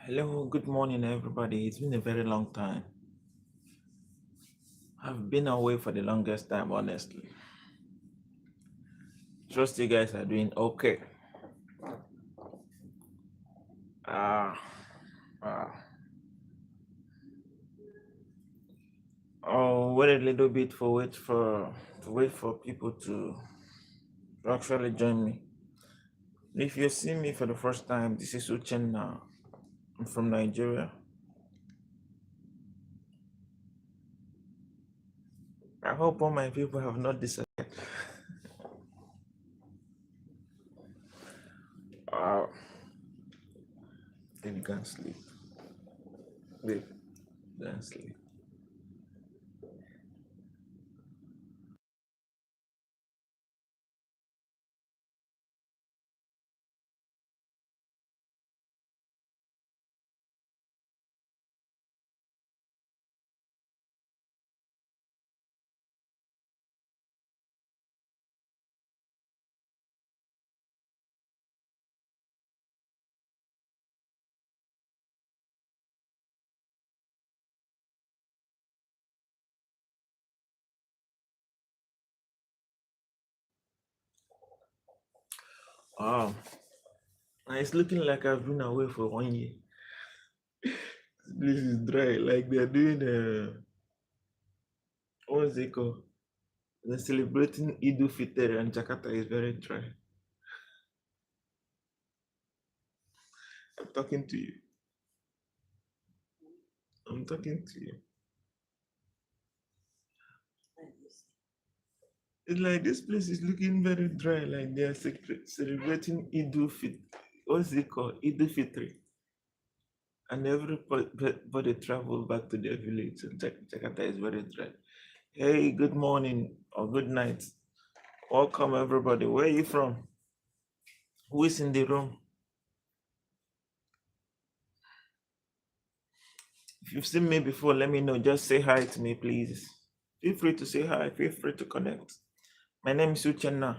Hello, good morning, everybody. It's been a very long time. I've been away for the longest time, honestly. Trust you guys are doing okay. Ah, ah. I'll wait a little bit for people to actually join me. If you see me for the first time, this is Uchenna. I'm from Nigeria. I hope all my people have not disappeared. Ah, then you can sleep. Wait, then sleep. Ah, it's looking like I've been away for 1 year. This place is dry, like they're doing what's it called? They're celebrating Idul Fitr and Jakarta is very dry. I'm talking to you. I'm talking to you. It's like this place is looking very dry, like they are celebrating Idul Fitr. What's it called? Idul Fitr. And everybody travel back to their village. And Jakarta is very dry. Hey, good morning or good night. Welcome everybody. Where are you from? Who is in the room? If you've seen me before, let me know. Just say hi to me, please. Feel free to say hi. Feel free to connect. My name is Uchenna.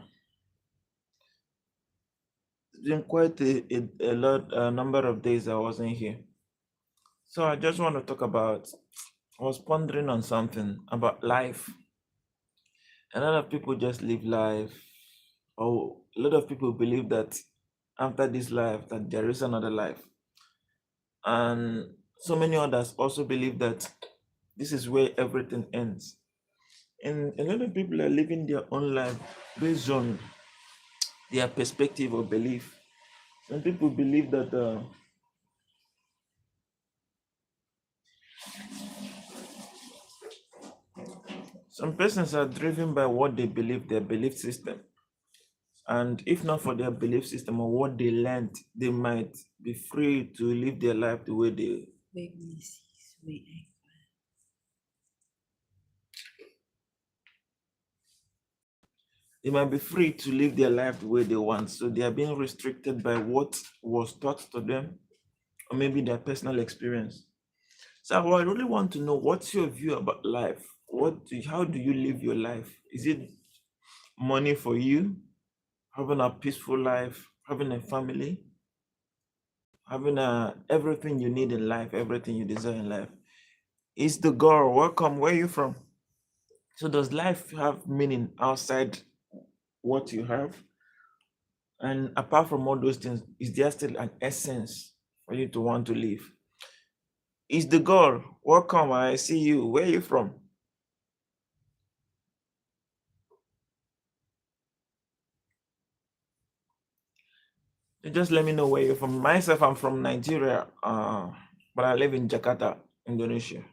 It's been quite a number of days I wasn't here. So I just want to talk about, I was pondering on something about life. A lot of people just live life, or a lot of people believe that after this life, that there is another life. And so many others also believe that this is where everything ends. And a lot of people are living their own life based on their perspective or belief. Some people believe that some persons are driven by what they believe, their belief system. And if not for their belief system or what they learned, they might be free to live their life the way they might be free to live their life the way they want. So they are being restricted by what was taught to them, or maybe their personal experience. So I really want to know, what's your view about life? How do you live your life? Is it money for you, having a peaceful life, having a family, having everything you need in life, everything you desire in life? Is the girl welcome? Where are you from? So does life have meaning outside what you have? And apart from all those things, is there still an essence for you to want to live? Is the girl welcome? I see you. Where are you from? You just let me know where you're from. Myself, I'm from Nigeria, but I live in Jakarta, Indonesia.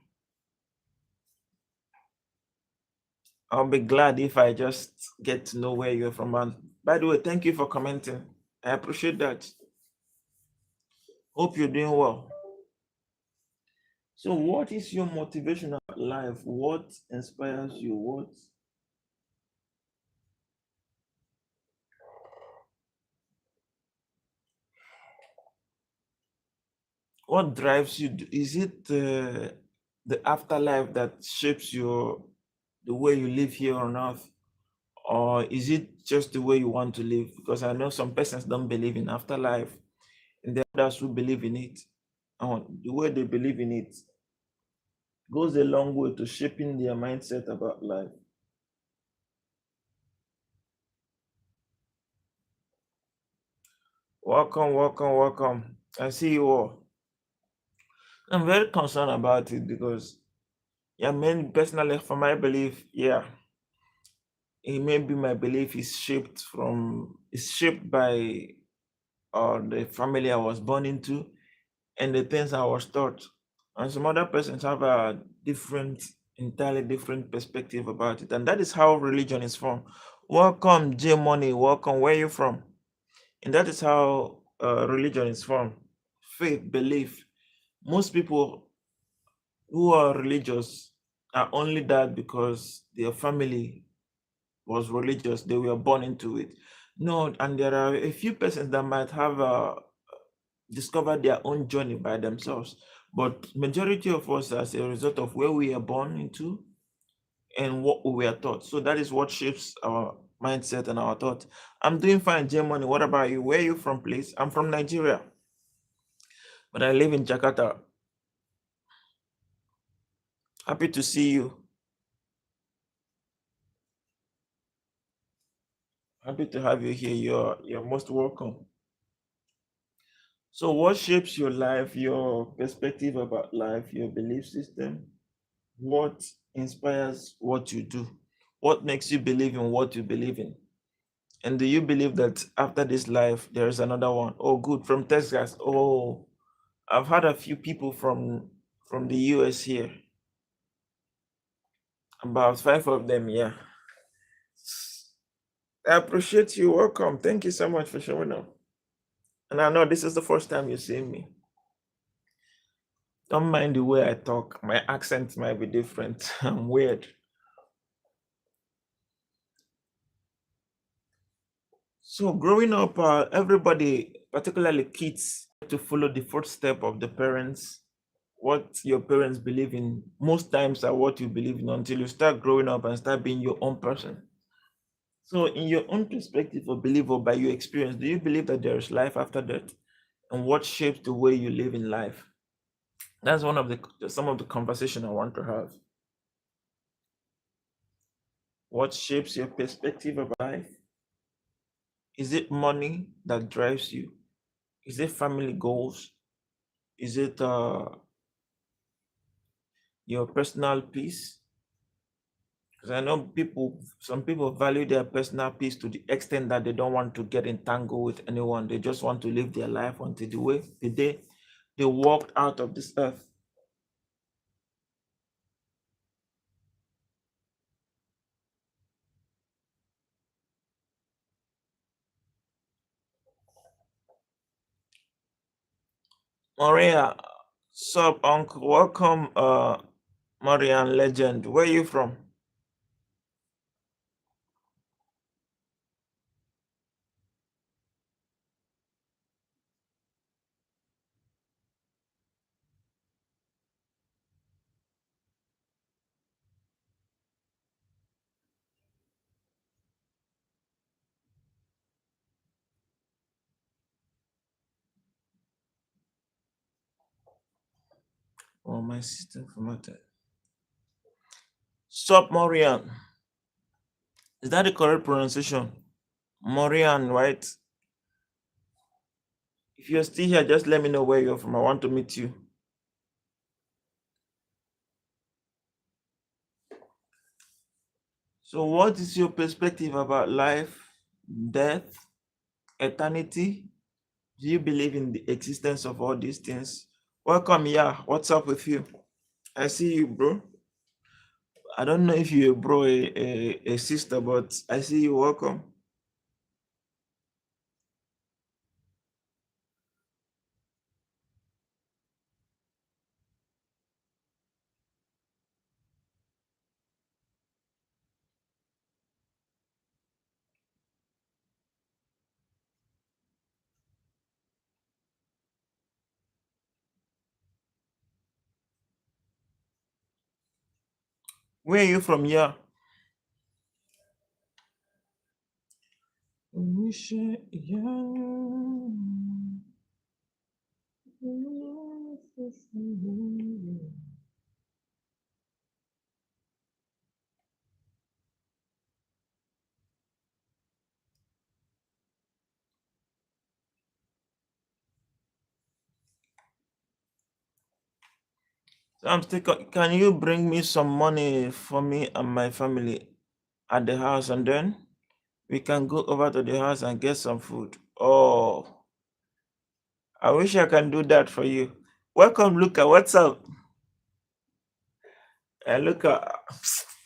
I'll be glad if I just get to know where you're from. And by the way, thank you for commenting. I appreciate that. Hope you're doing well. So, what is your motivation about life? What inspires you? What drives you? Is it the afterlife that shapes the way you live here on earth, or is it just the way you want to live? Because I know some persons don't believe in afterlife, and there are others who believe in it. and the way they believe in it goes a long way to shaping their mindset about life. Welcome, welcome, welcome. I see you all. I'm very concerned about it because, yeah, man, personally, for my belief, yeah, it may be my belief is shaped by the family I was born into and the things I was taught. And some other persons have a entirely different perspective about it. And that is how religion is formed. Welcome, J Money. Welcome. Where are you from? And that is how religion is formed. Faith, belief. Most people who are religious are only that because their family was religious. They were born into it. No, and there are a few persons that might have discovered their own journey by themselves. But majority of us, as a result of where we are born into and what we were taught. So that is what shapes our mindset and our thought. I'm doing fine, Germany. What about you? Where are you from, please? I'm from Nigeria, but I live in Jakarta. Happy to see you. Happy to have you here. You're most welcome. So, what shapes your life, your perspective about life, your belief system? What inspires what you do? What makes you believe in what you believe in? And do you believe that after this life there is another one? Oh, good. From Texas. Oh, I've had a few people from the US here. About five of them. Yeah. I appreciate you. Welcome. Thank you so much for showing up. And I know this is the first time you're seeing me. Don't mind the way I talk. My accent might be different. I'm weird. So growing up, everybody, particularly kids, to follow the footstep of the parents. What your parents believe in most times are what you believe in until you start growing up and start being your own person. So, in your own perspective or belief or by your experience, do you believe that there is life after death? And what shapes the way you live in life? That's one of the some of the conversation I want to have. What shapes your perspective of life? Is it money that drives you? Is it family goals? Is it your personal peace? Because I know some people value their personal peace to the extent that they don't want to get entangled with anyone. They just want to live their life until the day they walked out of this earth. Maria, sup, uncle? Welcome, Marian legend. Where are you from? Oh, my sister from Mata. Sup, Marian. Is that the correct pronunciation? Marian, right? If you're still here, just let me know where you're from. I want to meet you. So, what is your perspective about life, death, eternity? Do you believe in the existence of all these things? Welcome, yeah. What's up with you? I see you, bro. I don't know if you're a bro, a sister, but I see you. Welcome. Where are you from? Yeah. So I'm still. Can you bring me some money for me and my family at the house, and then we can go over to the house and get some food? Oh, I wish I can do that for you. Welcome, Luca. What's up? Luca,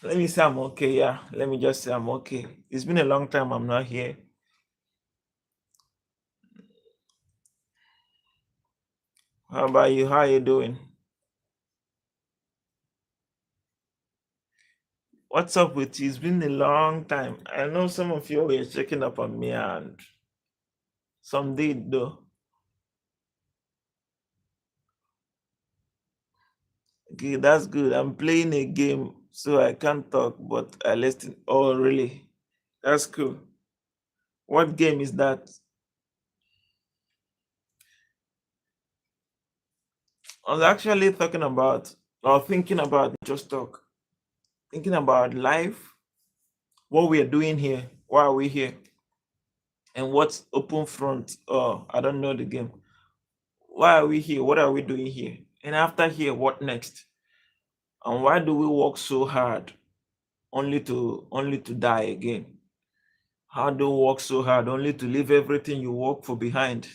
let me say I'm okay. Yeah, let me just say I'm okay. It's been a long time I'm not here. How about you? How you doing? What's up with you? It's been a long time. I know some of you were checking up on me, and some did though. Okay, that's good. I'm playing a game, so I can't talk, but I listen. Oh, really? That's cool. What game is that? I was actually talking about, or thinking about, just talk, thinking about life, what we are doing here, why are we here, and what's open front. Oh, I don't know the game. Why are we here? What are we doing here? And after here, what next? And why do we work so hard only to die again? How do you work so hard only to leave everything you work for behind?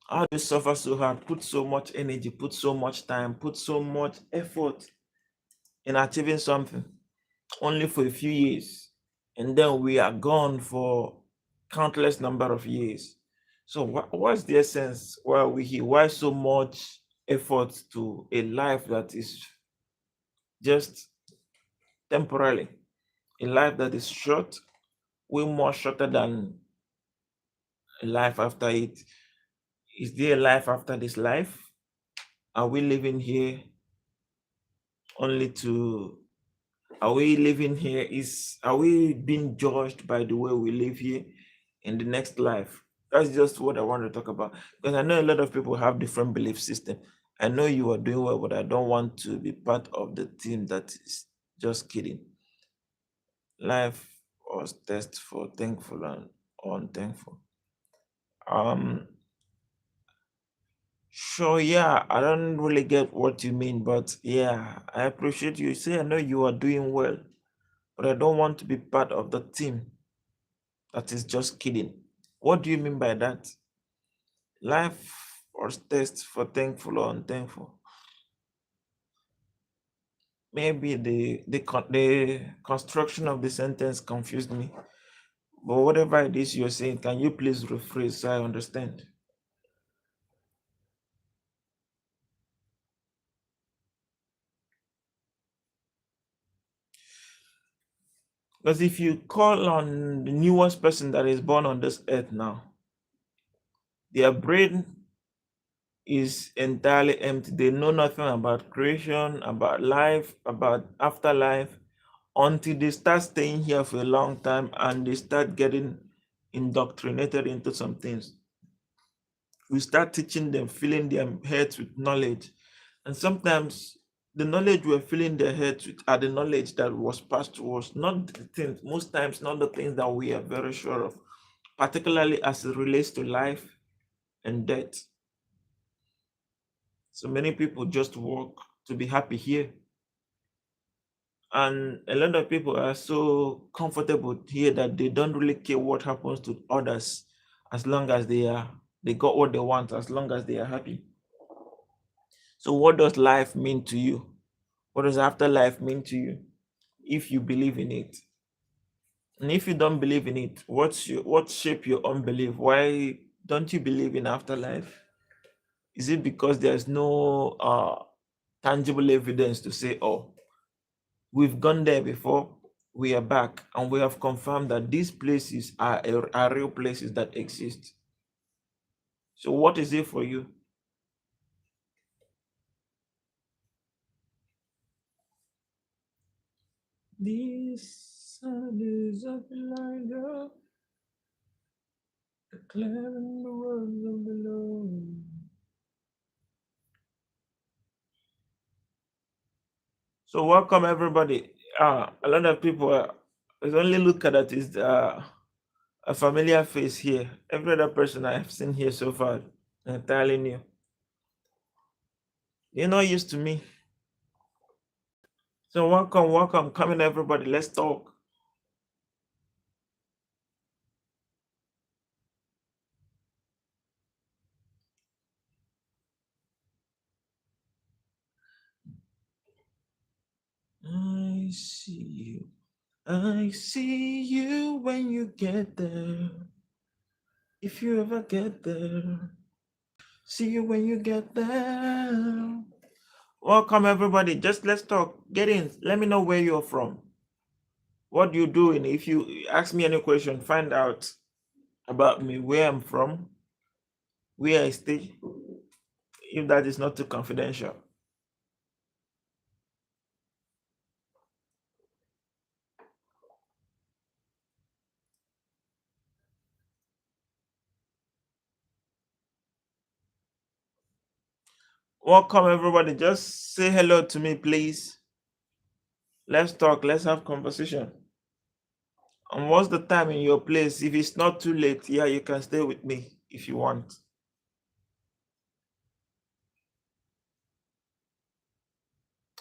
How do you suffer so hard, put so much energy, put so much time, put so much effort in achieving something only for a few years? And then we are gone for countless number of years. So what's the essence? Why are we here? Why so much effort to a life that is just temporarily? A life that is short, way more shorter than a life after it. Is there a life after this life? Are we living here only to are we living here is are we being judged by the way we live here in the next life? That's just what I want to talk about, because I know a lot of people have different belief system. I know you are doing well, but I don't want to be part of the team that is just kidding. Life was test for thankful and unthankful. um Sure, yeah, I don't really get what you mean, but yeah, I appreciate you. Say, I know you are doing well, but I don't want to be part of the team that is just kidding. What do you mean by that? Life or test for thankful or unthankful? Maybe the construction of the sentence confused me. But whatever it is you're saying, can you please rephrase so I understand? Because if you call on the newest person that is born on this earth now, their brain is entirely empty. They know nothing about creation, about life, about afterlife, until they start staying here for a long time and they start getting indoctrinated into some things. We start teaching them, filling their heads with knowledge. And sometimes the knowledge we're filling their heads with are the knowledge that was passed to us, not the things, most times, not the things that we are very sure of, particularly as it relates to life and death. So many people just work to be happy here. And a lot of people are so comfortable here that they don't really care what happens to others as long as they got what they want, as long as they are happy. So what does life mean to you? What does afterlife mean to you if you believe in it? And if you don't believe in it, what shape your unbelief? Why don't you believe in afterlife? Is it because there's no tangible evidence to say, oh, we've gone there before, we are back, and we have confirmed that these places are real places that exist? So, what is it for you? This sun is of Elijah, declaring the words of the Lord. So welcome everybody. A lot of people only look at it is a familiar face here. Every other person I have seen here so far entirely new. You're not used to me. So welcome, come in everybody. Let's talk. I see you. I see you when you get there. If you ever get there. See you when you get there. Welcome everybody. Just let's talk. Get in. Let me know where you're from. What you doing? If you ask me any question, find out about me, where I'm from, where I stay, if that is not too confidential. Welcome everybody. Just say hello to me, please. Let's talk. Let's have conversation. And what's the time in your place? If it's not too late, yeah, you can stay with me if you want.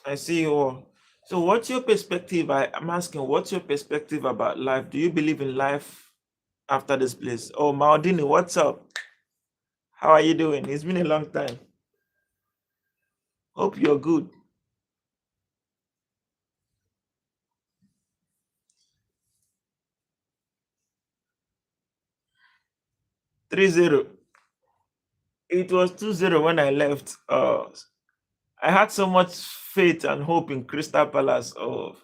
I see you all. So, what's your perspective? I'm asking, what's your perspective about life? Do you believe in life after this place? Oh, Maudini, what's up? How are you doing? It's been a long time. Hope you're good. 3-0. It was 2-0 when I left. I had so much faith and hope in Crystal Palace. Oh,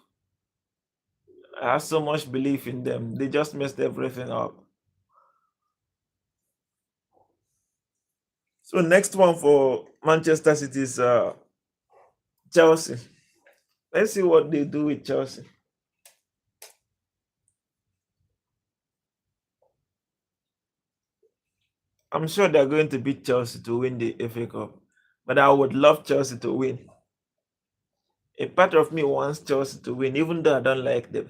I had so much belief in them. They just messed everything up. So next one for Manchester City is Chelsea. Let's see what they do with Chelsea. I'm sure they're going to beat Chelsea to win the FA Cup, but I would love Chelsea to win. A part of me wants Chelsea to win, even though I don't like them.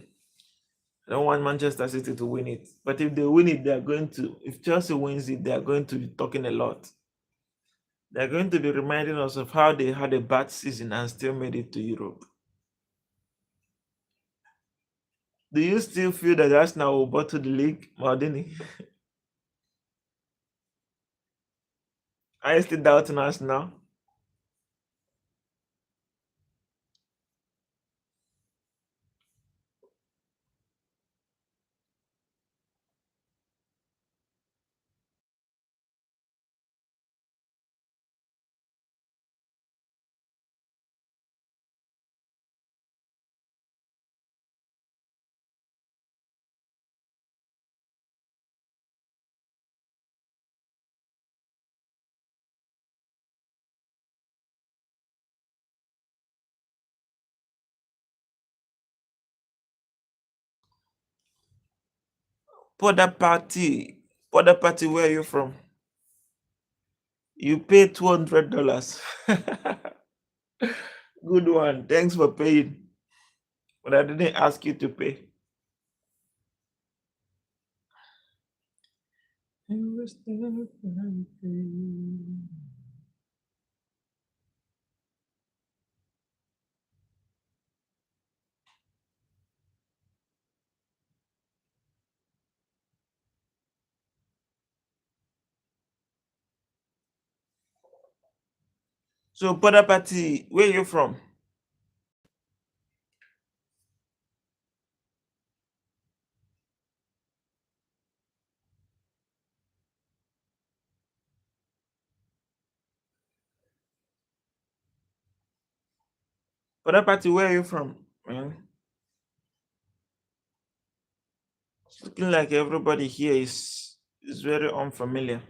I don't want Manchester City to win it. But if they win it, they're going to, if Chelsea wins it, they're going to be talking a lot. They're going to be reminding us of how they had a bad season and still made it to Europe. Do you still feel that Arsenal will bottle the league, Maldini? Are you still doubting Arsenal? Porter Party, where are you from? You paid $200. Good one. Thanks for paying. But I didn't ask you to pay. So, Porter Party, where are you from? Porter Party, where are you from? Man, it's looking like everybody here is very unfamiliar.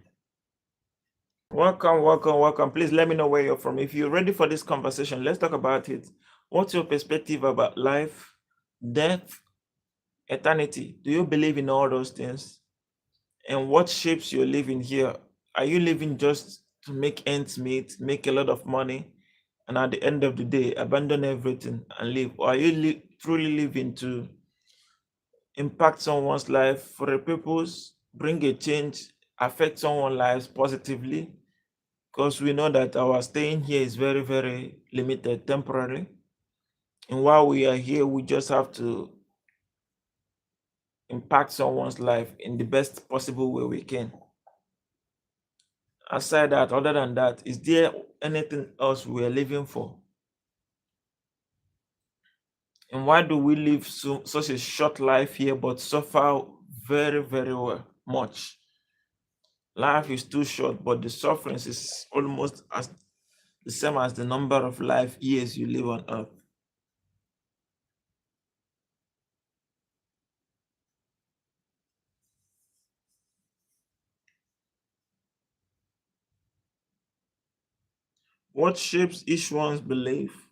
Welcome. Please let me know where you're from. If you're ready for this conversation, let's talk about it. What's your perspective about life, death, eternity? Do you believe in all those things? And what shapes you're living here? Are you living just to make ends meet, make a lot of money? and at the end of the day abandon everything and leave? Or are you truly living to impact someone's life for a purpose, bring a change, affect someone's lives positively? Because we know that our staying here is very, very limited, temporary. And while we are here, we just have to impact someone's life in the best possible way we can. Aside that, other than that, is there anything else we are living for? And why do we live such a short life here but suffer very, very much? Life is too short, but the sufferings is almost as the same as the number of life years you live on earth. What shapes each one's belief?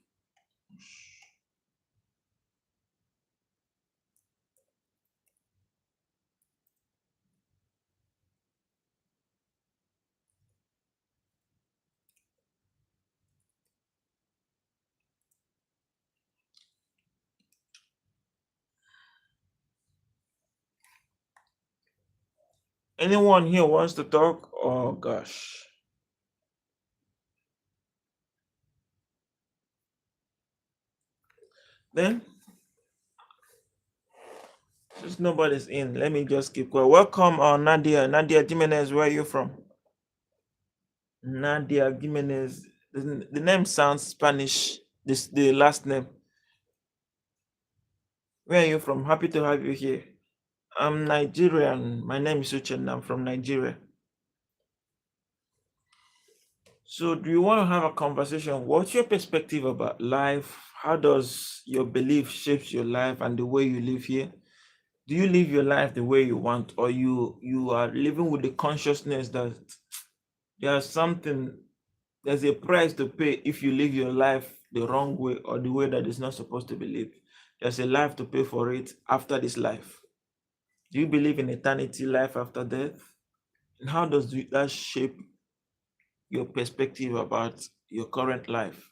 Anyone here wants to talk? Oh gosh. Then, since nobody's in, let me just keep quiet. Welcome, Nadia. Nadia Jimenez, where are you from? Nadia Jimenez. The name sounds Spanish. This the last name. Where are you from? Happy to have you here. I'm Nigerian. My name is Uchen. I'm from Nigeria. So, do you want to have a conversation? What's your perspective about life? How does your belief shapes your life and the way you live here? Do you live your life the way you want, or you are living with the consciousness that there's something, there's a price to pay if you live your life the wrong way or the way that is not supposed to be lived? There's a life to pay for it after this life. Do you believe in eternity, life after death? And how does that shape your perspective about your current life?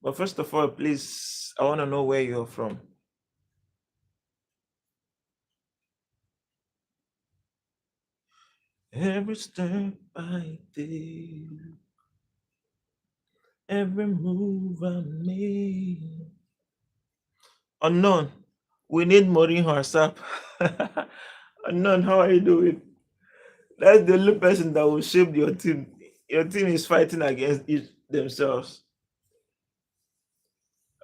But first of all, please, I want to know where you're from. Every step I take, every move I make. Unknown, we need Mourinho ASAP. Unknown, how are you doing? That's the only person that will shape your team. Your team is fighting against themselves.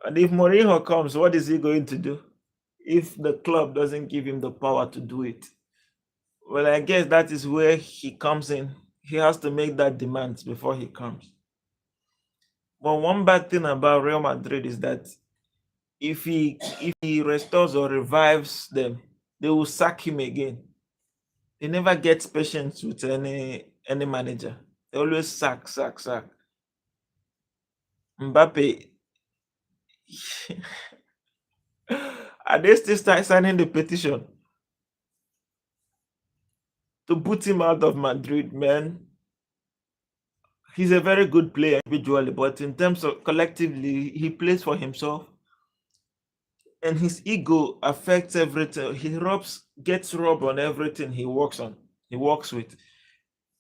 And if Mourinho comes, what is he going to do? If the club doesn't give him the power to do it, well, I guess that is where he comes in. He has to make that demand before he comes. But one bad thing about Real Madrid is that if he restores or revives them, they will sack him again. They never get patience with any manager. They always sack, sack, sack. Mbappe, are they still start signing the petition to put him out of Madrid, man? He's a very good player individually, but in terms of collectively, he plays for himself, and his ego affects everything. He gets robbed on everything he works on. He works with.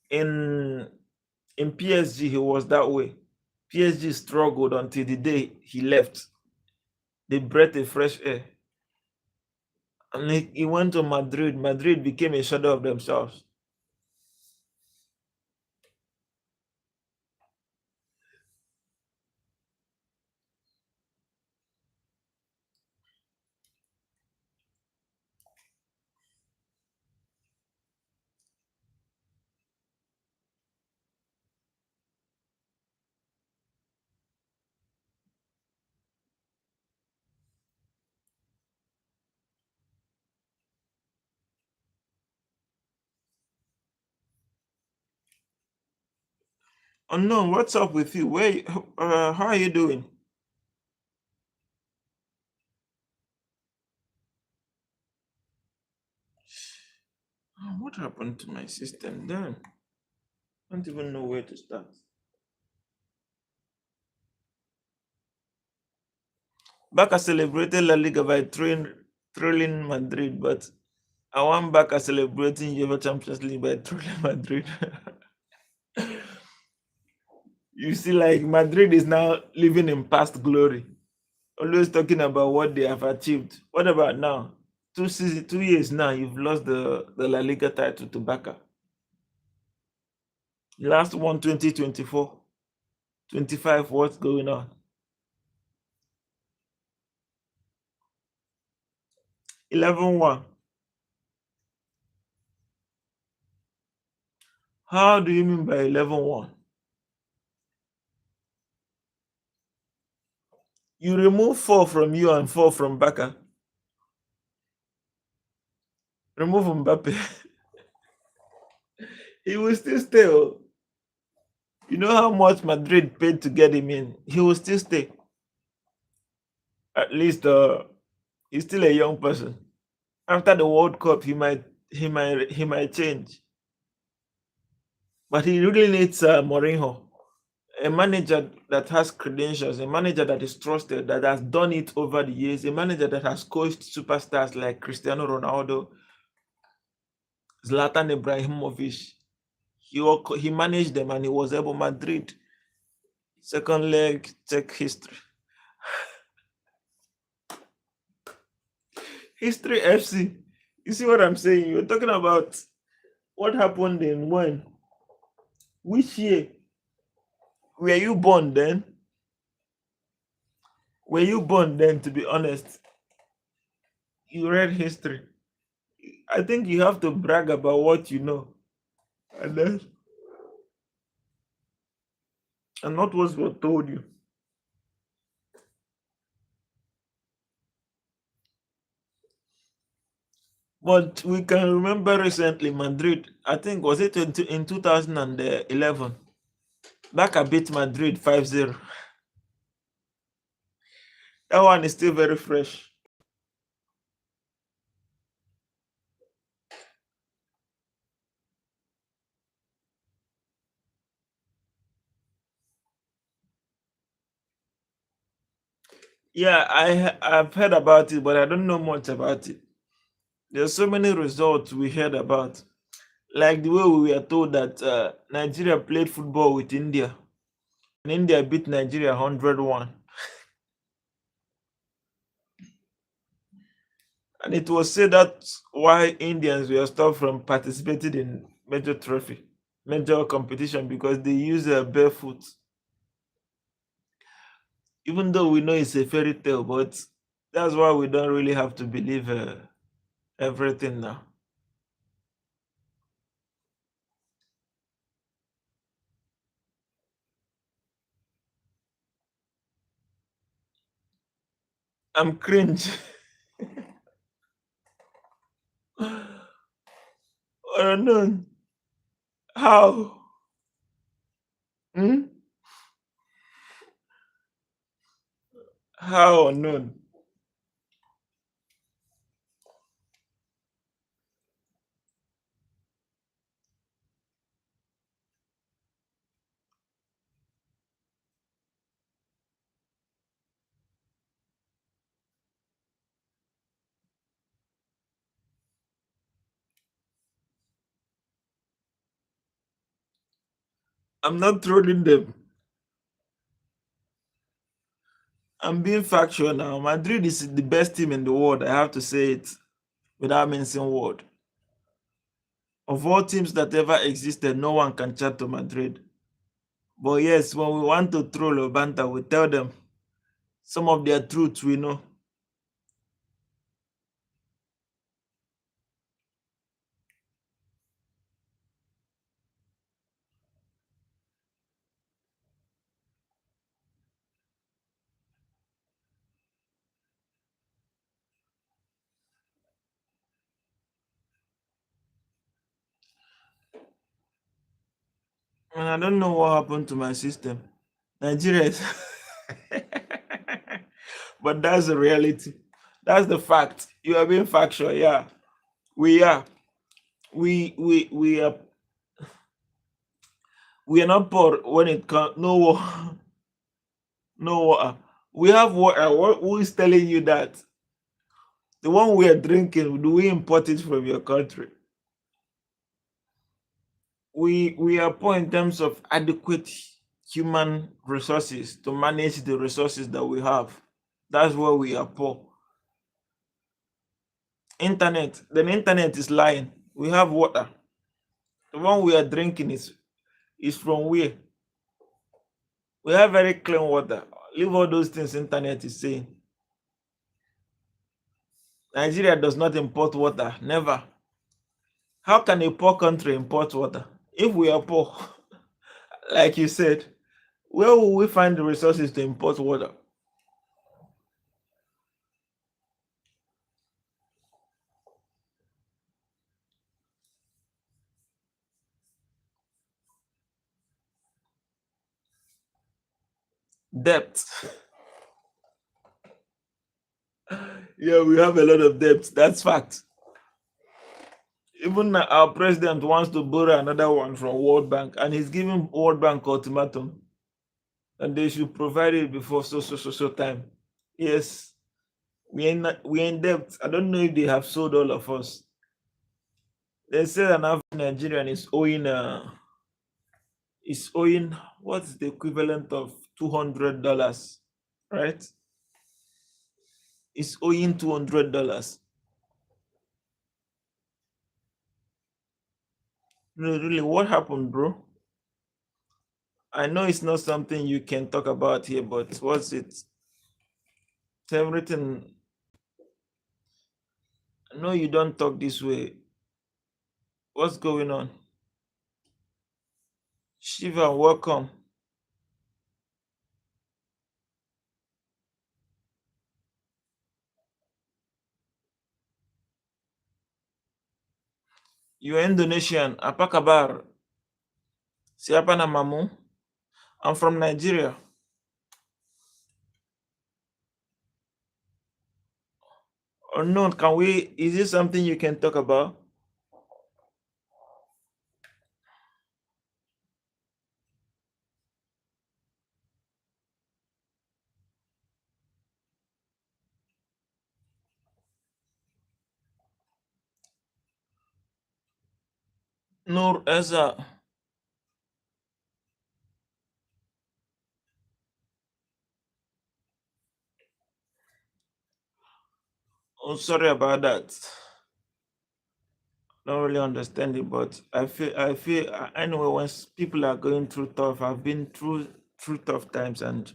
In PSG, he was that way. PSG struggled until the day he left. They breathed a fresh air. And he went to Madrid. Madrid became a shadow of themselves. Unknown, what's up with you? How are you doing? What happened to my system then? I don't even know where to start. Barca celebrated La Liga by trolling Madrid, but I want Barca celebrating UEFA Champions League by trolling Madrid. You see, like Madrid is now living in past glory, always talking about what they have achieved. What about now? 2 years now, you've lost the La Liga title to Barca. Last one 2024, 25. What's going on? 11-1. How do you mean by 11-1? You remove 4 from you and 4 from Barca. Remove Mbappe. He will still stay. Oh. You know how much Madrid paid to get him in? He will still stay. At least he's still a young person. After the World Cup, he might change. But he really needs Mourinho, a manager that has credentials, a manager that is trusted, that has done it over the years, a manager that has coached superstars like Cristiano Ronaldo, Zlatan Ibrahimovic. He managed them and he was able. Madrid, second leg, check history. History FC. You see what I'm saying? You're talking about what happened in when? Which year? Were you born then? Were you born then, to be honest? You read history. I think you have to brag about what you know. And then and not what was told you. But we can remember recently Madrid, I think was it in 2011. Barca beat Madrid 5-0. That one is still very fresh. Yeah, I've heard about it, but I don't know much about it. There's so many results we heard about, like the way we were told that Nigeria played football with India, and India beat Nigeria 101, and it was said that's why Indians were stopped from participating in major competition because they use barefoot. Even though we know it's a fairy tale, but that's why we don't really have to believe everything now. I'm cringe. Unknown. How? Hmm? How unknown? I'm not trolling them. I'm being factual now. Madrid is the best team in the world. I have to say it without mincing word. Of all teams that ever existed, no one can chat to Madrid. But yes, when we want to troll or banter, we tell them some of their truths we know. And I don't know what happened to my system. Nigeria is but that's the reality. That's the fact. You are being factual, yeah. We are. We are We are not poor when it comes. No water. No water. We have water. Who is telling you that? The one we are drinking, do we import it from your country? We are poor in terms of adequate human resources to manage the resources that we have. That's where we are poor. Internet, then internet is lying. We have water. The one we are drinking is from where? We have very clean water. Leave all those things internet is saying. Nigeria does not import water. Never. How can a poor country import water? If we are poor, like you said, where will we find the resources to import water? Debt. Yeah, we have a lot of debt. That's fact. Even our president wants to borrow another one from World Bank, and he's giving World Bank ultimatum, and they should provide it before so time. Yes, we in debt. I don't know if they have sold all of us. They say an average Nigerian is owing what's the equivalent of $200, right? Is owing $200. No, really, what happened, bro? I know it's not something you can talk about here, but what's it? It's everything. I know you don't talk this way. What's going on? Shiva, welcome. You're Indonesian. Apa kabar? Siapa namamu? I'm from Nigeria. Or no, can we? Is this something you can talk about? Nur Eza. Oh, sorry about that. Don't really understand it, but I feel anyway. Once people are going through tough, I've been through tough times, and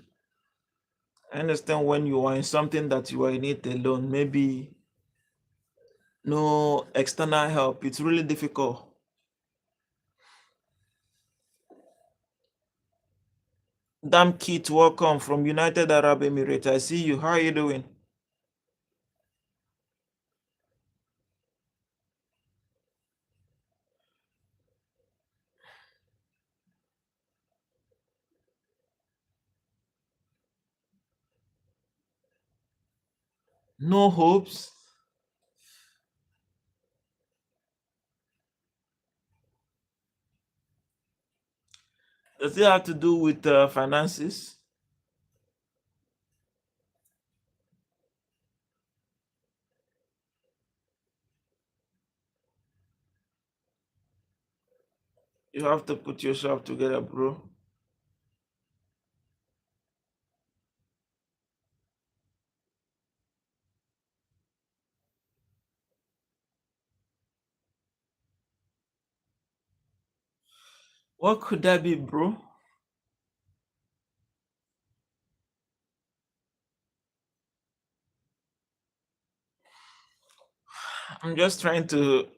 I understand when you are in something that you are in it alone. Maybe no external help. It's really difficult. Damn Kit, welcome from United Arab Emirates. I see you. How are you doing? No hopes. Does it have to do with finances? You have to put yourself together, bro. What could that be, bro? I'm just trying to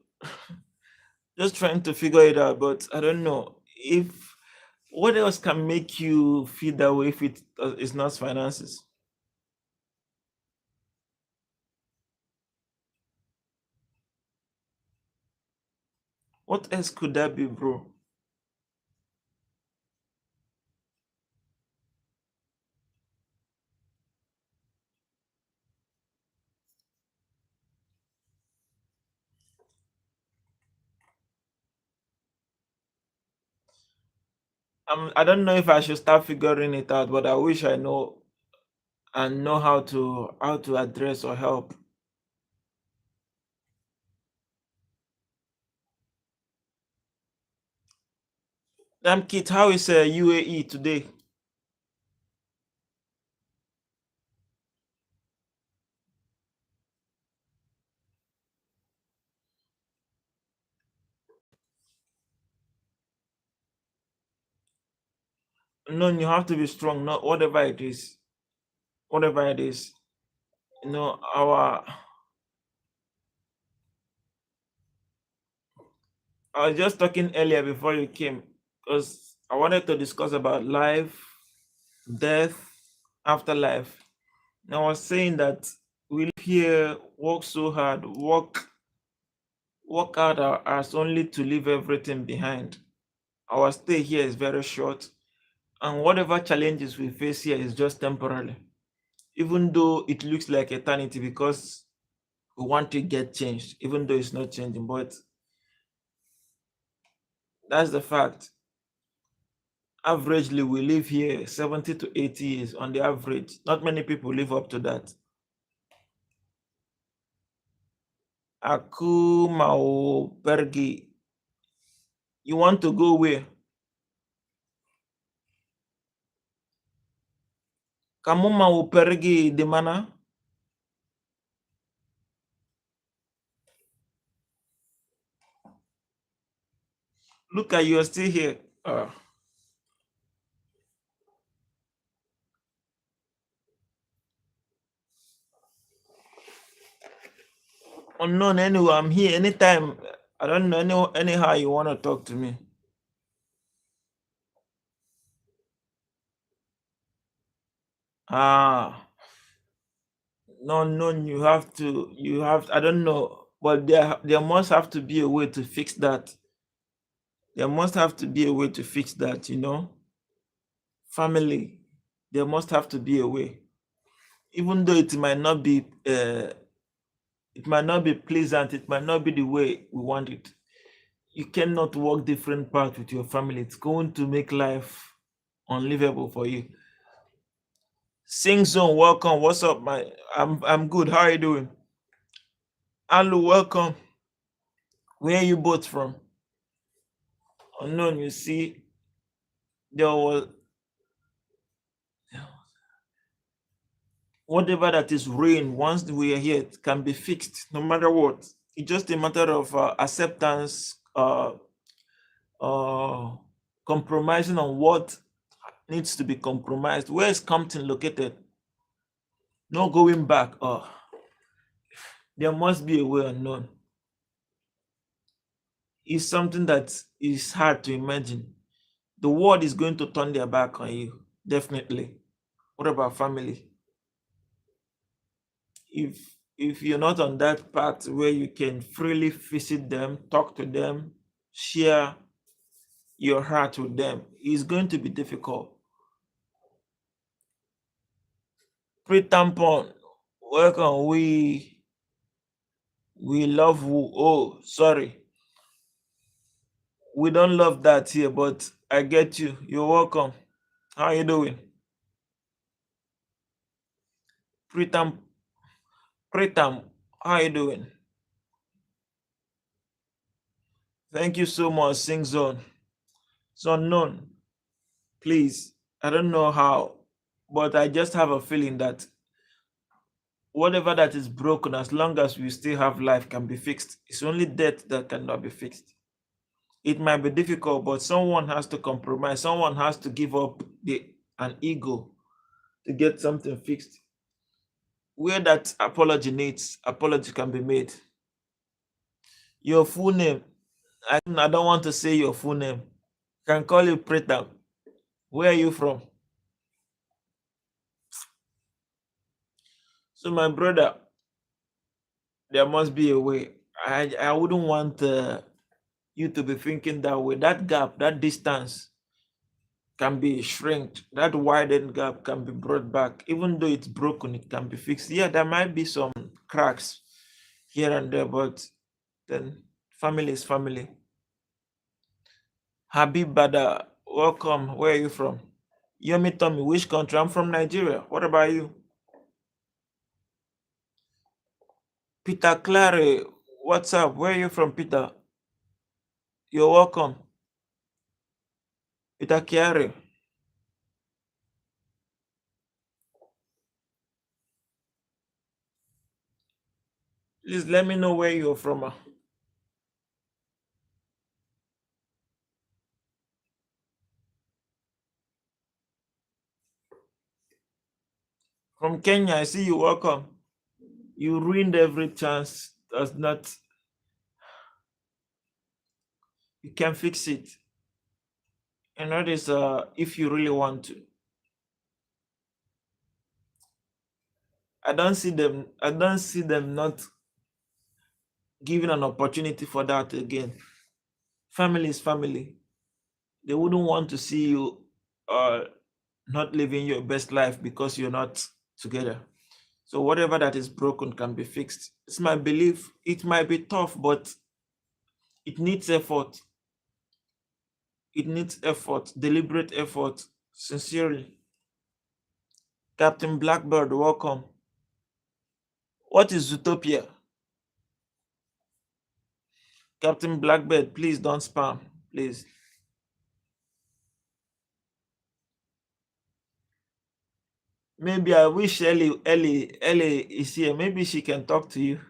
figure it out, but I don't know if what else can make you feel that way if it is not finances. What else could that be, bro? I don't know if I should start figuring it out, but I wish I know and know how to address or help. Kit, how is UAE today? No, you have to be strong. Not whatever it is, whatever it is. Our I was just talking earlier before you came because I wanted to discuss about life, death, afterlife. And I was saying that we live here, work so hard, work out our ass only to leave everything behind. Our stay here is very short, and whatever challenges we face here is just temporary, even though it looks like eternity because we want to get changed, even though it's not changing. But that's the fact. Averagely, we live here 70 to 80 years on the average. Not many people live up to that. Aku mau pergi. You want to go where? Kamu mau pergi di mana? Look at you are still here. Unknown anyway. I'm here anytime. I don't know anyhow you want to talk to me. Ah, no, you have. I don't know, but there must have to be a way to fix that. There must have to be a way to fix that. Family. There must have to be a way, even though it might not be pleasant. It might not be the way we want it. You cannot walk different paths with your family. It's going to make life unlivable for you. Sing Zone, welcome. What's up, my? I'm good. How are you doing? Alu, welcome. Where are you both from? Unknown, you see, there was whatever that is ruined once we are here, it can be fixed no matter what. It's just a matter of acceptance, uh, compromising on what needs to be compromised. Where is Compton located? No going back. There must be a way. Unknown. It's something that is hard to imagine. The world is going to turn their back on you, definitely. What about family? If you're not on that path where you can freely visit them, talk to them, share your heart with them, it's going to be difficult. Pre-tampon, welcome. We love who. Oh, sorry, we don't love that here, but I get you. You're welcome. How you doing? Pritam, Pritam, how you doing? Thank you so much, Sing Zone. It's unknown. Please, I don't know how, but I just have a feeling that whatever that is broken, as long as we still have life, can be fixed. It's only death that cannot be fixed. It might be difficult, but someone has to compromise. Someone has to give up an ego to get something fixed. Where that apology can be made. Your full name. I don't want to say your full name. Can call you Pritam. Where are you from? So, my brother, there must be a way. I wouldn't want you to be thinking that way. That gap, that distance can be shrinked. That widened gap can be brought back. Even though it's broken, it can be fixed. Yeah, there might be some cracks here and there, but then family is family. Habib Bada, welcome. Where are you from? Yomi Tommy, which country? I'm from Nigeria. What about you? Peter Clare, what's up? Where are you from, Peter? You're welcome. Peter Chiare. Please let me know where you're from. From Kenya, I see you. Welcome. You ruined every chance. Does not. You can fix it. And that is if you really want to. I don't see them. I don't see them not giving an opportunity for that again. Family is family. They wouldn't want to see you uh not living your best life because you're not together. So whatever that is broken can be fixed. It's my belief. It might be tough, but it needs effort. It needs effort, deliberate effort, sincerely. Captain Blackbird, welcome. What is Zootopia? Captain Blackbird, please don't spam, please. Maybe I wish Ellie is here. Maybe she can talk to you.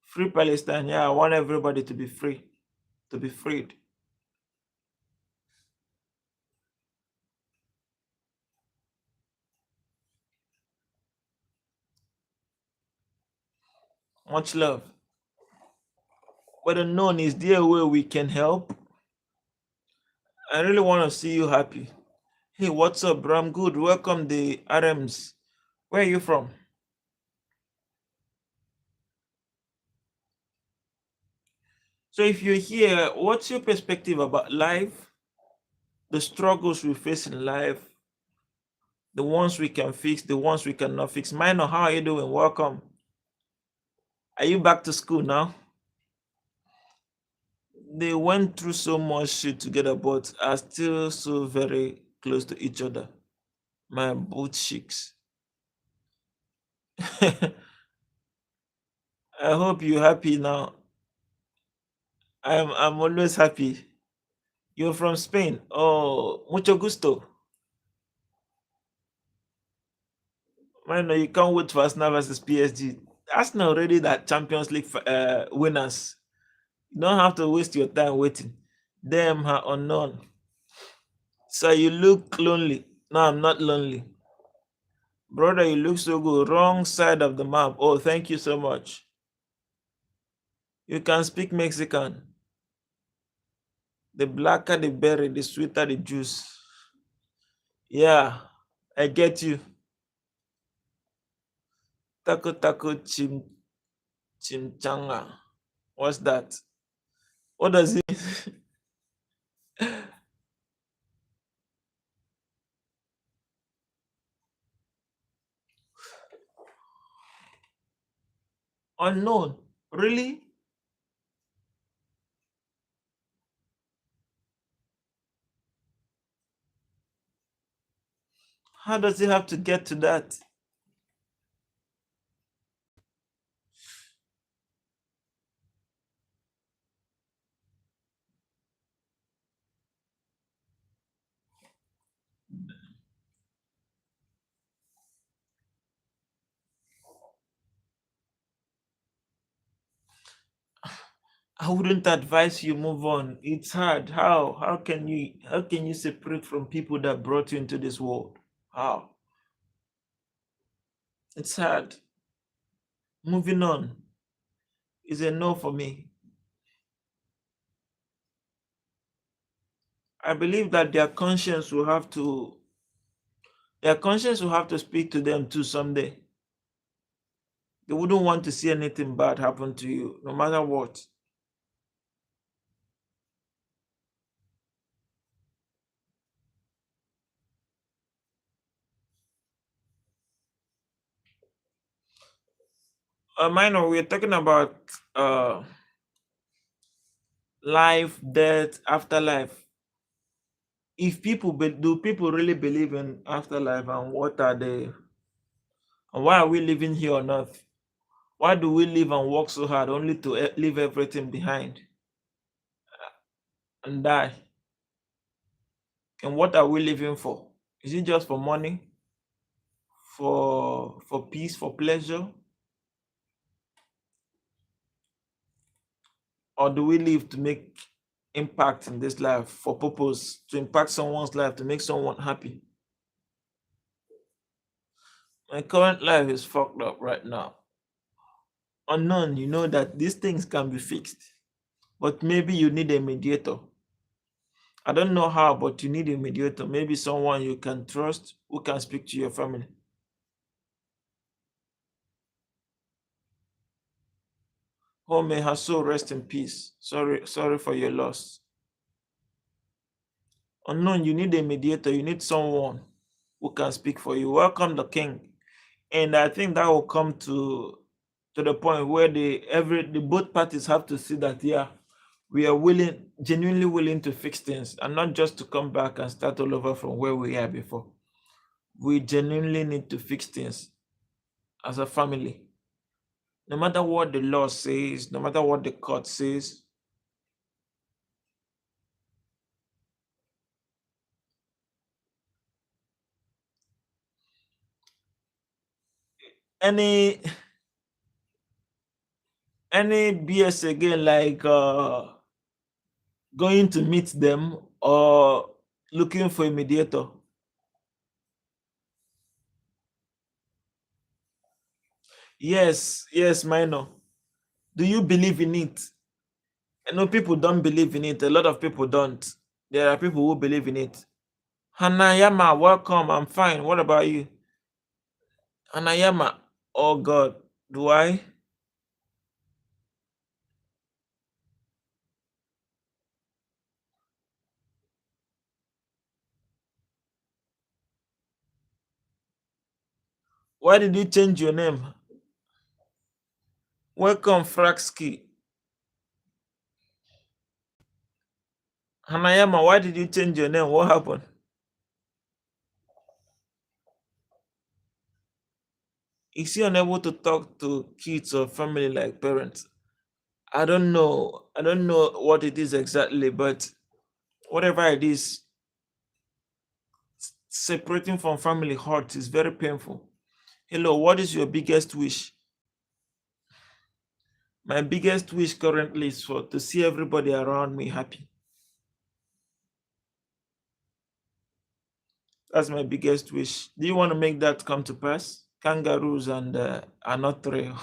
Free Palestine. Yeah, I want everybody to be free, to be freed. Much love. But unknown, is there a way we can help? I really want to see you happy. Hey, what's up, bro? I'm good. Welcome the RMs. Where are you from? So if you're here, what's your perspective about life, the struggles we face in life, the ones we can fix, the ones we cannot fix? Minor, how are you doing? Welcome. Are you back to school now? They went through so much shit together, but are still so very close to each other. My boot cheeks. I hope you're happy now. I'm always happy. You're from Spain. Oh, mucho gusto. I know you can't wait for Arsenal versus PSG. Arsenal already that Champions League winners. You don't have to waste your time waiting. Them are unknown. So you look lonely. No, I'm not lonely. Brother, you look so good. Wrong side of the map. Oh, thank you so much. You can speak Mexican. The blacker the berry, the sweeter the juice. Yeah, I get you. Taco taco chimchanga. What's that? What does it unknown? Really? How does it have to get to that? I wouldn't advise you move on. It's hard. How can you separate from people that brought you into this world? How? It's hard. Moving on is a no for me. I believe that their conscience will have to speak to them too someday. They wouldn't want to see anything bad happen to you, no matter what. Minor, we're talking about uh life, death, afterlife. if do people really believe in afterlife, and what are they, and why are we living here on earth? Why do we live and work so hard only to leave everything behind and die? And what are we living for? Is it just for money, for peace, for pleasure? Or do we live to make impact in this life, for purpose, to impact someone's life, to make someone happy? My current life is fucked up right now. Unknown, you know that these things can be fixed, but maybe you need a mediator. I don't know how, but you need a mediator. Maybe someone you can trust who can speak to your family. Oh, may her soul rest in peace. Sorry for your loss. Unknown, you need a mediator. You need someone who can speak for you. Welcome the king. And I think that will come to the point where the both parties have to see that, yeah, we are genuinely willing to fix things, and not just to come back and start all over from where we are before. We genuinely need to fix things as a family. No matter what the law says, no matter what the court says, any BS again, like going to meet them or looking for a mediator. Yes, minor. Do you believe in it? I know people don't believe in it. A lot of people don't. There are people who believe in it. Hanayama, welcome. I'm fine. What about you? Hanayama, oh God, do I? Why did you change your name? Welcome, Fraxki. Hanayama, why did you change your name? What happened? Is he unable to talk to kids or family like parents? I don't know. I don't know what it is exactly, but whatever it is, separating from family hurts is very painful. Hello, what is your biggest wish? My biggest wish currently is to see everybody around me happy. That's my biggest wish. Do you want to make that come to pass? Kangaroos and are not real.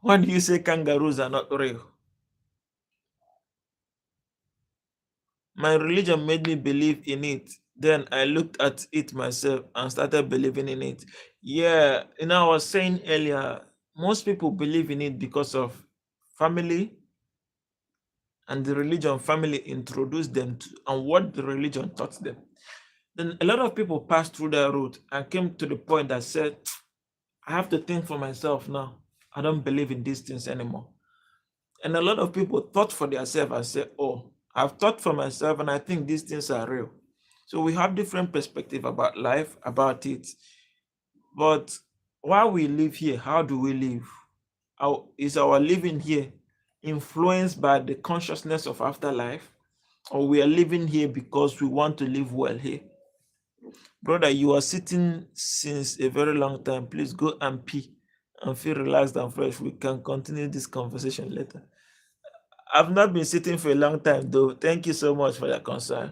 Why do you say kangaroos are not real? My religion made me believe in it. Then I looked at it myself and started believing in it. Yeah, I was saying earlier, most people believe in it because of family and the religion family introduced them to, and what the religion taught them. Then a lot of people passed through that route and came to the point that said, I have to think for myself now. I don't believe in these things anymore. And a lot of people thought for themselves and said, oh, I've thought for myself and I think these things are real. So we have different perspective about life, about it. But while we live here, how do we live? How is our living here influenced by the consciousness of afterlife? Or we are living here because we want to live well here? Brother, you are sitting since a very long time. Please go and pee and feel relaxed and fresh. We can continue this conversation later. I've not been sitting for a long time, though. Thank you so much for your concern.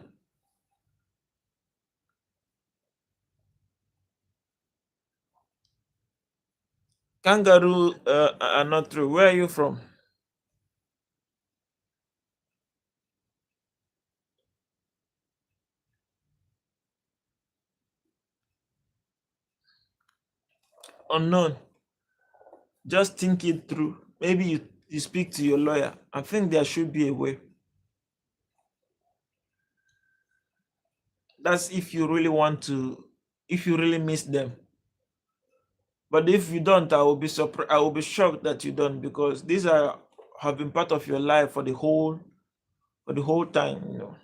Kangaroo are not true. Where are you from? Unknown. Just think it through. Maybe you speak to your lawyer. I think there should be a way. That's if you really want to, if you really miss them. But if you don't, I will be surprised. I will be shocked that you don't, because these have been part of your life for the whole time.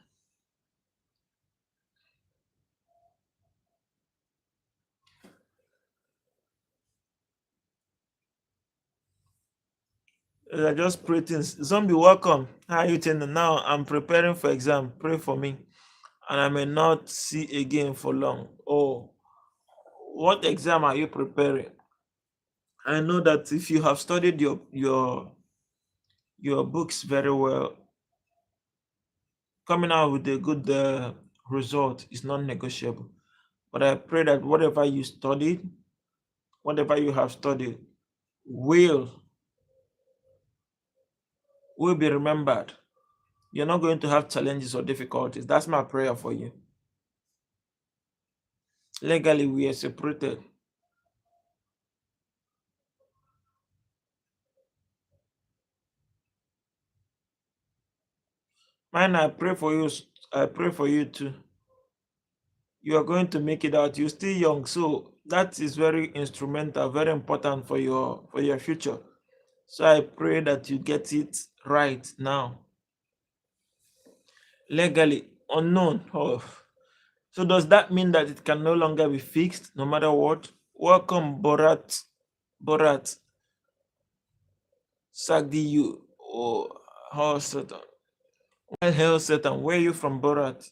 I just pray things. Zombie, welcome. How are you doing? Now I'm preparing for exam. Pray for me. And I may not see again for long. Oh, what exam are you preparing? I know that if you have studied your books very well, coming out with a good result is not negotiable. But I pray that whatever you have studied, will be remembered. You're not going to have challenges or difficulties. That's my prayer for you. Legally, we are separated. Mine, I pray for you. I pray for you too. You are going to make it out. You're still young, so that is very instrumental, very important for your future. So I pray that you get it right now. Legally unknown. Oh. So does that mean that it can no longer be fixed no matter what? Welcome, Borat. Borat. Sagdi you. Oh, how Satan. Well, hell, Satan. Where are you from, Borat?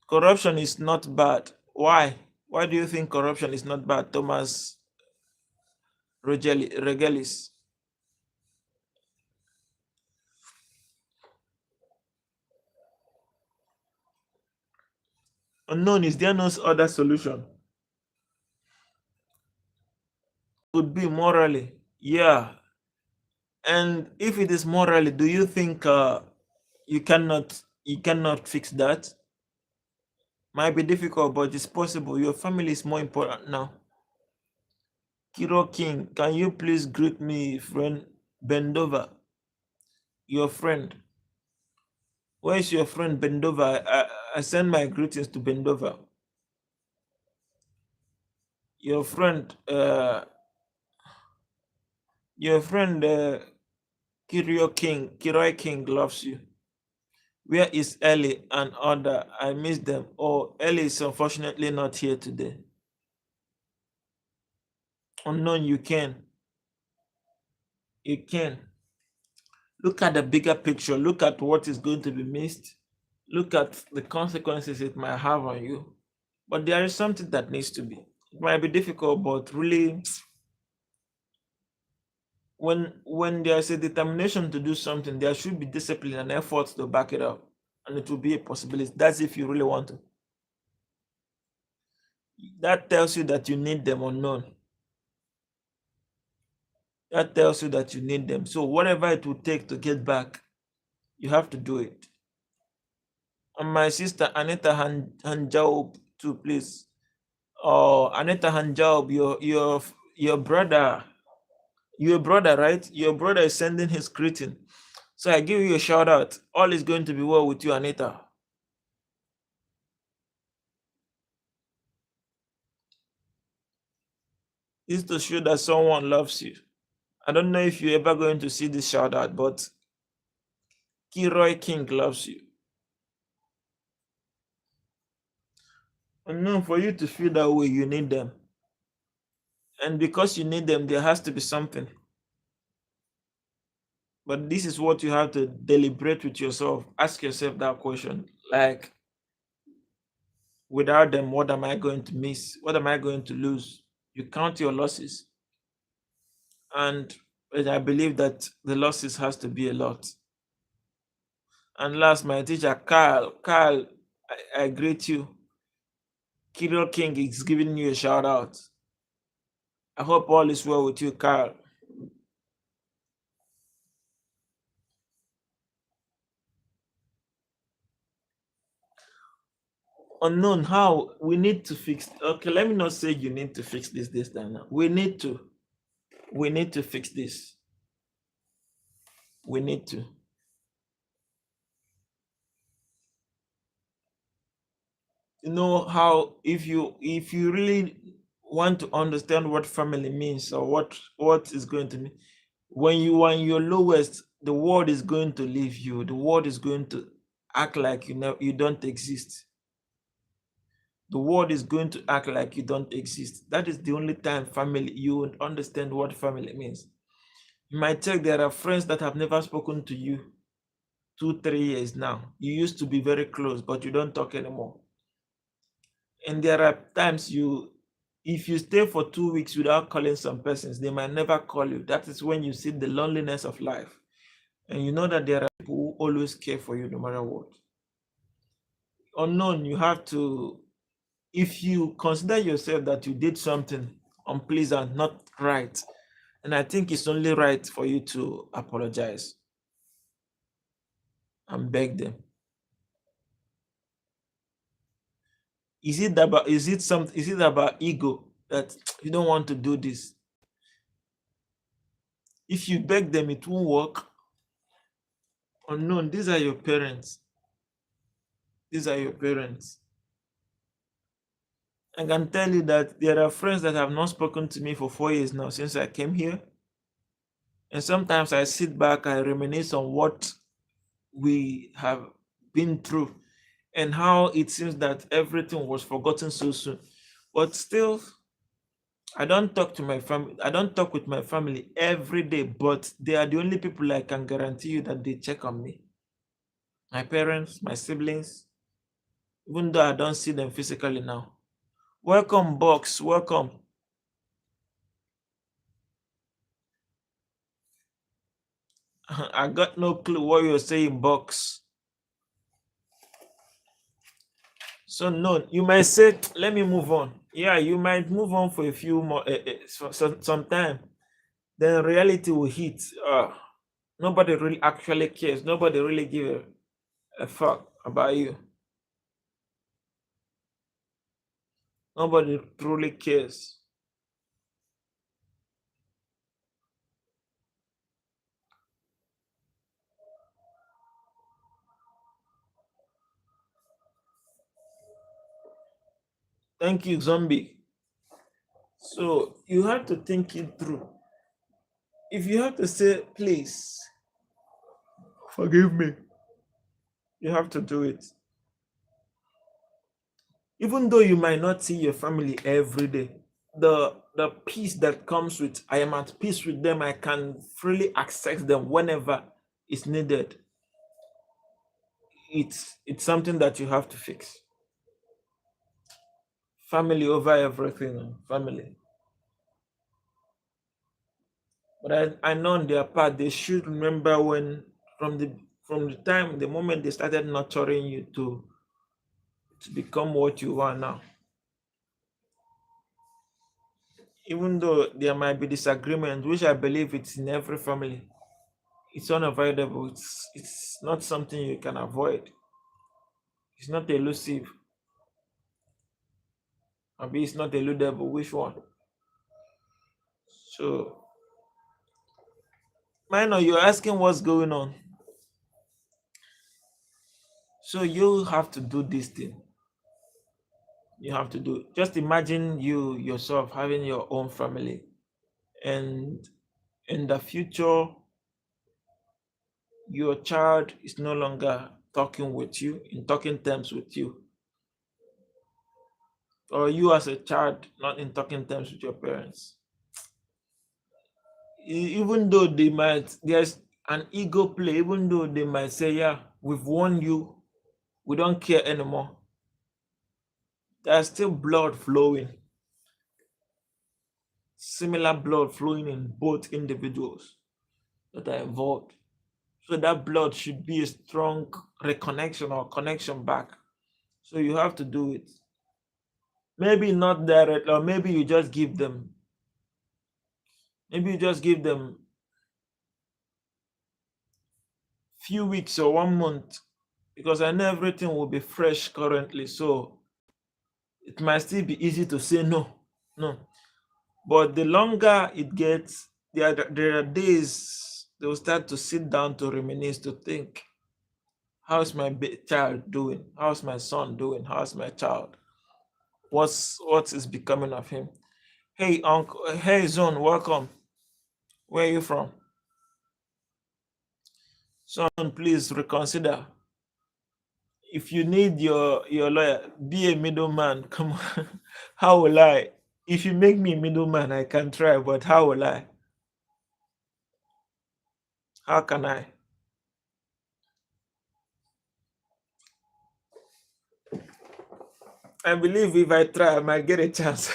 Corruption is not bad. Why? Why do you think corruption is not bad, Thomas Regelis? Unknown, is there no other solution? Could be morally. Yeah. And if it is morally, do you think you cannot fix that? Might be difficult, but it's possible. Your family is more important now. Kiro King, can you please greet me, friend Bendova? Your friend. Where is your friend Bendova? I send my greetings to Bendova. Your friend, Kiroi King loves you. Where is Ellie and other? I miss them. Oh, Ellie is unfortunately not here today. Unknown, you can. You can. Look at the bigger picture. Look at what is going to be missed. Look at the consequences it might have on you. But there is something that needs to be. It might be difficult, but really, when there's a determination to do something, there should be discipline and effort to back it up. And it will be a possibility. That's if you really want to. That tells you that you need them unknown. That tells you that you need them. So whatever it will take to get back, you have to do it. And my sister Anita Hanjaub too, please. Oh, Anita Hanjaub, your brother, right? Your brother is sending his greeting. So I give you a shout out. All is going to be well with you, Anita. This is to show that someone loves you. I don't know if you're ever going to see this shout out, but Kiroy King loves you. And no, for you to feel that way, you need them. And because you need them, there has to be something. But this is what you have to deliberate with yourself. Ask yourself that question. Like, without them, what am I going to miss? What am I going to lose? You count your losses. And I believe that the losses has to be a lot. And last, my teacher, Carl. Carl, I greet you. Kirill King is giving you a shout out. I hope all is well with you, Carl. Unknown, how we need to fix. Okay, let me not say you need to fix this time now. We need to fix this. We need to. You know how if you really want to understand what family means or what is going to mean, when you are in your lowest, the world is going to leave you. The world is going to act like you don't exist. The world is going to act like you don't exist. That is the only time family you would understand what family means. You might check there are friends that have never spoken to you 2, 3 years now. You used to be very close, but you don't talk anymore. And there are times if you stay for 2 weeks without calling some persons, they might never call you. That is when you see the loneliness of life. And you know that there are people who always care for you no matter what. Unknown, you have to, if you consider yourself that you did something unpleasant, not right, and I think it's only right for you to apologize and beg them. Is it about ego that you don't want to do this? If you beg them, it won't work. Unknown, these are your parents. These are your parents. I can tell you that there are friends that have not spoken to me for 4 years now since I came here. And sometimes I sit back, I reminisce on what we have been through and how it seems that everything was forgotten so soon. But still, I don't talk to my family. I don't talk with my family every day, but they are the only people I can guarantee you that they check on me. My parents, my siblings, even though I don't see them physically now. Welcome, Box. Welcome. I got no clue what you're saying, Box. So no, you might say, let me move on. Yeah, you might move on for a few more, some time. Then reality will hit. Nobody really actually cares. Nobody really give a fuck about you. Nobody truly cares. Thank you, Zombie. So you have to think it through. If you have to say, please, forgive me, you have to do it. Even though you might not see your family every day, the peace that comes with I am at peace with them, I can freely access them whenever it's needed. It's something that you have to fix. Family over everything, family. But I know on their part they should remember when from the time the moment they started nurturing you to become what you are now. Even though there might be disagreement, which I believe it's in every family, it's unavoidable. It's not something you can avoid. It's not elusive. Maybe it's not eludable. Which one? So, minor, you're asking what's going on. So you have to do this thing. You have to do. Just imagine you yourself having your own family, and in the future, your child is no longer talking with you in talking terms with you, or you as a child not in talking terms with your parents. Even though there's an ego play, even though they might say, yeah, we've won you, we don't care anymore, there's still blood flowing, similar blood flowing in both individuals that are involved. So that blood should be a strong reconnection or connection back. So you have to do it. Maybe not direct, or maybe you just give them, few weeks or 1 month, because I know everything will be fresh currently. So it might still be easy to say no. No. But the longer it gets, there are days they will start to sit down to reminisce, to think, how's my child doing? How's my son doing? How's my child? What is becoming of him? Hey, uncle. Hey, Zone. Welcome. Where are you from? Son, please reconsider. If you need your lawyer, be a middleman. Come on. How will I? If you make me a middleman, I can try, but how will I? How can I? I believe if I try, I might get a chance.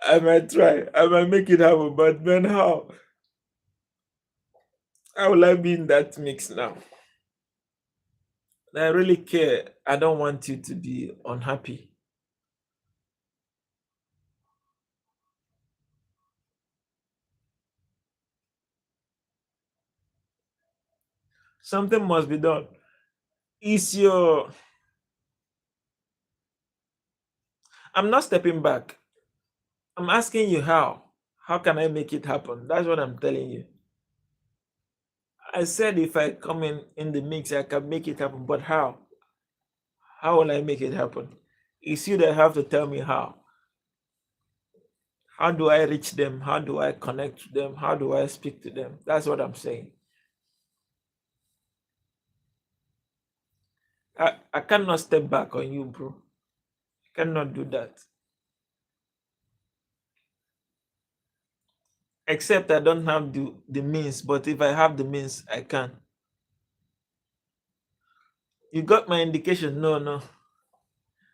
I might try. I might make it happen. But then how? How will I be in that mix now? I really care. I don't want you to be unhappy. Something must be done. Is your I'm not stepping back. I'm asking you how. How can I make it happen? That's what I'm telling you. I said if I come in the mix, I can make it happen. But how? How will I make it happen? It's you that have to tell me how. How do I reach them? How do I connect to them? How do I speak to them? That's what I'm saying. I cannot step back on you, bro. I cannot do that. Except I don't have the means, but if I have the means, I can. You got my indication? No, no.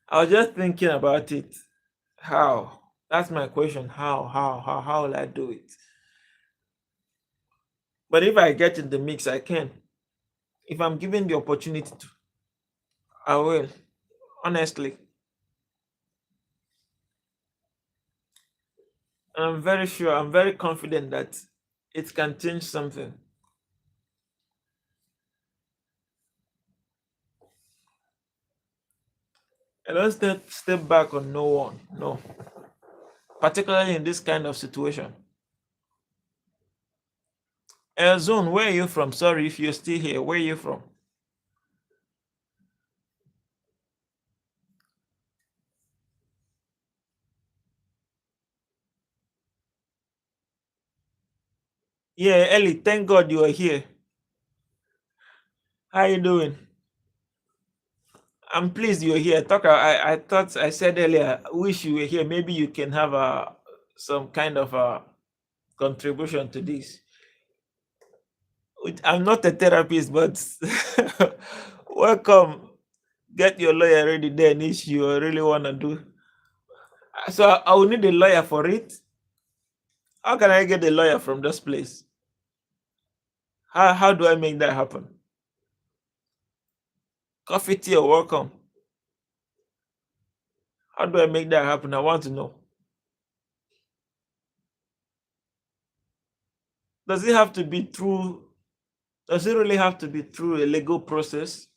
I was just thinking about it. How? That's my question. How will I do it? But if I get in the mix, I can. If I'm given the opportunity to, I will. Honestly. And I'm very sure, I'm very confident that it can change something. I don't step back on no one. No. Particularly in this kind of situation. Zone, where are you from? Sorry if you're still here. Where are you from? Yeah, Ellie, thank God you are here. How you doing? I'm pleased you're here. I thought I said earlier, I wish you were here. Maybe you can have some kind of a contribution to this. I'm not a therapist, but welcome. Get your lawyer ready then if you really want to do. So I will need a lawyer for it. How can I get a lawyer from this place? How do I make that happen? Coffee tea, you're welcome. How do I make that happen? I want to know. Does it have to be through? Does it really have to be through a legal process?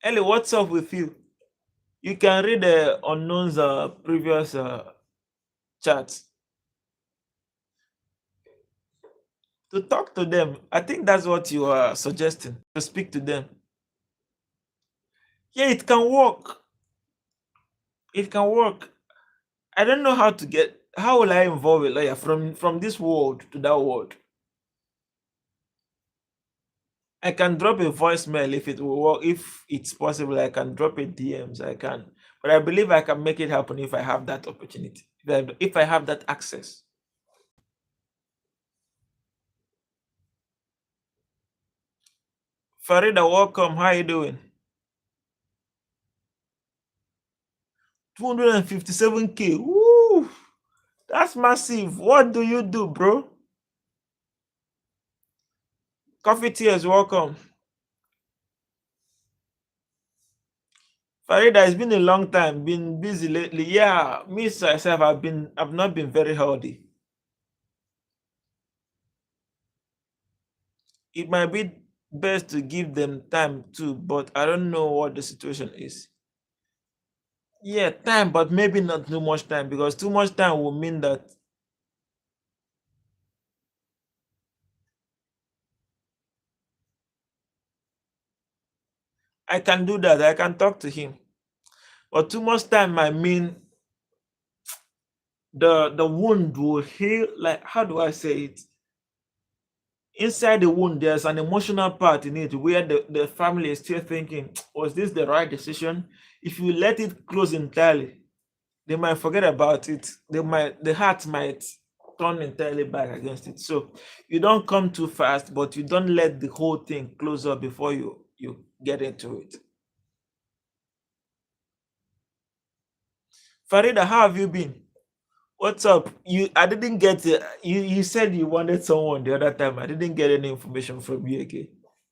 Ellie, what's up with you? You can read the unknown's previous chats to talk to them. I think that's what you are suggesting, to speak to them. Yeah, it can work. It can work. I don't know how to get. How will I involve a lawyer from this world to that world? I can drop a voicemail if it will work. If it's possible, I can drop a DMs. I can, but I believe I can make it happen if I have that opportunity. If I have that access. Farida, welcome. How you doing? 257K. Woo! That's massive. What do you do, bro? Coffee tears, welcome. Farida, it's been a long time. Been busy lately. Yeah, me myself, I've not been very healthy. It might be best to give them time too, but I don't know what the situation is. Yeah, time, but maybe not too much time, because too much time will mean that I can do that. I can talk to him. But too much time might mean the wound will heal. Like, how do I say it? Inside the wound, there's an emotional part in it where the family is still thinking, was this the right decision? If you let it close entirely, they might forget about it. The heart might turn entirely back against it. So you don't come too fast, but you don't let the whole thing close up before you get into it. Farida, how have you been? What's up? I didn't get it. You said you wanted someone the other time. I didn't get any information from you again.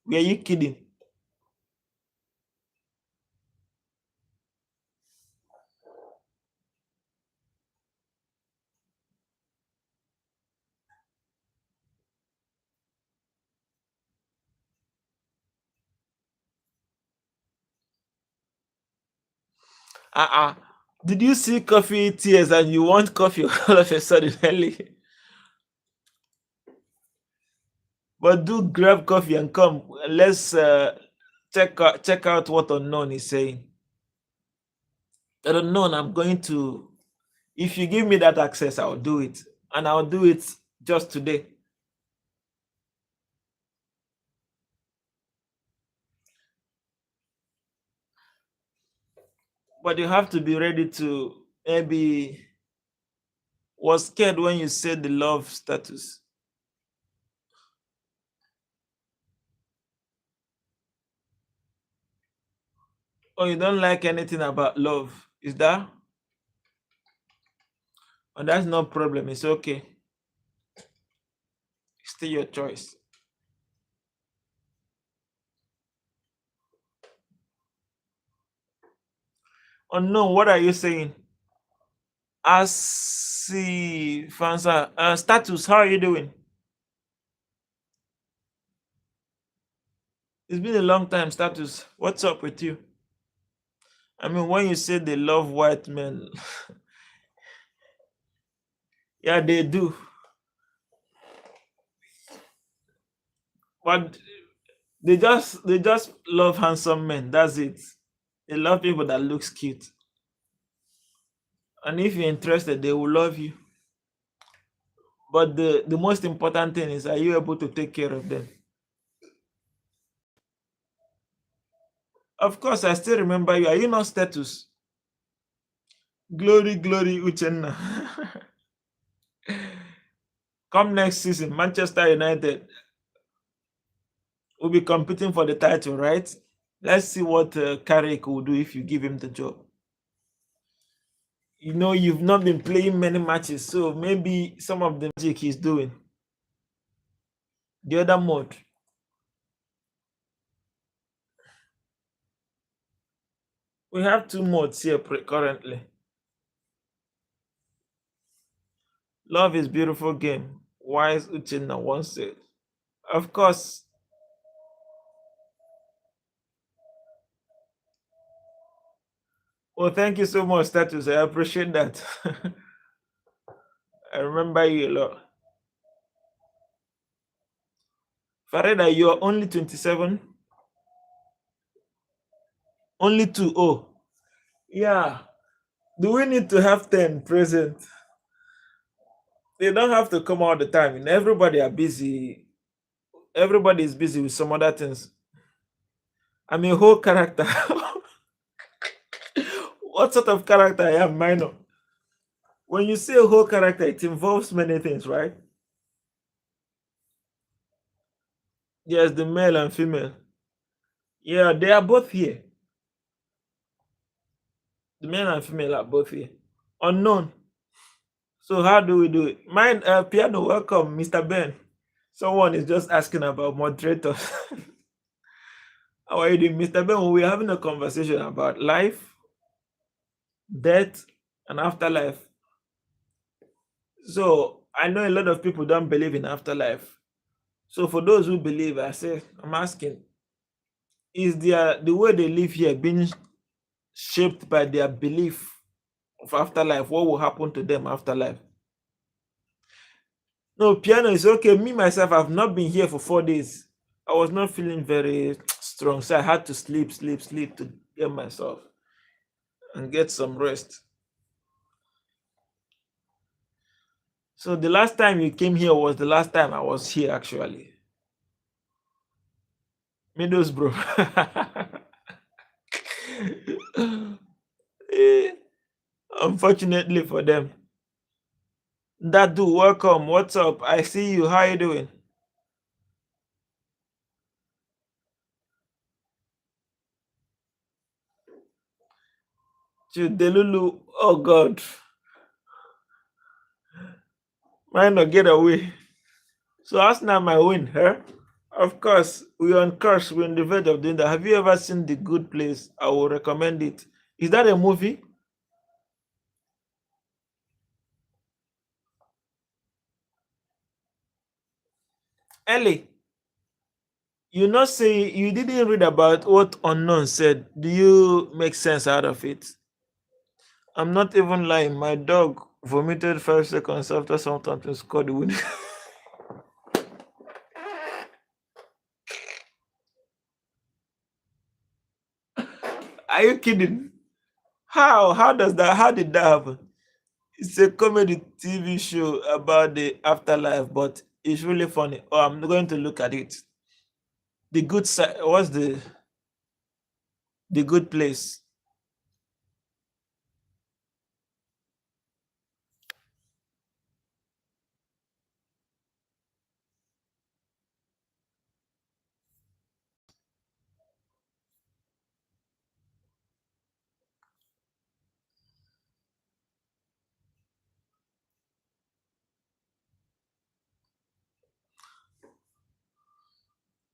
Were you kidding? Uh-uh. Did you see coffee tears and you want coffee all of a sudden early? But do grab coffee and come. Let's check out what unknown is saying. That unknown, I'm going to. If you give me that access, I'll do it, and I'll do it just today. But you have to be ready to maybe was scared when you said the love status. Oh, you don't like anything about love. Is that? Oh, that's no problem. It's okay. It's still your choice. Oh no, what are you saying? Asi Fansa, status, how are you doing? It's been a long time, status. What's up with you? I mean, when you say they love white men, yeah, they do. But they just love handsome men. That's it. They love people that looks cute. And if you're interested, they will love you. But the most important thing is, are you able to take care of them? Of course, I still remember you. Are you not status? Glory, glory, Uchenna. Come next season, Manchester United will be competing for the title, right? Let's see what Carrick will do if you give him the job. You know, you've not been playing many matches, so maybe some of the magic he's doing. The other mode. We have two modes here currently. Love is beautiful game. Wise Uchenna once said. Of course. Well, thank you so much, Status. I appreciate that. I remember you a lot. Farida, you are only 27. Only two. Oh, yeah. Do we need to have 10 present? They don't have to come all the time. And everybody are busy. Everybody is busy with some other things. I'm a whole character. What sort of character I am, minor? When you say a whole character, it involves many things, right? Yes, the male and female. Yeah, they are both here. The male and female are both here. Unknown. So how do we do it? Mine, piano, welcome, Mr. Ben. Someone is just asking about moderators. How are you doing, Mr. Ben? We're having a conversation about life, death, and afterlife. So I know a lot of people don't believe in afterlife. So for those who believe, I'm asking, is the way they live here being shaped by their belief of afterlife? What will happen to them after life? No, piano is okay. Me myself, I've not been here for 4 days. I was not feeling very strong, so I had to sleep to get myself and get some rest. So the last time you came here was the last time I was here, actually. Middlesbrough. Eh, Unfortunately for them. Dadu, welcome. What's up? I see you. How you doing? Delulu. Oh God. Why not get away? So Arsenal might win, huh? Of course, we're on course. We're on the verge of doing that. Have you ever seen The Good Place? I will recommend it. Is that a movie? Ellie, you not say you didn't read about what Unknown said. Do you make sense out of it? I'm not even lying. My dog vomited 5 seconds after Southampton scored the winning. Are you kidding? How? How does that? How did that happen? It's a comedy TV show about the afterlife, but it's really funny. Oh, I'm going to look at it. The good side. What's the good place?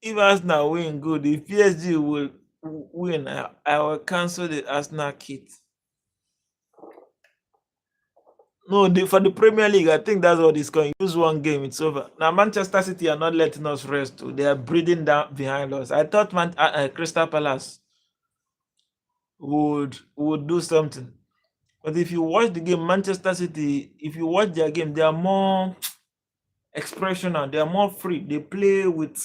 If Arsenal win, good. If PSG will win, I will cancel the Arsenal kit. No, for the Premier League, I think that's what it's going. Use one game, it's over. Now Manchester City are not letting us rest. Too. They are breathing down behind us. I thought Crystal Palace would do something. But if you watch the game, Manchester City, if you watch their game, they are more expressional. They are more free. They play with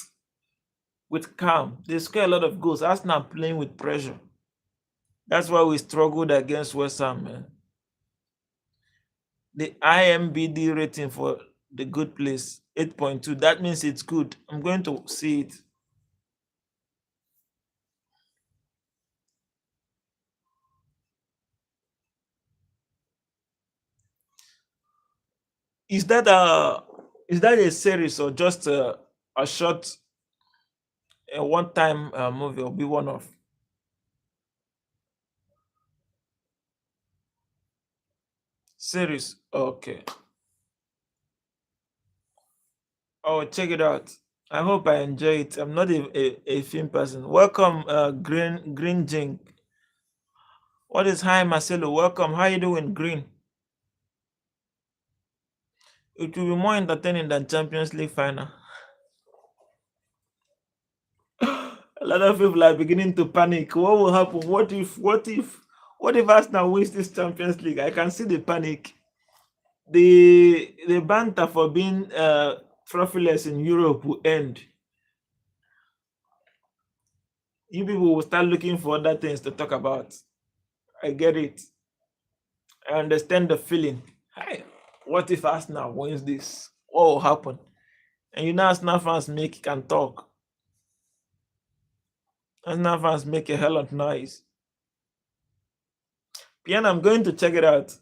calm. They score a lot of goals. Arsenal playing with pressure. That's why we struggled against West Ham, man. The IMBD rating for the good place 8.2. That means it's good. I'm going to see it. Is that a series or just a short, a one-time movie or be one off? Series. Okay. Oh, check it out. I hope I enjoy it. I'm not a film person. Welcome, Green Jink. What is hi Marcelo? Welcome. How you doing, Green? It will be more entertaining than Champions League final. A lot of people are beginning to panic. What will happen? What if Arsenal wins this Champions League? I can see the panic. The banter for being trophyless in Europe will end. You people will start looking for other things to talk about. I get it. I understand the feeling. Hey, what if Arsenal wins this? What will happen? And you know, Arsenal fans can talk. Arsenal fans make a hell of noise. Piano, I'm going to check it out.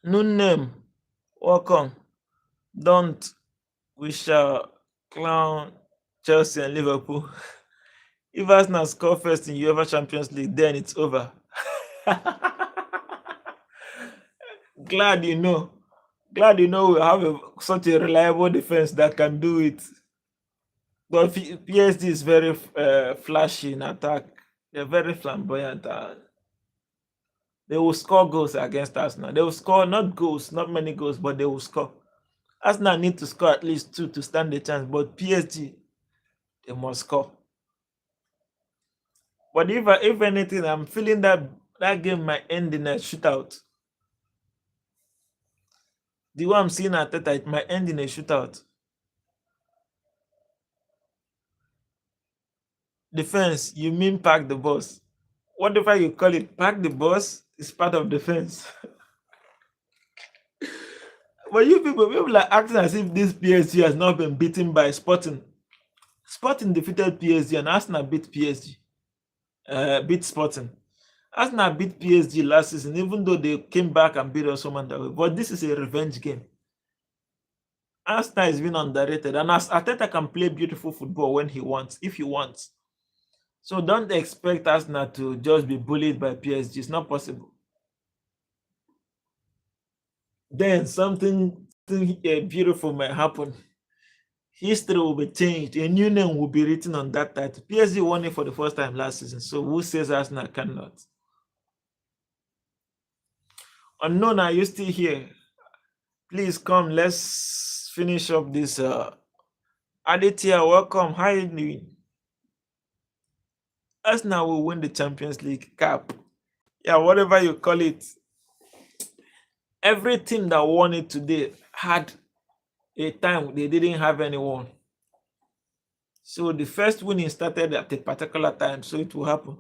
New name. Welcome. Don't. We shall clown Chelsea and Liverpool. If Arsenal score first in UEFA Champions League, then it's over. Glad you know. Glad you know we have such a reliable defense that can do it. But PSG is very flashy in attack. They're very flamboyant. They will score goals against Arsenal. They will score not goals, not many goals, but they will score. Arsenal need to score at least 2 to stand a chance, but PSG, they must score. But if anything, I'm feeling that game might end in a shootout. The way I'm seeing Arteta, it might end in a shootout. Defense, you mean pack the bus. Whatever you call it, pack the bus is part of defense. But you people are acting as if this PSG has not been beaten by Sporting. Sporting defeated PSG and Arsenal beat PSG, beat Sporting. Arsenal beat PSG last season, even though they came back and beat us home and away. But this is a revenge game. Arsenal is being underrated, and as Arteta can play beautiful football when he wants, if he wants. So don't expect Arsenal to just be bullied by PSG. It's not possible. Then something beautiful might happen. History will be changed. A new name will be written on that title. PSG won it for the first time last season. So who says Arsenal cannot? Unknown, are you still here? Please come. Let's finish up this. Aditya, welcome. How are you doing? Arsenal will win the Champions League cap. Yeah, whatever you call it. Every team that won it today had a time they didn't have anyone. So the first winning started at a particular time, so it will happen.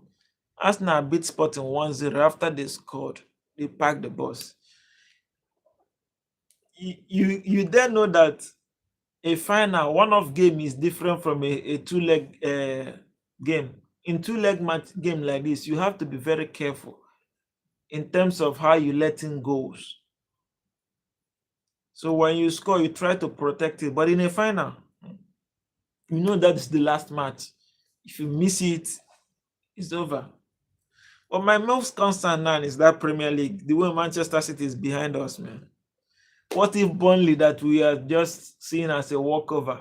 Arsenal beat Sporting 1-0 after they scored. They packed the bus. You then know that a final one-off game is different from a two-leg game. In two-leg match game like this, you have to be very careful in terms of how you let in goals. So when you score, you try to protect it. But in a final, you know that is the last match. If you miss it, it's over. But my most concern now is that Premier League, the way Manchester City is behind us, man. What if Burnley, that we are just seeing as a walkover,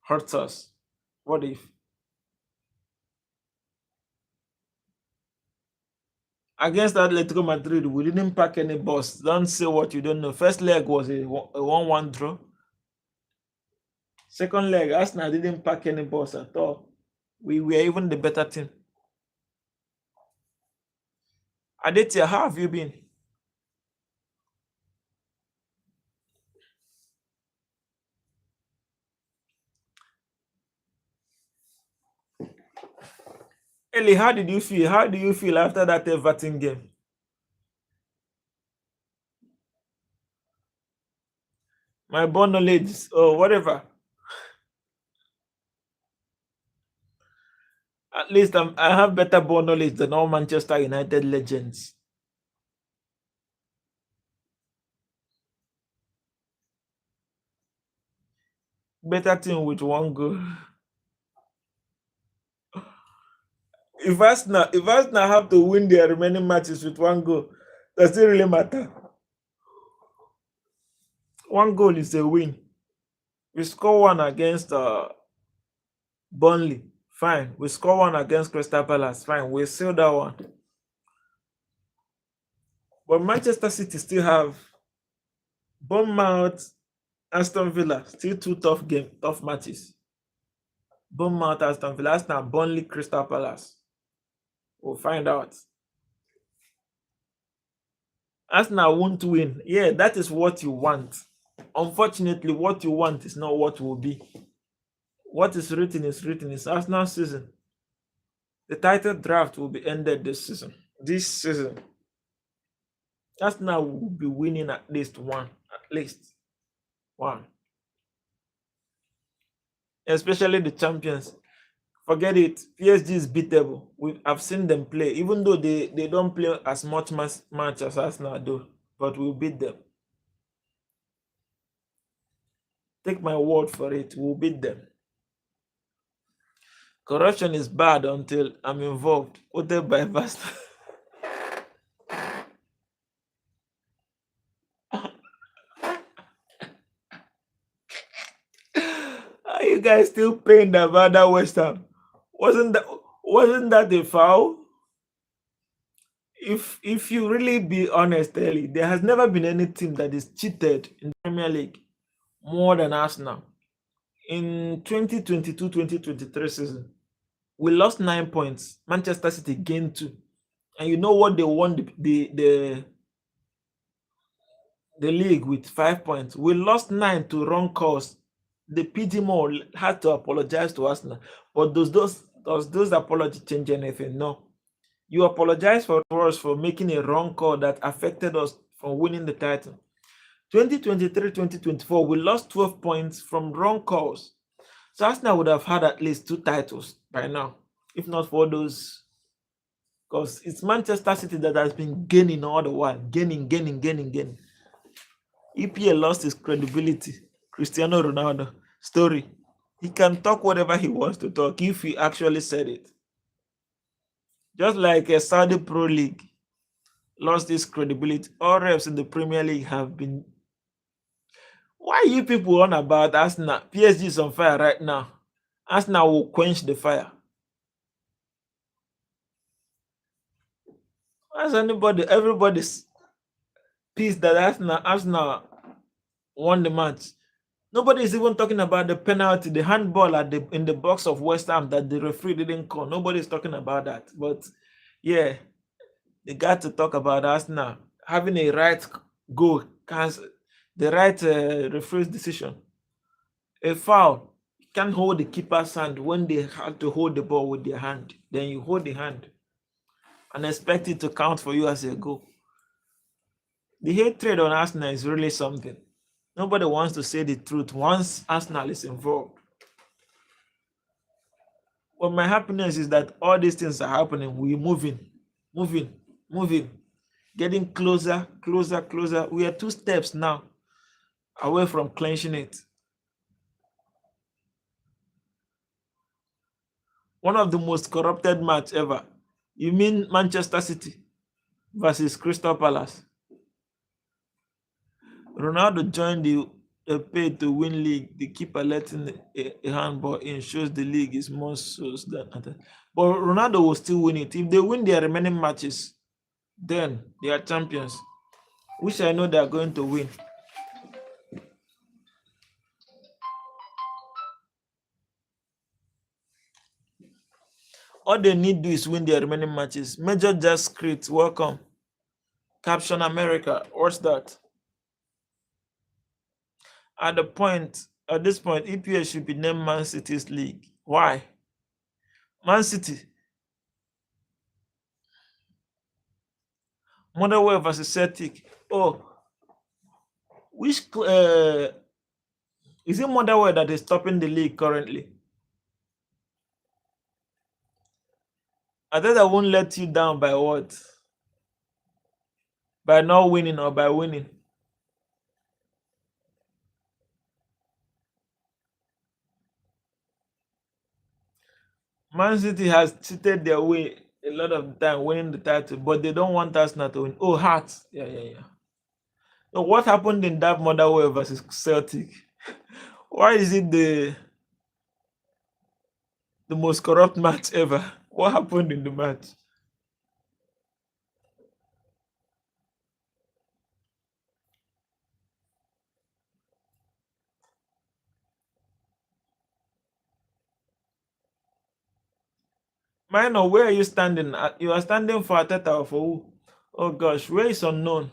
hurts us? What if? Against Atletico Madrid, we didn't pack any bus. Don't say what you don't know. First leg was a 1-1 draw. Second leg, Arsenal didn't pack any bus at all. We were even the better team. Aditya, how have you been? Ellie, how did you feel? How do you feel after that Everton game? My ball knowledge, or whatever. At least I have better ball knowledge than all Manchester United legends. Better team with one goal. If Arsenal have to win their remaining matches with one goal, does it really matter? One goal is a win. We score one against Burnley, fine. We score one against Crystal Palace, fine. We seal that one. But Manchester City still have Bournemouth, Aston Villa, still two tough matches. Bournemouth, Aston Villa, Arsenal, Burnley, Crystal Palace. We'll find out. Arsenal won't win. Yeah, that is what you want. Unfortunately, what you want is not what will be. What is written is written. It's Arsenal season. The title draft will be ended this season. Arsenal will be winning at least one. Especially the champions. Forget it. PSG is beatable. I've seen them play, even though they don't play as much match as Arsenal do, but we'll beat them. Take my word for it. We'll beat them. Corruption is bad until I'm involved. Quoted by Pastor. Are you guys still pained about that West Ham? Wasn't that a foul? If you really be honest, Ellie, there has never been any team that is cheated in the Premier League more than Arsenal. In 2022-2023 season, we lost 9 points. Manchester City gained 2. And you know what? They won the league with 5 points. We lost 9 to wrong cause. The PG Mall had to apologize to Arsenal. But does those apologies change anything? No. You apologize for us for making a wrong call that affected us from winning the title. 2023-2024, we lost 12 points from wrong calls. So Arsenal would have had at least two titles by now, if not for those. Because it's Manchester City that has been gaining all the while, gaining. EPL lost his credibility. Cristiano Ronaldo story. He can talk whatever he wants to talk if he actually said it. Just like a Saudi Pro League lost its credibility. All reps in the Premier League have been. Why you people on about Arsenal? PSG is on fire right now. Arsenal will quench the fire. As everybody's pissed that Arsenal won the match. Nobody is even talking about the penalty, the handball in the box of West Ham that the referee didn't call. Nobody is talking about that. But yeah, they got to talk about Arsenal having a right goal, the right referee's decision. A foul, you can't hold the keeper's hand when they have to hold the ball with their hand. Then you hold the hand and expect it to count for you as a goal. The hatred on Arsenal is really something. Nobody wants to say the truth once Arsenal is involved. But my happiness is that all these things are happening. We're moving, moving, getting closer. We are two steps now away from clenching it. One of the most corrupted match ever. You mean Manchester City versus Crystal Palace? Ronaldo joined the pay to win league. The keeper letting a handball in shows the league is more so than other. But Ronaldo will still win it. If they win their remaining matches, then they are champions, which I know they are going to win. All they need to do is win their remaining matches. Major Just Script, welcome. Caption America, what's that? At this point, EPL should be named Man City's league. Why? Man City. Motherwell versus Celtic. Oh, which is it Motherwell that is topping the league currently? I thought I won't let you down by what? By not winning or by winning? Man City has cheated their way a lot of the time winning the title, but they don't want us not to win. Oh, Hearts. Yeah. So what happened in that Motherwell versus Celtic? Why is it the most corrupt match ever? What happened in the match? Minor, where are you standing? You are standing for Ateta or for who? Oh gosh, where is unknown?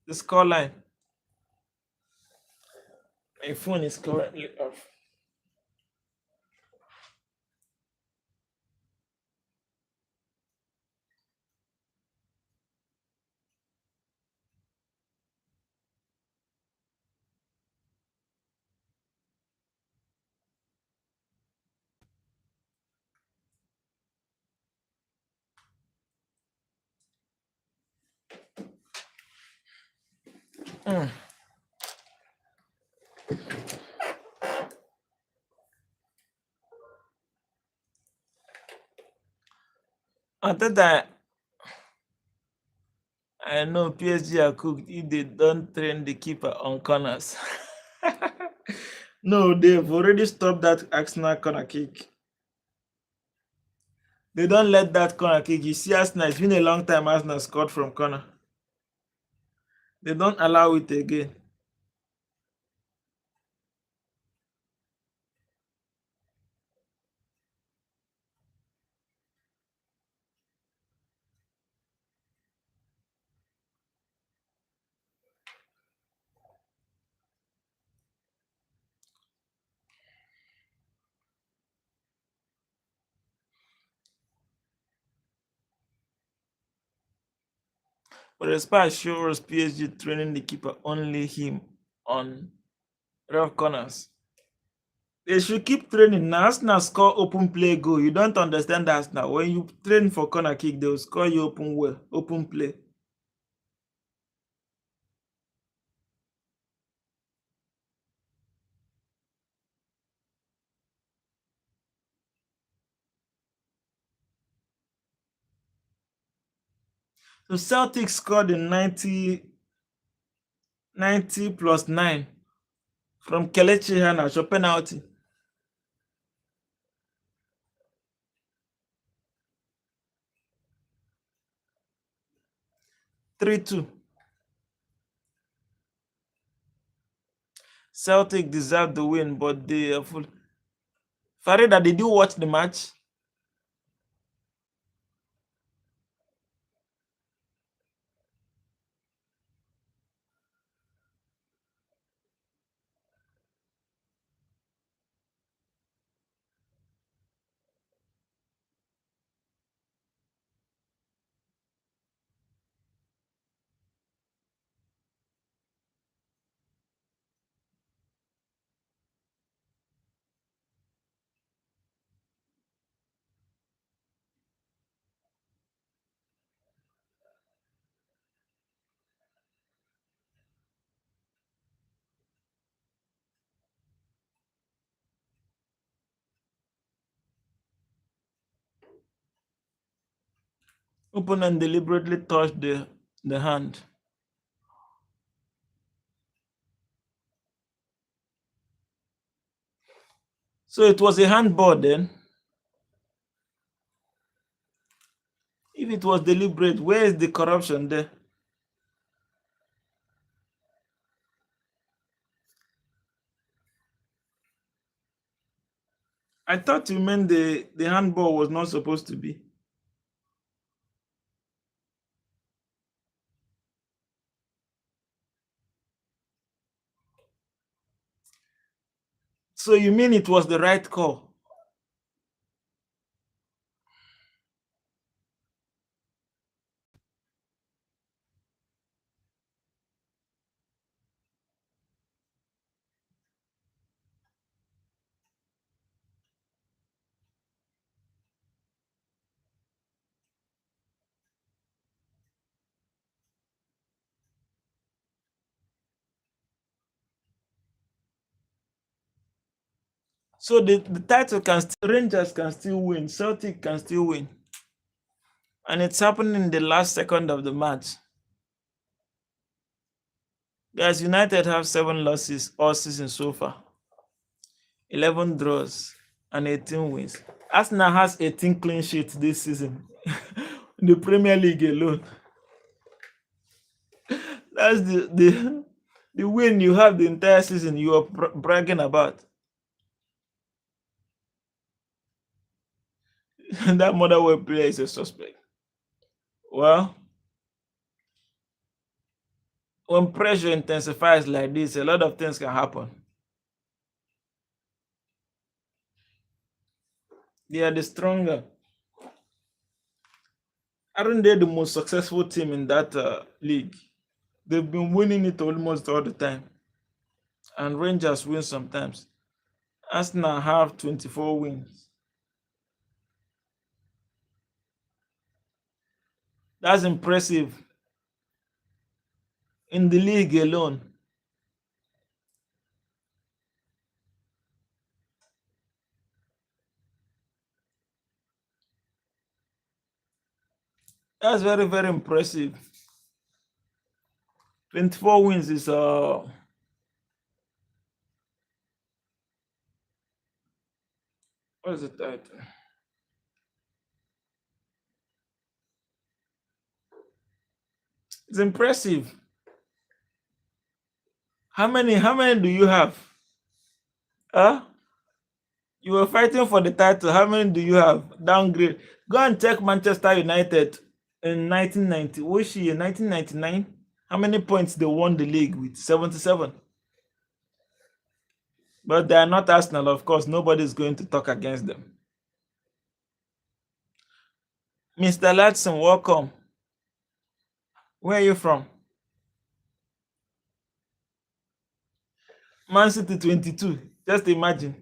The scoreline. My phone is currently off. Mm. Ateta, I know PSG are cooked if they don't train the keeper on corners. No, they've already stopped that Arsenal corner kick. They don't let that corner kick. You see, Arsenal, it's been a long time Arsenal scored from corner. They don't allow it again. But as far as shows PSG training the keeper, only him on rough corners. They should keep training. Now Arsenal score open play goal. You don't understand that now. When you train for corner kick, they will score you open play. So Celtic scored in 90 plus 9 from Kelechi Iheanacho penalty. 3-2. Celtic deserved the win, but they are full. Farida, did you watch the match? Opponent deliberately touched the hand. So it was a handball then. If it was deliberate, where is the corruption there? I thought you meant the handball was not supposed to be. So you mean it was the right call? So the title can still, Rangers can still win, Celtic can still win. And it's happening in the last second of the match. Guys, United have 7 losses all season so far, 11 draws, and 18 wins. Arsenal has 18 clean sheets this season in the Premier League alone. That's the win you have the entire season you are bragging about. That Motherwell player is a suspect. Well, when pressure intensifies like this, a lot of things can happen. They are the stronger. Aren't they the most successful team in that league? They've been winning it almost all the time. And Rangers win sometimes. Arsenal have 24 wins. That's impressive. In the league alone. That's very, very impressive. 24 wins is what is the title? It's impressive. How many do you have? Huh? You were fighting for the title. How many do you have? Downgrade. Go and check Manchester United in 1990. Was she in 1999? How many points they won the league with? 77. But they are not Arsenal, of course. Nobody's going to talk against them. Mr. Ladson, welcome. Where are you from? Man City 22. Just imagine.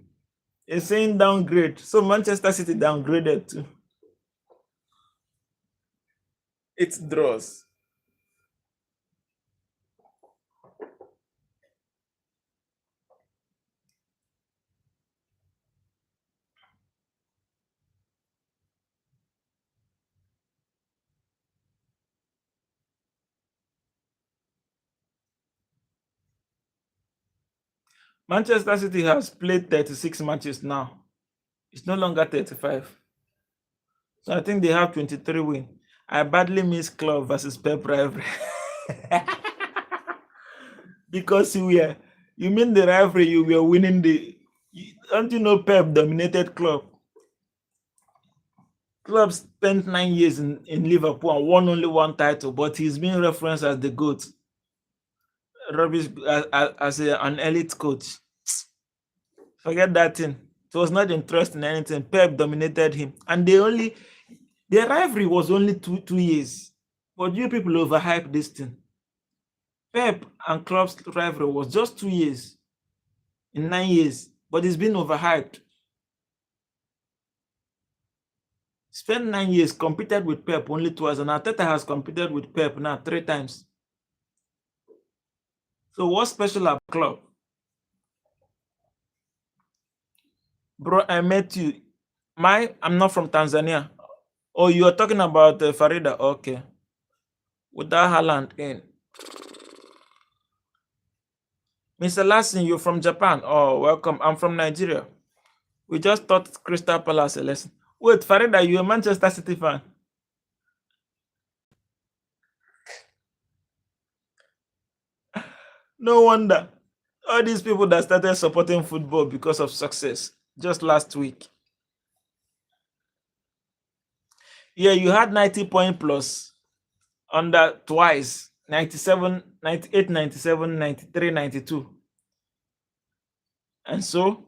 It's saying downgrade. So Manchester City downgraded too. It's draws. Manchester City has played 36 matches now. It's no longer 35. So I think they have 23 wins. I badly miss Club versus Pep rivalry. Because you mean the rivalry, you were winning don't you know Pep dominated Club? Club spent 9 years in Liverpool and won only one title, but he's being referenced as the GOAT. Rubbish as an elite coach. Forget that thing. It was not interested in anything. Pep dominated him. And their rivalry was only 2 years. But you people overhype this thing. Pep and Klopp's rivalry was just 2 years in 9 years, but it's been overhyped. Spent 9 years, competed with Pep only twice, and Arteta has competed with Pep now 3 times. So what's special about Klopp? Bro, I met you. I'm not from Tanzania. Oh, you are talking about Farida? Okay. Without Haaland in. Mr. Lassin, you're from Japan. Oh, welcome. I'm from Nigeria. We just taught Crystal Palace a lesson. Wait, Farida, you're a Manchester City fan? No wonder. All these people that started supporting football because of success just last week. Yeah, you had 90 point plus under twice 97, 98, 97, 93, 92. And so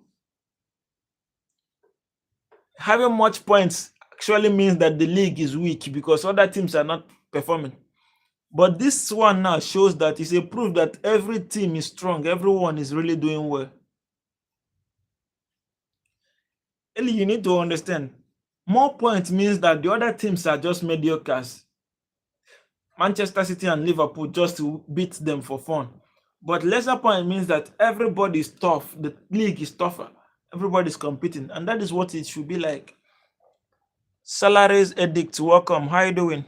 having much points actually means that the league is weak because other teams are not performing. But this one now shows that it's a proof that every team is strong, everyone is really doing well. Eli, you need to understand, more points means that the other teams are just mediocres. Manchester City and Liverpool just to beat them for fun. But lesser point means that everybody is tough. The league is tougher. Everybody's competing. And that is what it should be like. Salaries Edict, welcome. How you doing?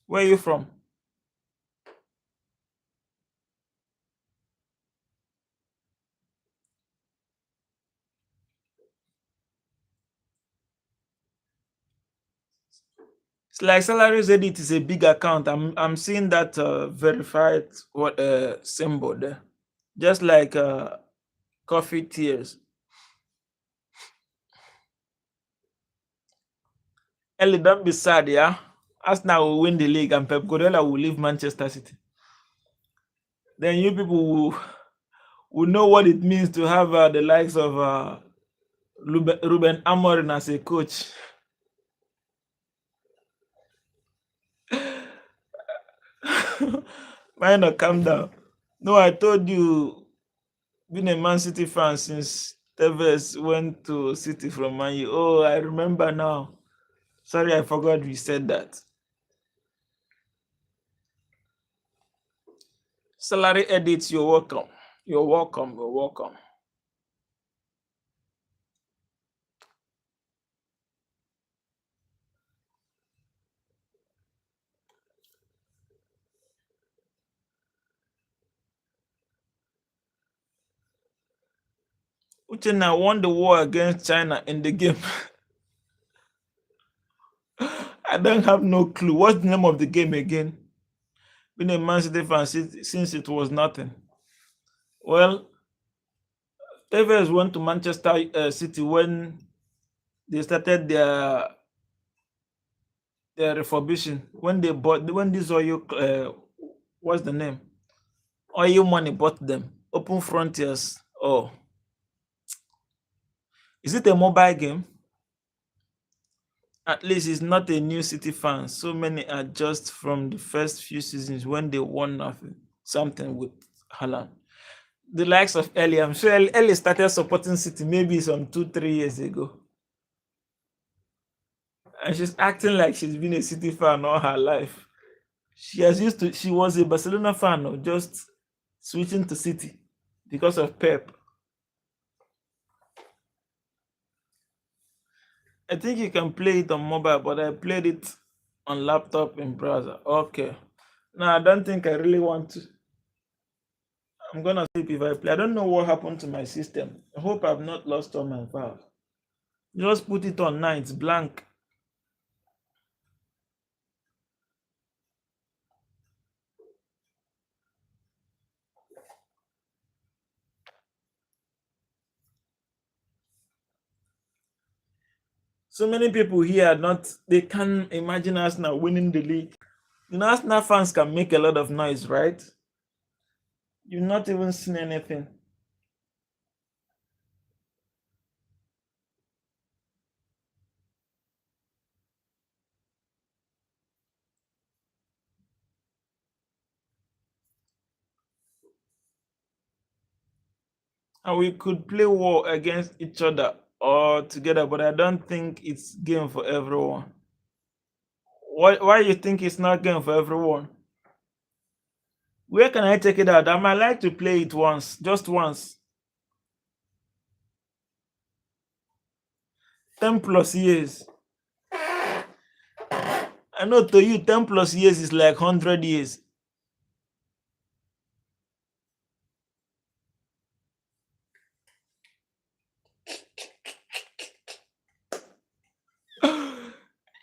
Where are you from? It's like Salaries Edit is a big account. I'm seeing that verified symbol there. Just like Coffee Tears. Ellie, don't be sad, yeah? Arsenal will win the league and Pep Guardiola will leave Manchester City. Then you people will know what it means to have the likes of Ruben Amorim as a coach. Mind or calm down. No, I told you, been a Man City fan since Tevez went to City from Man U. Oh, I remember now. Sorry, I forgot we said that. Salary edits, you're welcome. You're welcome. You're welcome. Uchenna won the war against China in the game. I don't have no clue. What's the name of the game again? Been a Man City fan since it was nothing. Well, Tevez went to Manchester City when they started their refurbishing. When this oil, what's the name? Oil money bought them. Open Frontiers. Oh, is it a mobile game? At least it's not a new City fan. So many are just from the first few seasons when they won nothing, something with Haaland. The likes of Ellie, I'm sure Ellie started supporting City maybe some 2, 3 years ago. And she's acting like she's been a City fan all her life. She was a Barcelona fan, or just switching to City because of Pep. I think you can play it on mobile, but I played it on laptop in browser. Okay. No, I don't think I really want to. I'm gonna sleep if I play. I don't know what happened to my system. I hope I've not lost all my files. Just put it on now, it's blank. So many people here are not, they can't imagine us now winning the league. You know, Arsenal fans can make a lot of noise, right? You've not even seen anything. And we could play war against each other or together, but I don't think it's game for everyone. Why you think it's not game for everyone? Where can I take it out? I might like to play it once, just once. 10 plus years. I know to you, 10 plus years is like 100 years.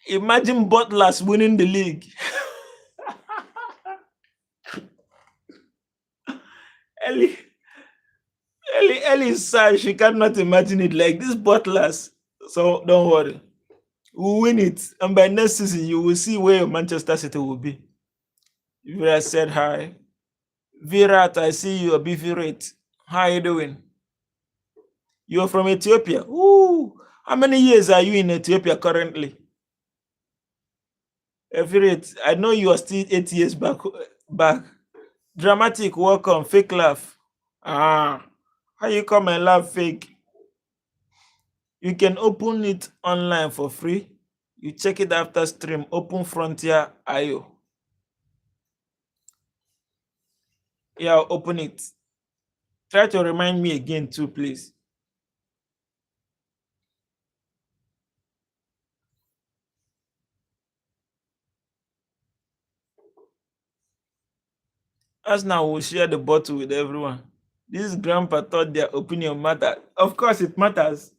Imagine Butlers winning the league. Ellie, Ellie is sad. She cannot imagine it like this Butlers. So don't worry. We'll win it. And by next season, you will see where Manchester City will be. Vera said hi. Virat, I see you, a beefy rate. How are you doing? You're from Ethiopia. Ooh. How many years are you in Ethiopia currently? Virat, I know you are still 8 years back. Dramatic, welcome. Fake laugh. Ah. How you come and laugh fake? You can open it online for free. You check it after stream. Open Frontier IO. Yeah, open it. Try to remind me again too, please. As now we'll share the bottle with everyone. This grandpa thought their opinion mattered. Of course it matters.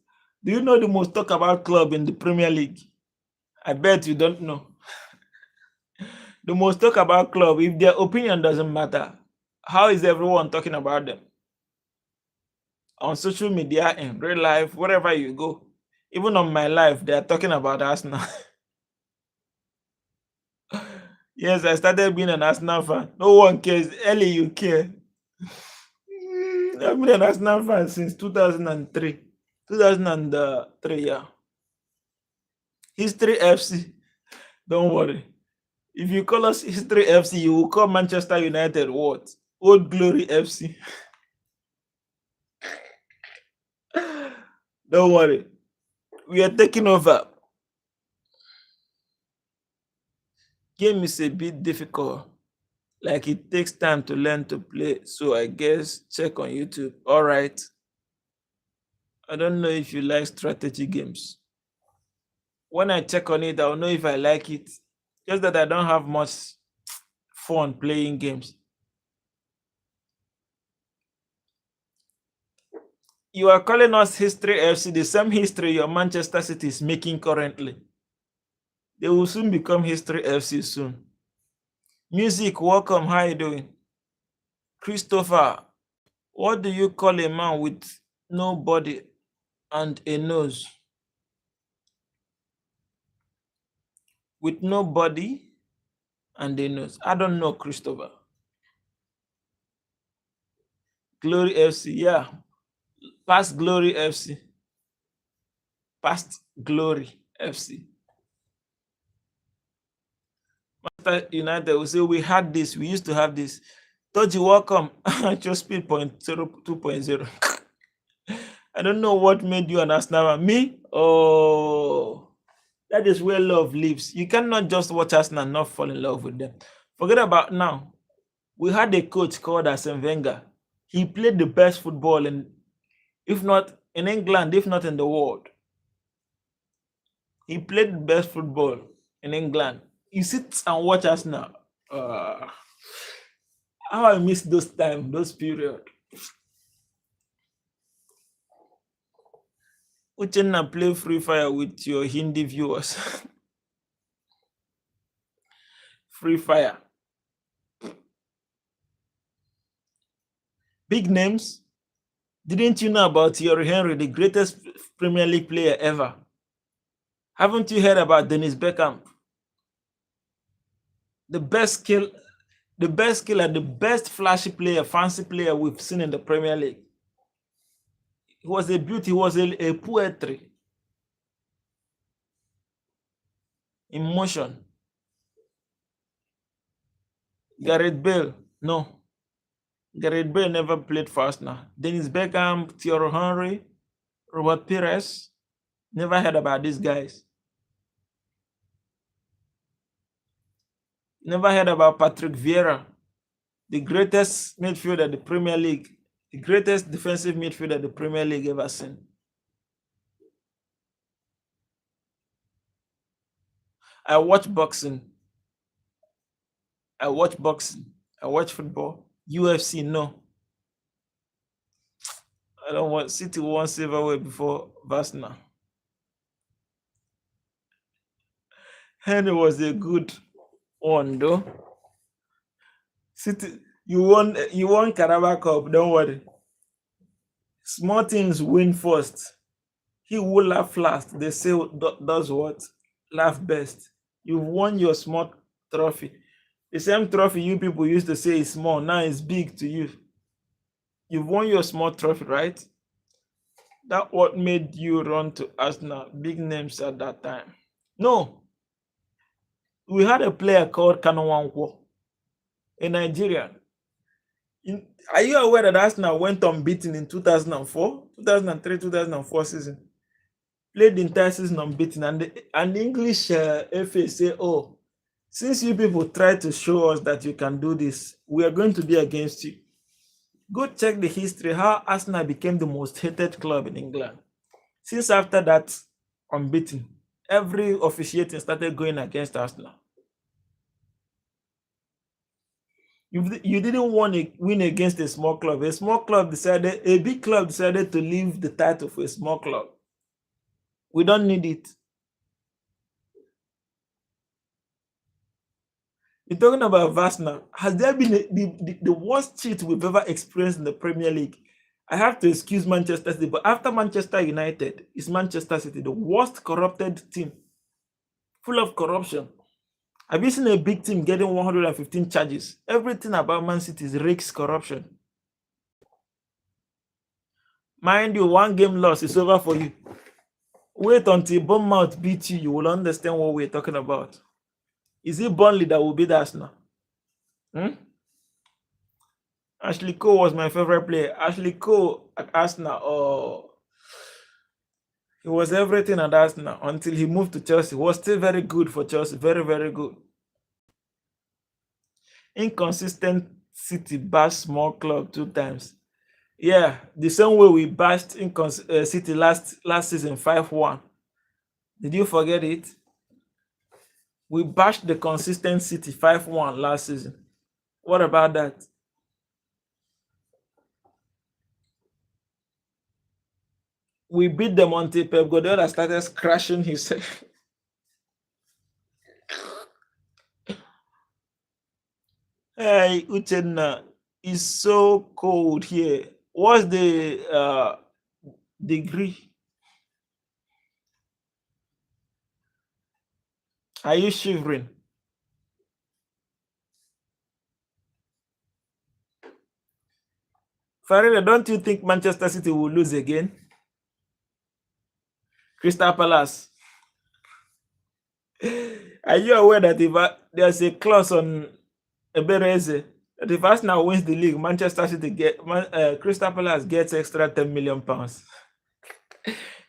Do you know the most talked about club in the Premier League? I bet you don't know. The most talked about club, if their opinion doesn't matter, how is everyone talking about them? On social media, in real life, wherever you go. Even on my life, they are talking about Arsenal. Yes, I started being an Arsenal fan. No one cares. Ellie, you care. I've been an Arsenal fan since 2003. 2003, yeah. History FC. Don't worry. If you call us History FC, you will call Manchester United what? Old Glory FC. Don't worry. We are taking over. Game is a bit difficult. Like it takes time to learn to play. So I guess check on YouTube. All right. I don't know if you like strategy games. When I check on it, I'll know if I like it. Just that I don't have much fun playing games. You are calling us History FC, the same history your Manchester City is making currently. They will soon become History FC soon. Music, welcome. How you doing? Christopher, what do you call a man with no body and a nose? With no body and a nose. I don't know, Christopher. Glory FC, yeah. Past Glory FC. Past Glory FC. United will say, we had this, we used to have this. Toji, welcome. Just speed 2.0. I don't know what made you an Arsenal. Me? Oh, that is where love lives. You cannot just watch Arsenal and not fall in love with them. Forget about now. We had a coach called Arsene Wenger. He played the best football if not in England, if not in the world. He played the best football in England. You sit and watch Arsenal. How I miss those times, those period. Uchenna play Free Fire with your Hindi viewers. Free Fire. Big names. Didn't you know about Thierry Henry, the greatest Premier League player ever? Haven't you heard about Dennis Beckham? The best killer, the best flashy player, fancy player we've seen in the Premier League. He was a beauty, he was a poetry in motion. Gareth Bale, no. Gareth Bale never played for Arsenal. Dennis Beckham, Thierry Henry, Robert Pires, never heard about these guys. Never heard about Patrick Vieira, the greatest midfielder the Premier League, the greatest defensive midfielder the Premier League ever seen. I watch boxing. I watch football. UFC, no. I don't want City won silverware before Arsenal. Henry was a good one though. City, you won Carabao Cup, don't worry. Small teams win first. He will laugh last. They say does what? Laugh best. You've won your small trophy. The same trophy you people used to say is small, now it's big to you. You've won your small trophy, right? That what made you run to Arsenal, big names at that time. No. We had a player called Kanu Nwankwo, a Nigerian. Are you aware that Arsenal went unbeaten in 2004, 2003, 2004 season? Played the entire season unbeaten, and the English FA say, oh, since you people try to show us that you can do this, we are going to be against you. Go check the history, how Arsenal became the most hated club in England. Since after that unbeaten, every officiating started going against Arsenal. You didn't want to win against a small club. A big club decided to leave the title for a small club. We don't need it. You're talking about Arsenal. Has there been the worst cheat we've ever experienced in the Premier League? I have to excuse Manchester City, but after Manchester United, is Manchester City the worst corrupted team, full of corruption? Have you seen a big team getting 115 charges? Everything about Man City is rigged corruption. Mind you, one game loss is over for you. Wait until Bournemouth beat you, you will understand what we're talking about. Is it Burnley that will beat Arsenal? Ashley Cole was my favorite player. Ashley Cole at Arsenal, he was everything at Arsenal until he moved to Chelsea. He was still very good for Chelsea. Very, very good. Inconsistent City bashed small club 2 times. Yeah, the same way we bashed City last season 5-1. Did you forget it? We bashed the consistent City 5-1 last season. What about that? We beat them until Pep Guardiola started crashing himself. Hey, Uchenna, it's so cold here. What's the degree? Are you shivering? Farida, don't you think Manchester City will lose again? Crystal Palace. Are you aware that if there's a clause on Ebereze that if Arsenal wins the league, Manchester City Crystal Palace gets extra £10 million?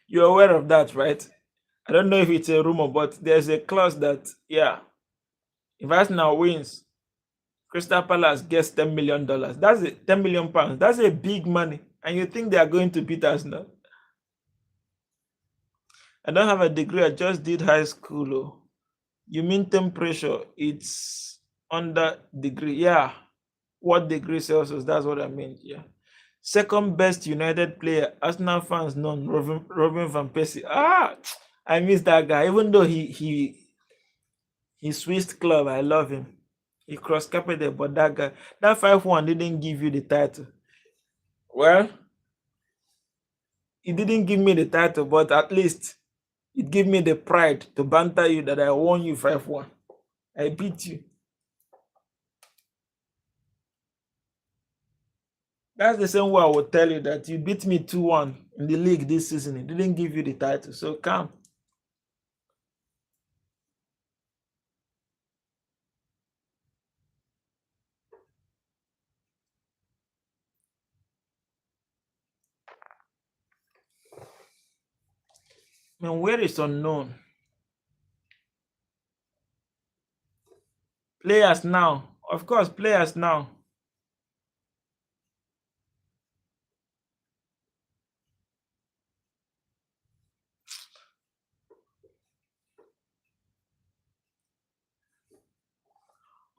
You're aware of that, right? I don't know if it's a rumor, but there's a clause that, yeah, if Arsenal wins, Crystal Palace gets $10 million. That's £10 million. That's a big money. And you think they are going to beat Arsenal? I don't have a degree. I just did high school. Oh. You mean temperature? It's under degree. Yeah. What degree Celsius? That's what I mean. Yeah. Second best United player, Arsenal fans known, Robin van Persie. I miss that guy. Even though he switched club, I love him. He cross-carpeted, but that guy, that 5-1 didn't give you the title. Well, it didn't give me the title, but at least it gave me the pride to banter you that I won you 5-1. I beat you. That's the same way I would tell you that you beat me 2-1 in the league this season. It didn't give you the title, so calm. Man, where is unknown? Players now. Of course, players now.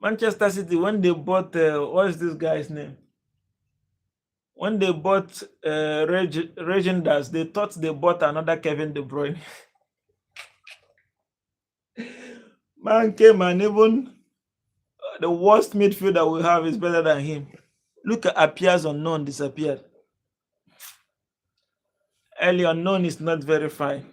Manchester City, when they bought, what's this guy's name? When they bought Regenders, they thought they bought another Kevin De Bruyne. Man came and even the worst midfielder we have is better than him. Look at appears unknown disappeared. Early unknown is not very fine.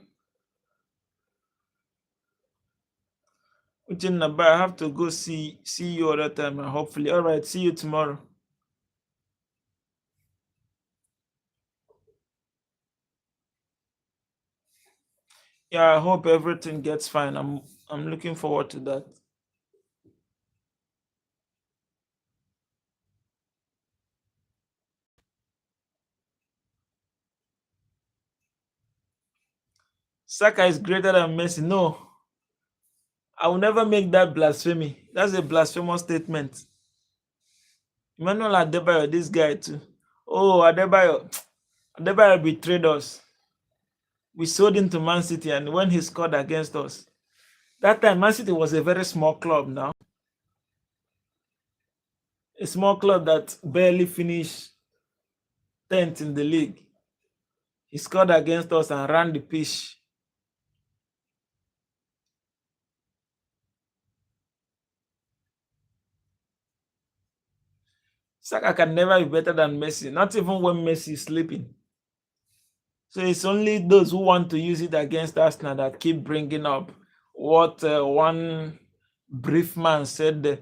Uchenna, I have to go see you other time and hopefully. All right, see you tomorrow. Yeah, I hope everything gets fine. I'm looking forward to that. Saka is greater than Messi. No, I will never make that blasphemy. That's a blasphemous statement. Emmanuel Adebayo, this guy too. Oh, Adebayo betrayed us. We sold him to Man City, and when he scored against us, that time Man City was a very small club now. A small club that barely finished 10th in the league. He scored against us and ran the pitch. Saka can never be better than Messi, not even when Messi is sleeping. So it's only those who want to use it against Arsenal that keep bringing up what one brief man said there.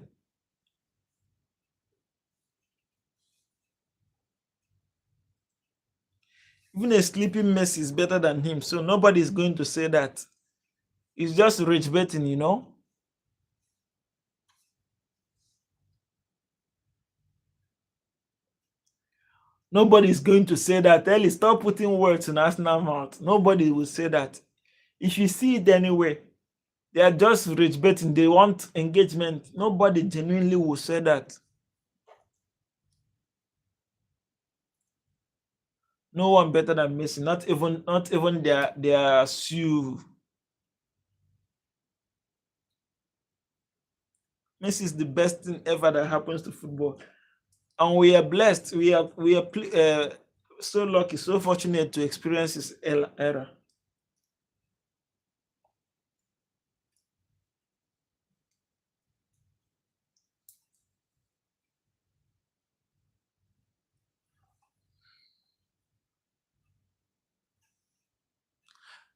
Even a sleeping Messi is better than him, so nobody is going to say that. It's just rich betting, you know. Nobody is going to say that. Ellie, stop putting words in Arsenal mouth. Nobody will say that. If you see it anyway, they are just rich betting. They want engagement. Nobody genuinely will say that. No one better than Messi. Not even their Sue. Messi is the best thing ever that happens to football, and we are blessed. We are so lucky, so fortunate to experience his era.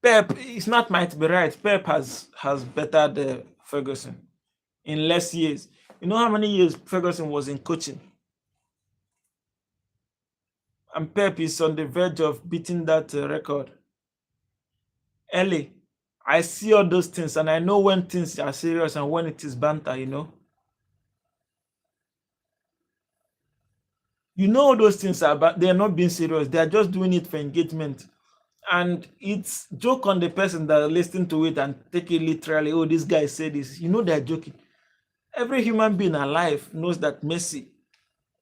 Pep is not might be right. Pep has bettered Ferguson in less years. You know how many years Ferguson was in coaching? And Pep is on the verge of beating that record. Early. I see all those things and I know when things are serious and when it is banter, You know those things are bad. They are not being serious. They are just doing it for engagement. And it's joke on the person that listen to it and take it literally. Oh, this guy said this. You know they're joking. Every human being alive knows that Messi,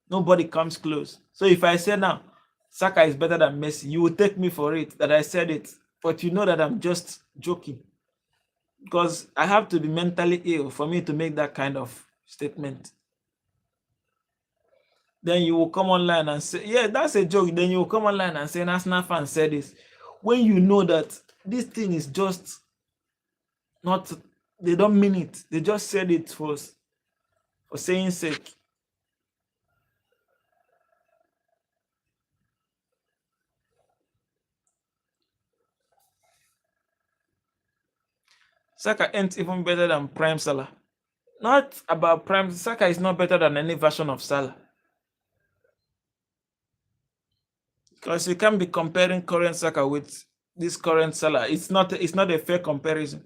nobody comes close. So if I say now, Saka is better than Messi, you will take me for it that I said it. But you know that I'm just joking. Because I have to be mentally ill for me to make that kind of statement. Then you will come online and say, yeah, that's a joke. Then you will come online and say, Arsenal fan said this. When you know that this thing is just not, they don't mean it. They just said it for saying sake. Saka ain't even better than Prime Salah. Not about Prime. Saka is not better than any version of Salah. Because you can't be comparing current Saka with this current Salah. It's not a fair comparison.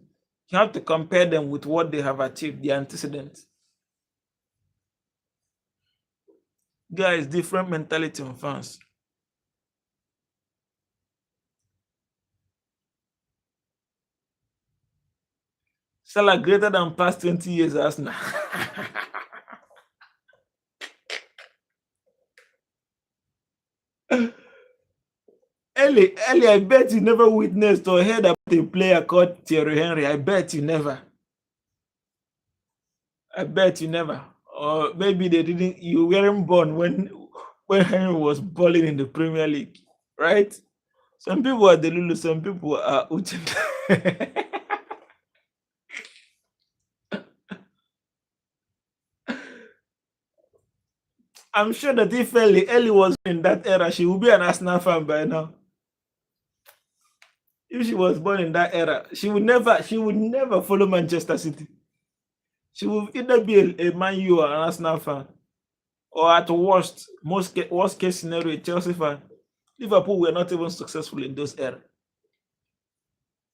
You have to compare them with what they have achieved, the antecedents. Guys, different mentality on fans. Salah greater than past 20 years Arsenal. Ellie, I bet you never witnessed or heard about a player called Thierry Henry. I bet you never. I bet you never. Or maybe they didn't. You weren't born when Henry was balling in the Premier League, right? Some people are Delulu, some people are Uchenna. I'm sure that if Ellie was in that era, she would be an Arsenal fan by now. If she was born in that era, she would never follow Manchester City. She would either be a Man U or an Arsenal fan, or at worst case scenario, a Chelsea fan. Liverpool were not even successful in those eras.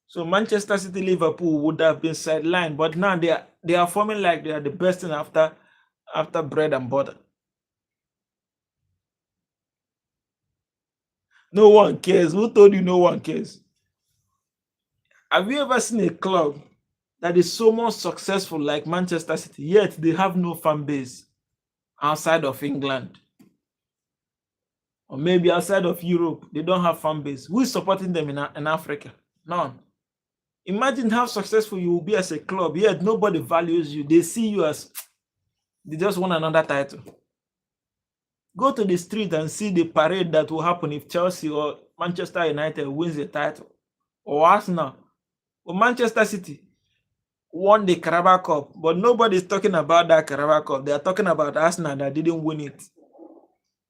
So Manchester City, Liverpool would have been sidelined, but now they are forming like they are the best thing after bread and butter. No one cares. Who told you no one cares? Have you ever seen a club that is so much successful like Manchester City, yet they have no fan base outside of England? Or maybe outside of Europe, they don't have fan base. Who is supporting them in Africa? None. Imagine how successful you will be as a club, yet nobody values you. They see you as, they just want another title. Go to the street and see the parade that will happen if Chelsea or Manchester United wins the title, or Arsenal, or Manchester City won the Carabao Cup, but nobody's talking about that Carabao Cup. They are talking about Arsenal that didn't win it.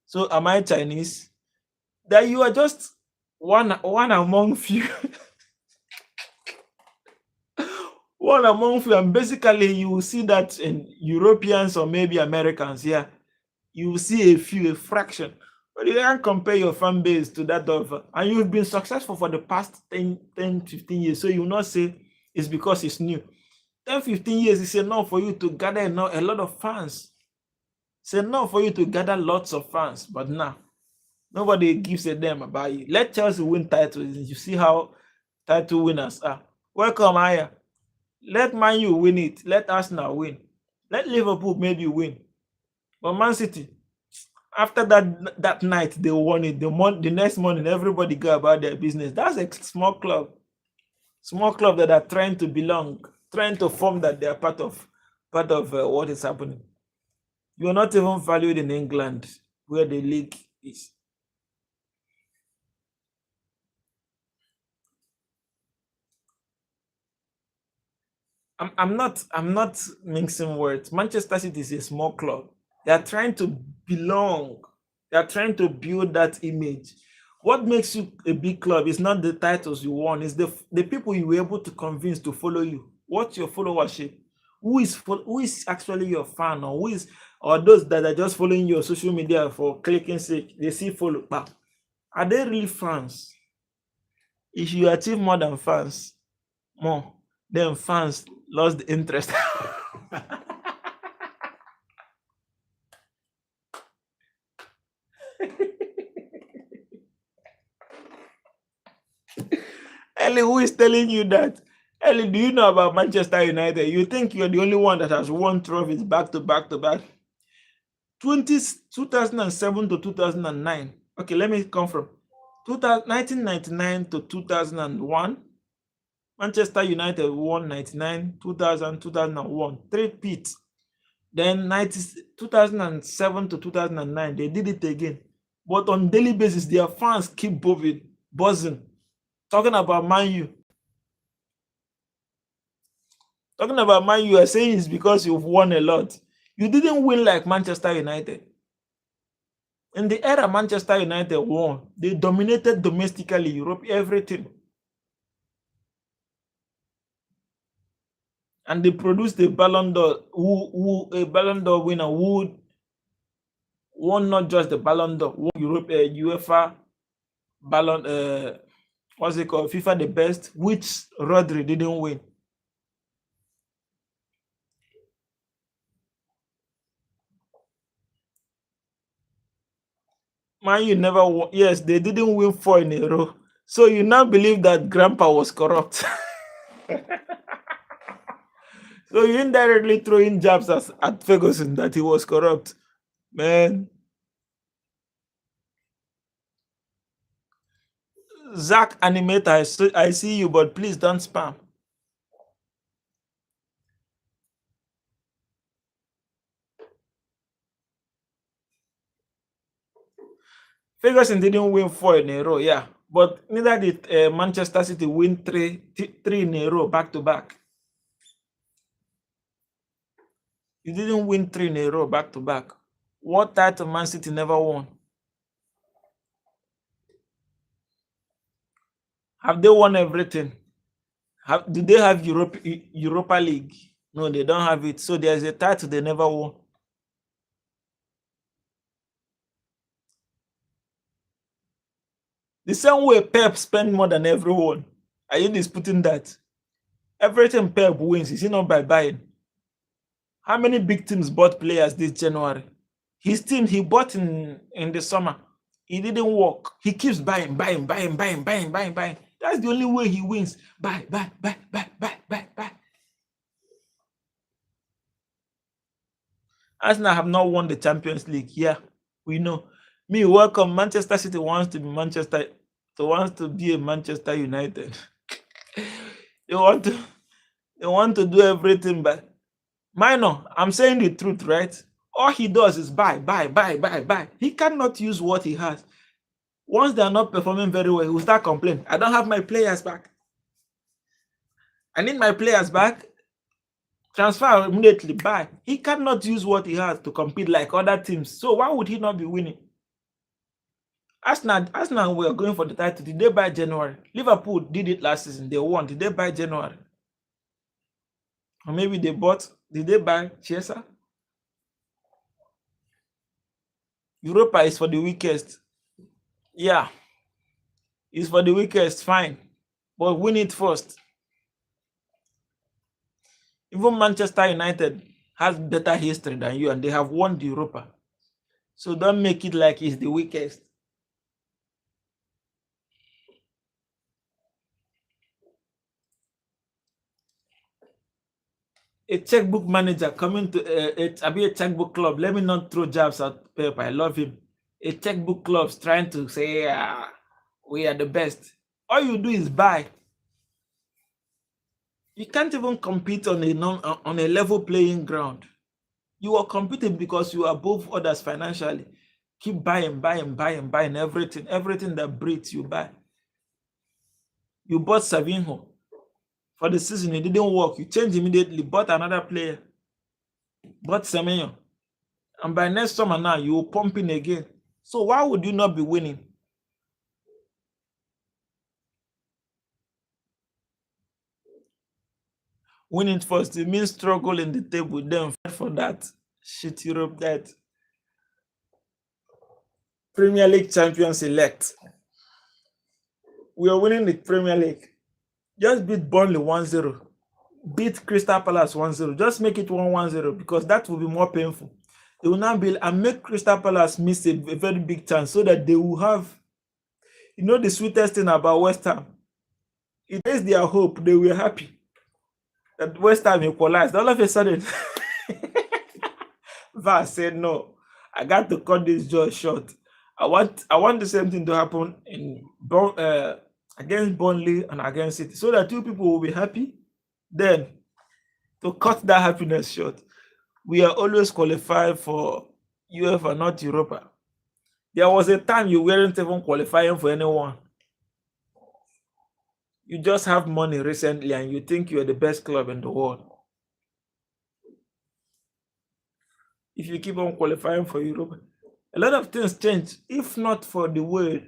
So am I Chinese? That you are just one among few. One among few, and basically you will see that in Europeans or maybe Americans, yeah, you will see a fraction. But you can't compare your fan base to that of, and you've been successful for the past 10, 15 years. So you will not say it's because it's new. 10, 15 years is enough for you to gather a lot of fans. It's enough for you to gather lots of fans. But now, nobody gives a damn about you. Let Chelsea win titles. You see how title winners are. Welcome, Aya. Let Man U win it. Let Arsenal win. Let Liverpool maybe win. But Man City, after that night, they won it. The next morning, everybody go about their business. That's a small club. Small club that are trying to belong, trying to form that they are part of what is happening. You are not even valued in England, where the league is. I'm not mixing words. Manchester City is a small club. They are trying to belong. They are trying to build that image. What makes you a big club is not the titles you won, it's the people you were able to convince to follow you. What's your followership? Who is actually your fan, or those that are just following your social media for clicking sake? They see follow. But are they really fans? If you achieve more than fans, more. Then fans lost the interest. Ellie, who is telling you that? Ellie, do you know about Manchester United? You think you're the only one that has won trophies back to back to back? 2007 to 2009. Okay, let me come from 1999 to 2001. Manchester United won 99, 2000, 2001. Three peats. Then 2007 to 2009, they did it again. But on daily basis, their fans keep buzzing. Talking about Man U. Talking about Man U, you are saying it's because you've won a lot. You didn't win like Manchester United. In the era Manchester United won, they dominated domestically, Europe, everything. And they produced a Ballon d'Or, a Ballon d'Or winner who won not just the Ballon d'Or, won Europe, UEFA Ballon, what's it called, FIFA the best, which Rodri didn't win. Man, you never won. Yes, they didn't win 4 in a row. So you now believe that Grandpa was corrupt. So you indirectly throwing jabs at Ferguson that he was corrupt. Man. Zach Animator, I see you, but please don't spam. Ferguson didn't win 4 in a row, yeah. But neither did Manchester City win three in a row back to back. You didn't win 3 in a row back to back. What title Man City never won? Have they won everything? Do they have Europa League? No, they don't have it. So there's a title they never won. The same way Pep spent more than everyone. Are you disputing that? Everything Pep wins, is he not by buying? How many big teams bought players this January? His team he bought in the summer. It didn't work. He keeps buying. That's the only way he wins. Buy. Arsenal have not won the Champions League. Yeah, we know. Me, welcome. Manchester City wants to be a Manchester United. they want to do everything, but minor. I'm saying the truth, right? All he does is buy. He cannot use what he has. Once they are not performing very well, he will start complaining. I don't have my players back. I need my players back. Transfer immediately, buy. He cannot use what he has to compete like other teams. So why would he not be winning? Arsenal were going for the title. Did they buy January? Liverpool did it last season. They won. Did they buy January? Or maybe they bought. Did they buy Chelsea? Europa is for the weakest. Yeah. It's for the weakest, fine. But win it first. Even Manchester United has better history than you, and they have won the Europa. So don't make it like it's the weakest. A checkbook manager coming to a checkbook club. Let me not throw jabs at Pep. I love him. A checkbook club's trying to say we are the best. All you do is buy. You can't even compete on a level playing ground. You are competing because you are above others financially. Keep buying everything. Everything that breathes, you buy. You bought Savinho. For the season, it didn't work. You changed immediately, bought another player. Bought Semenyo. And by next summer now, you will pump in again. So why would you not be winning? Winning first, it means struggle in the table, then fight for that shit Europe, that Premier League champions elect. We are winning the Premier League. Just beat Burnley 1-0. Beat Crystal Palace 1-0. Just make it 1-1-0 because that will be more painful. They will now be and make Crystal Palace miss a very big chance so that they will have, the sweetest thing about West Ham. It is their hope. They were happy that West Ham equalized. All of a sudden, VAR said no. I got to cut this joy short. I want the same thing to happen in against Burnley and against City, so that two people will be happy. Then to cut that happiness short, we are always qualified for UEFA, not Europa. There was a time you weren't even qualifying for anyone. You just have money recently and you think you're the best club in the world. If you keep on qualifying for Europe, a lot of things change. If not for the way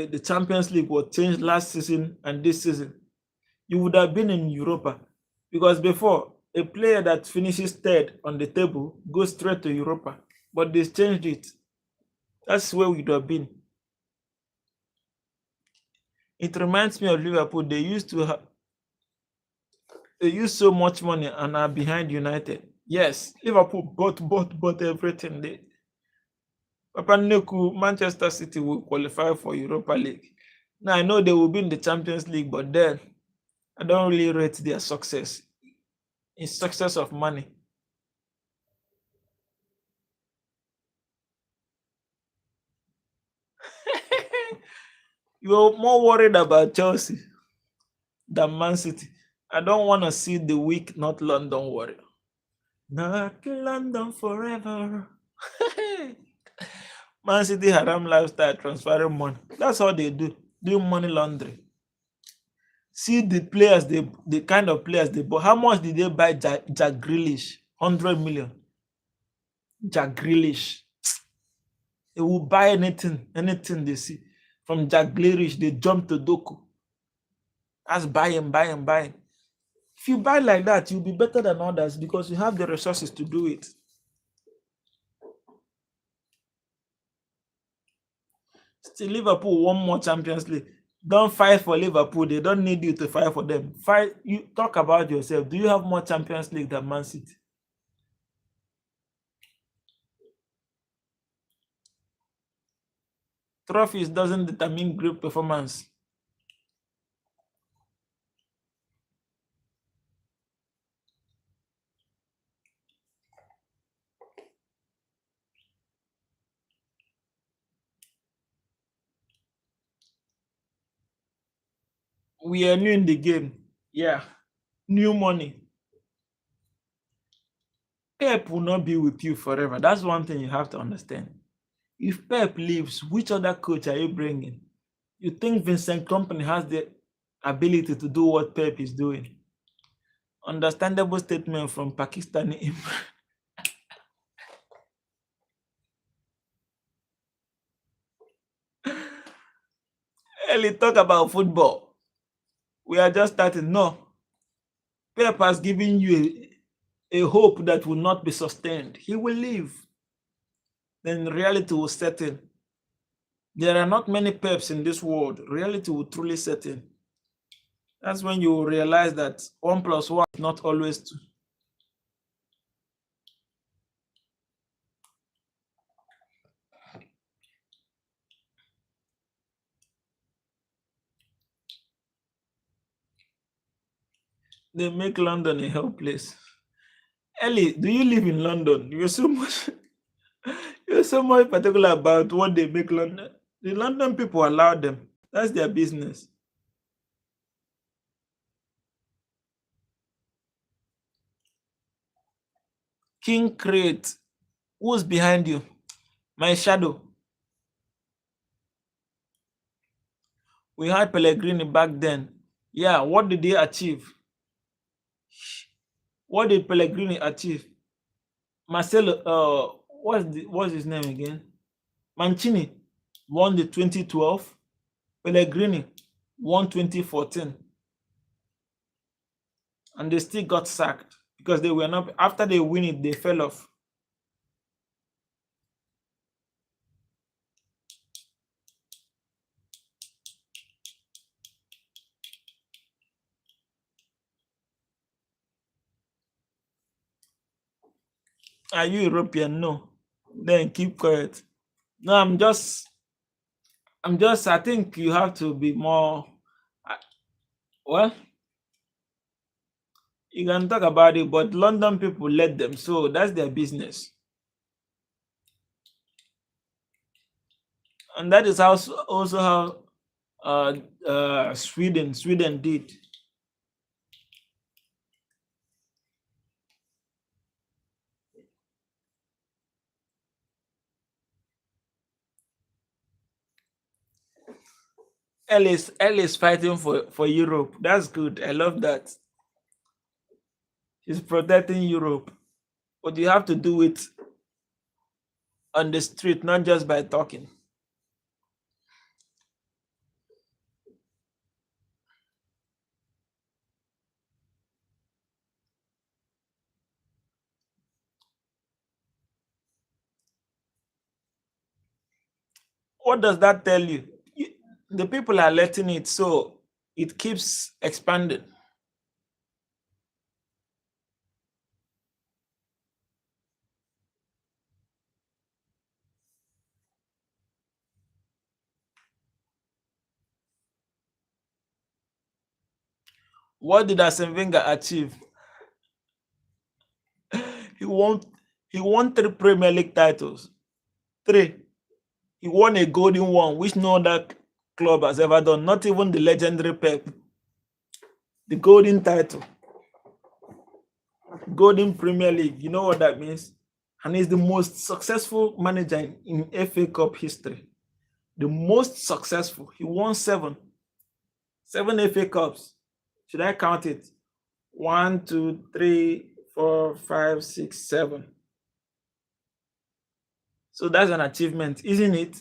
the Champions League was changed last season and this season, you would have been in Europa. Because before, a player that finishes third on the table goes straight to Europa. But they changed it. That's where we would have been. It reminds me of Liverpool. They used so much money and are behind United. Yes, Liverpool bought everything. Papa Neku, Manchester City will qualify for Europa League. Now I know they will be in the Champions League, but then I don't really rate their success. It's success of money. You're more worried about Chelsea than Man City. I don't want to see the weak North London Warrior. Not London forever. Man City haram lifestyle, transferring money. That's all they do. Doing money laundering. See the players, the kind of players they bought. How much did they buy Jack Grealish? 100 million. Jack Grealish. They will buy anything they see. From Jack Grealish, they jump to Doku. That's buying. If you buy like that, you'll be better than others because you have the resources to do it. Still, Liverpool won more Champions League. Don't fight for Liverpool. They don't need you to fight for them. Fight. You talk about yourself. Do you have more Champions League than Man City? Trophies doesn't determine great performance. We are new in the game. Yeah. New money. Pep will not be with you forever. That's one thing you have to understand. If Pep leaves, which other coach are you bringing? You think Vincent Company has the ability to do what Pep is doing? Understandable statement from Pakistani Imran. Ellie, talk about football. We are just starting. No. Pep has given you a hope that will not be sustained. He will leave. Then reality will set in. There are not many Peps in this world. Reality will truly set in. That's when you will realize that 1 + 1 is not always 2. They make London a hell place. Ellie, do you live in London? You're so much particular about what they make London. The London people allow them. That's their business. King Crate. Who's behind you? My shadow. We had Pellegrini back then. Yeah, what did they achieve? What did Pellegrini achieve? Marcelo, what's his name again? Mancini won the 2012. Pellegrini won 2014. And they still got sacked because they were not, after they win it, they fell off. Are you European? No. Then keep quiet. No, I think you have to be more. uh, Well, you can talk about it, but London people let them, so that's their business. And that is also how Sweden did. L is fighting for Europe. That's good. I love that. He's protecting Europe. But you have to do it on the street, not just by talking. What does that tell you? The people are letting it, so it keeps expanding. What did Arsene Wenger achieve? He won he won 3 Premier League titles. Three. He won a golden one, which no other club has ever done, not even the legendary Pep. The golden title, golden Premier League. You know what that means? And he's the most successful manager in FA Cup history. The most successful. He won seven FA Cups. Should I count it? 1, 2, 3, 4, 5, 6, 7. So that's an achievement, isn't it?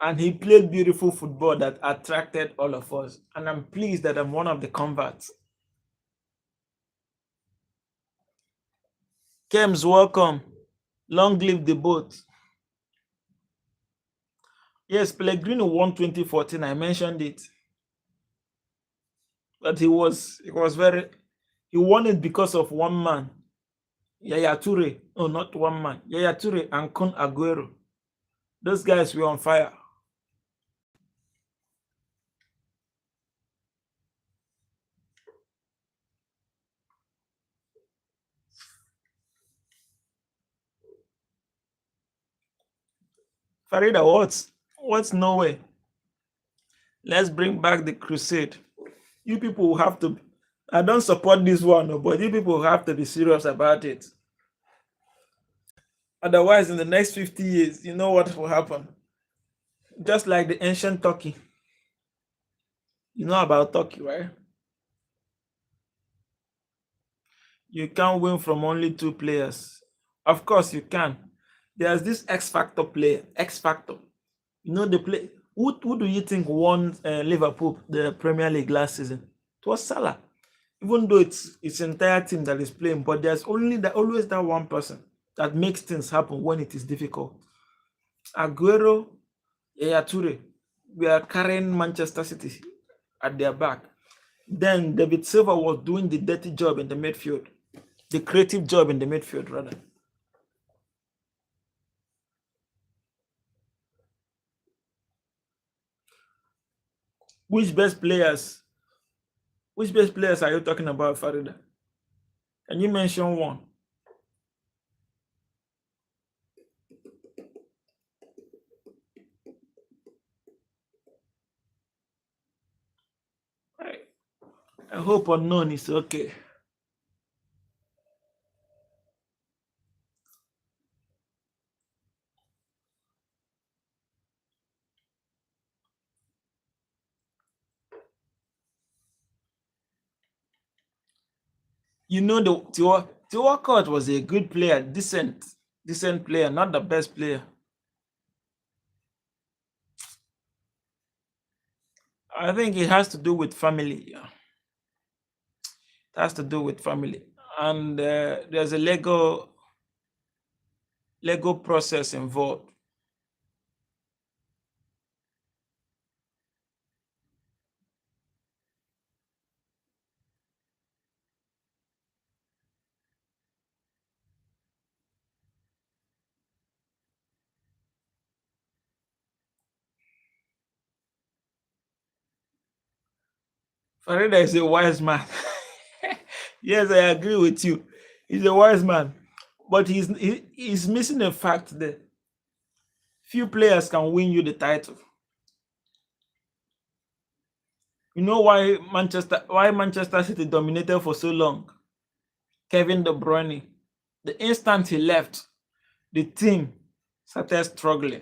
And he played beautiful football that attracted all of us. And I'm pleased that I'm one of the converts. Kems, welcome. Long live the boat. Yes, Pellegrino won 2014. I mentioned it. But he won it because of one man. Yaya Toure. No, not one man. Yaya Toure and Kun Aguero. Those guys were on fire. Farida, what's no way? Let's bring back the crusade. You people will have to. I don't support this one, but you people have to be serious about it. Otherwise, in the next 50 years, you know what will happen? Just like the ancient Turkey. You know about Turkey, right? You can't win from only 2 players. Of course, you can. There's this X Factor player, X Factor. You know the play. Who do you think won Liverpool the Premier League last season? It was Salah. Even though it's entire team that is playing, but there's always that one person that makes things happen when it is difficult. Aguero, Yaya Toure, we are carrying Manchester City at their back. Then David Silva was doing the dirty job in the midfield, the creative job in the midfield, rather. Which best players? Which best players are you talking about, Farida? Can you mention one? I hope unknown is okay. You know the Theo was a good player, decent player, not the best player. I think it has to do with family. Yeah. It has to do with family, and there's a Lego process involved. Farida is a wise man. Yes, I agree with you. He's a wise man, but he's missing a fact that few players can win you the title. You know why Manchester City dominated for so long? Kevin De Bruyne. The instant he left, the team started struggling.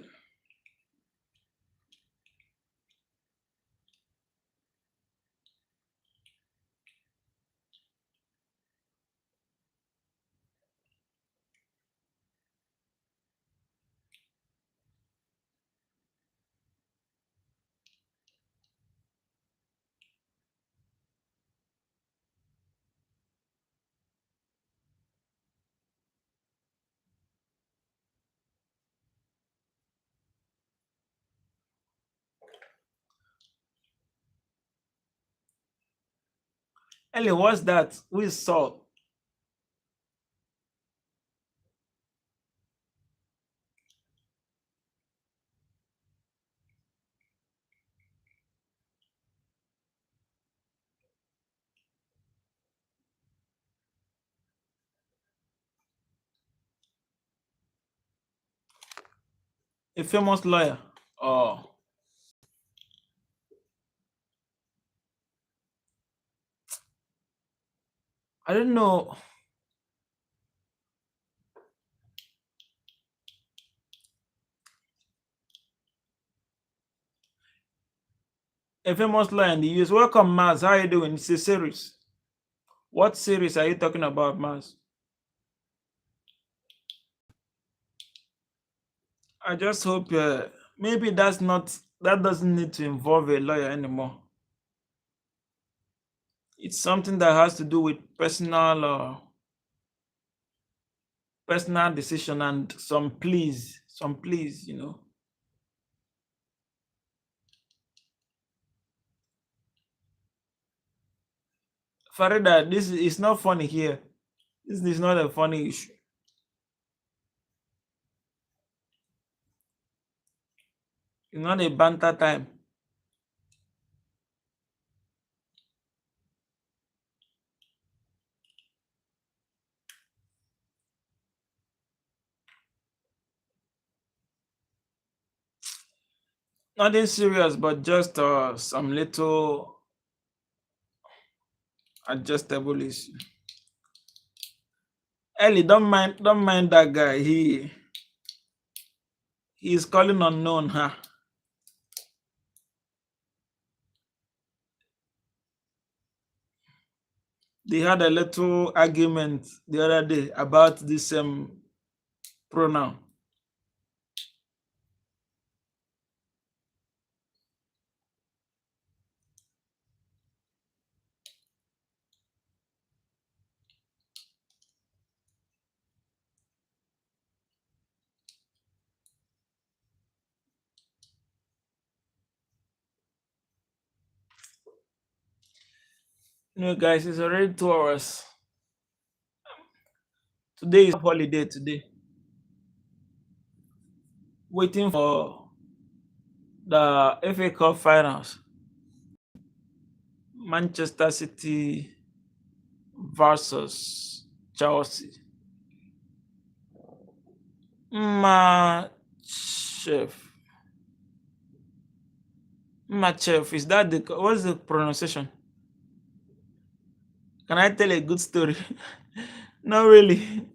Ellie, what's that? We saw a famous lawyer. Oh, I don't know. A famous lawyer in the US. Welcome, Maz. How are you doing? It's a series. What series are you talking about, Maz? I just hope maybe that doesn't need to involve a lawyer anymore. It's something that has to do with personal decision and some pleas, you know. Farida, this is not funny here. This is not a funny issue. It's not a banter time. Nothing serious, but just some little adjustable issue. Ellie, don't mind that guy. He's calling unknown, huh? They had a little argument the other day about this pronoun. You know, guys, it's already 2 hours. Today is holiday today. Waiting for the FA Cup finals. Manchester City versus Chelsea. Machev. Machev. Is that what's the pronunciation? Can I tell a good story? Not really.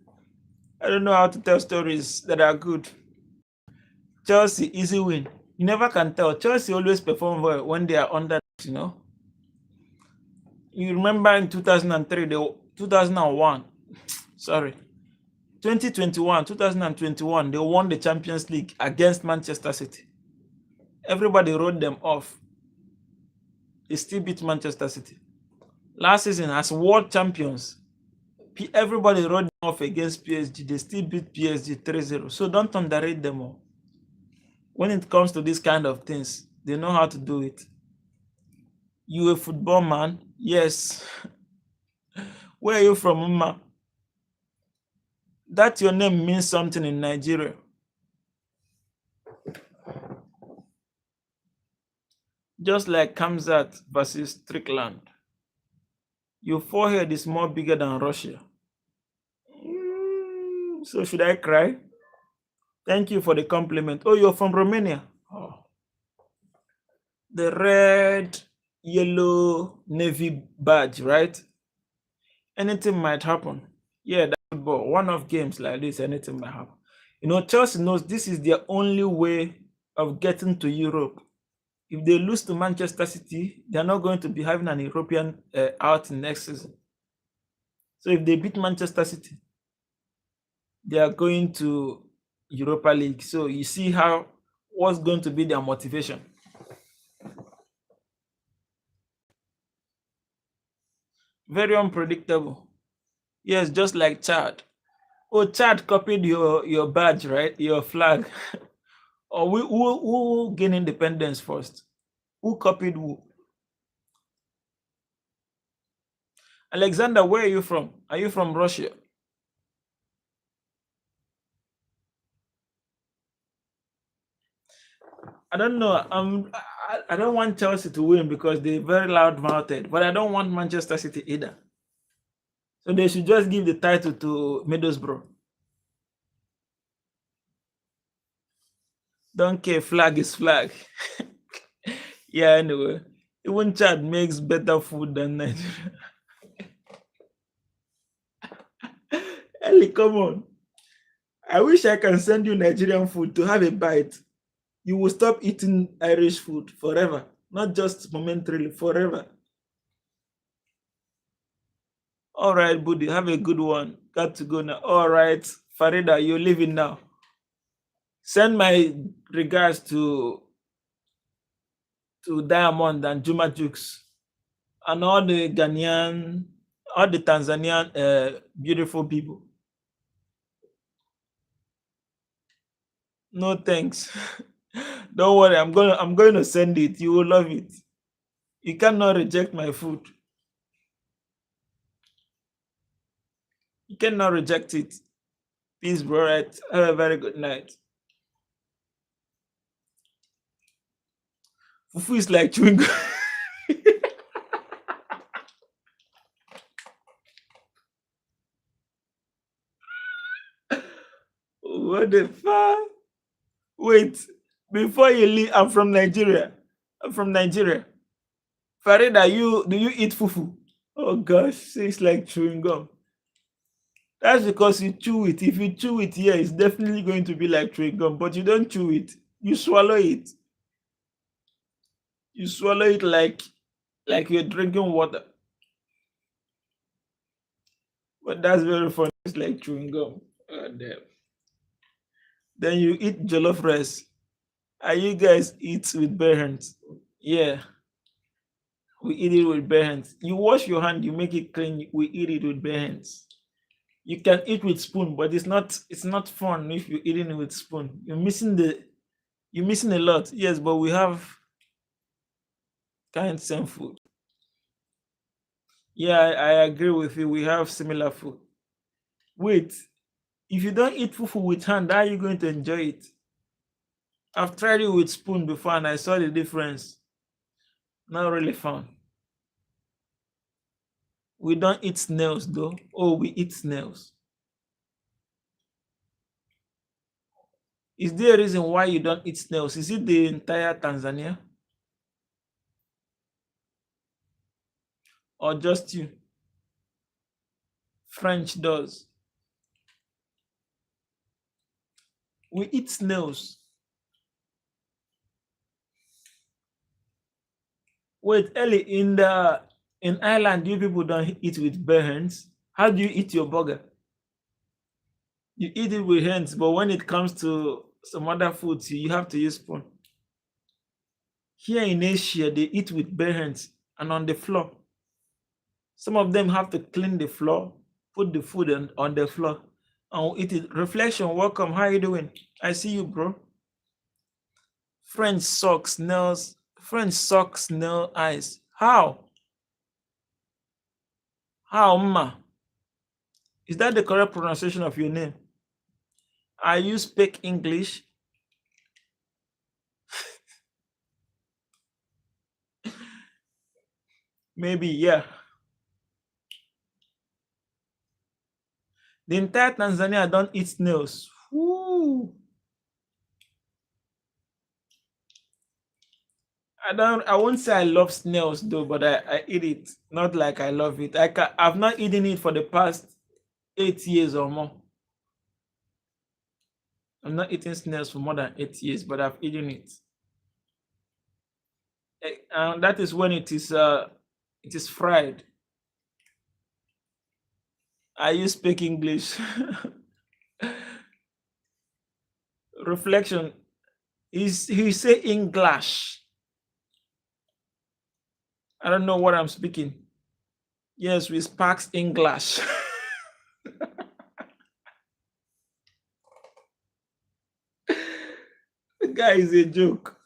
I don't know how to tell stories that are good. Chelsea, easy win. You never can tell. Chelsea always perform well when they are under, you know. You remember in 2003, 2001, sorry, 2021, 2021, they won the Champions League against Manchester City. Everybody wrote them off. They still beat Manchester City. Last season, as world champions, everybody wrote them off against PSG. They still beat PSG 3-0. So don't underrate them all. When it comes to this kind of things, they know how to do it. You a football man? Yes. Where are you from, Mama? That your name means something in Nigeria. Just like Kamzat versus Strickland. Your forehead is more bigger than Russia. So should I cry? Thank you for the compliment. Oh, you're from Romania. Oh. The red, yellow, navy badge, right? Anything might happen. Yeah, that's football. One of games like this, anything might happen. You know, Chelsea knows this is their only way of getting to Europe. If they lose to Manchester City, they're not going to be having an European outing next season. So if they beat Manchester City, they are going to Europa League. So you see how what's going to be their motivation. Very unpredictable. Yes, just like Chad. Oh, Chad copied your badge, right? Your flag. Or who gained independence first? Who copied who? Alexander, where are you from? Are you from Russia? I don't know. I don't want Chelsea to win because they're very loud mouthed, but I don't want Manchester City either. So they should just give the title to Middlesbrough. Don't care, flag is flag. Yeah, anyway. Even Chad makes better food than Nigeria. Ellie, come on. I wish I can send you Nigerian food to have a bite. You will stop eating Irish food forever, not just momentarily, forever. All right, buddy, have a good one. Got to go now. All right, Farida, you're leaving now. Send my regards to Diamond and Juma Jukes and all the Ghanaian, all the Tanzanian beautiful people. No thanks. Don't worry, I'm going to send it. You will love it. You cannot reject my food. You cannot reject it. Peace, bro. Right. Have a very good night. Fufu is like chewing gum. What the fuck? Wait, before you leave, I'm from Nigeria. I'm from Nigeria. Farida, do you eat fufu? Oh gosh, it's like chewing gum. That's because you chew it. If you chew it, yeah, it's definitely going to be like chewing gum, but you don't chew it. You swallow it. You swallow it like you're drinking water. But that's very funny. It's like chewing gum. Oh, damn. Then you eat jollof rice. And you guys eat with bare hands. Yeah, we eat it with bare hands. You wash your hand, you make it clean. We eat it with bare hands. You can eat with spoon, but it's not fun if you're eating it with spoon. You're missing a lot. Yes, but we have kind of same food. Yeah, I agree with you. We have similar food. Wait, if you don't eat fufu with hand, how are you going to enjoy it? I've tried it with spoon before and I saw the difference. Not really fun. We don't eat snails though. Oh, we eat snails. Is there a reason why you don't eat snails? Is it the entire Tanzania or just you? French does. We eat snails. Wait, Ellie, in Ireland, you people don't eat with bare hands. How do you eat your burger? You eat it with hands, but when it comes to some other foods, you have to use spoon. Here in Asia, they eat with bare hands and on the floor. Some of them have to clean the floor, put the food on the floor, and eat it. Reflection, welcome. How you doing? I see you, bro. French socks, nails. French socks, nail eyes. How? How, ma? Is that the correct pronunciation of your name? Are you speak English? Maybe, yeah. The entire Tanzania don't eat snails. Woo. I won't say I love snails though, but I eat it. Not like I love it. I've not eaten it for the past 8 years or more. I'm not eating snails for more than 8 years, but I've eaten it. And that is when it is fried. I speak English. Reflection is he say English. I don't know what I'm speaking. Yes, we sparks English. The guy is a joke.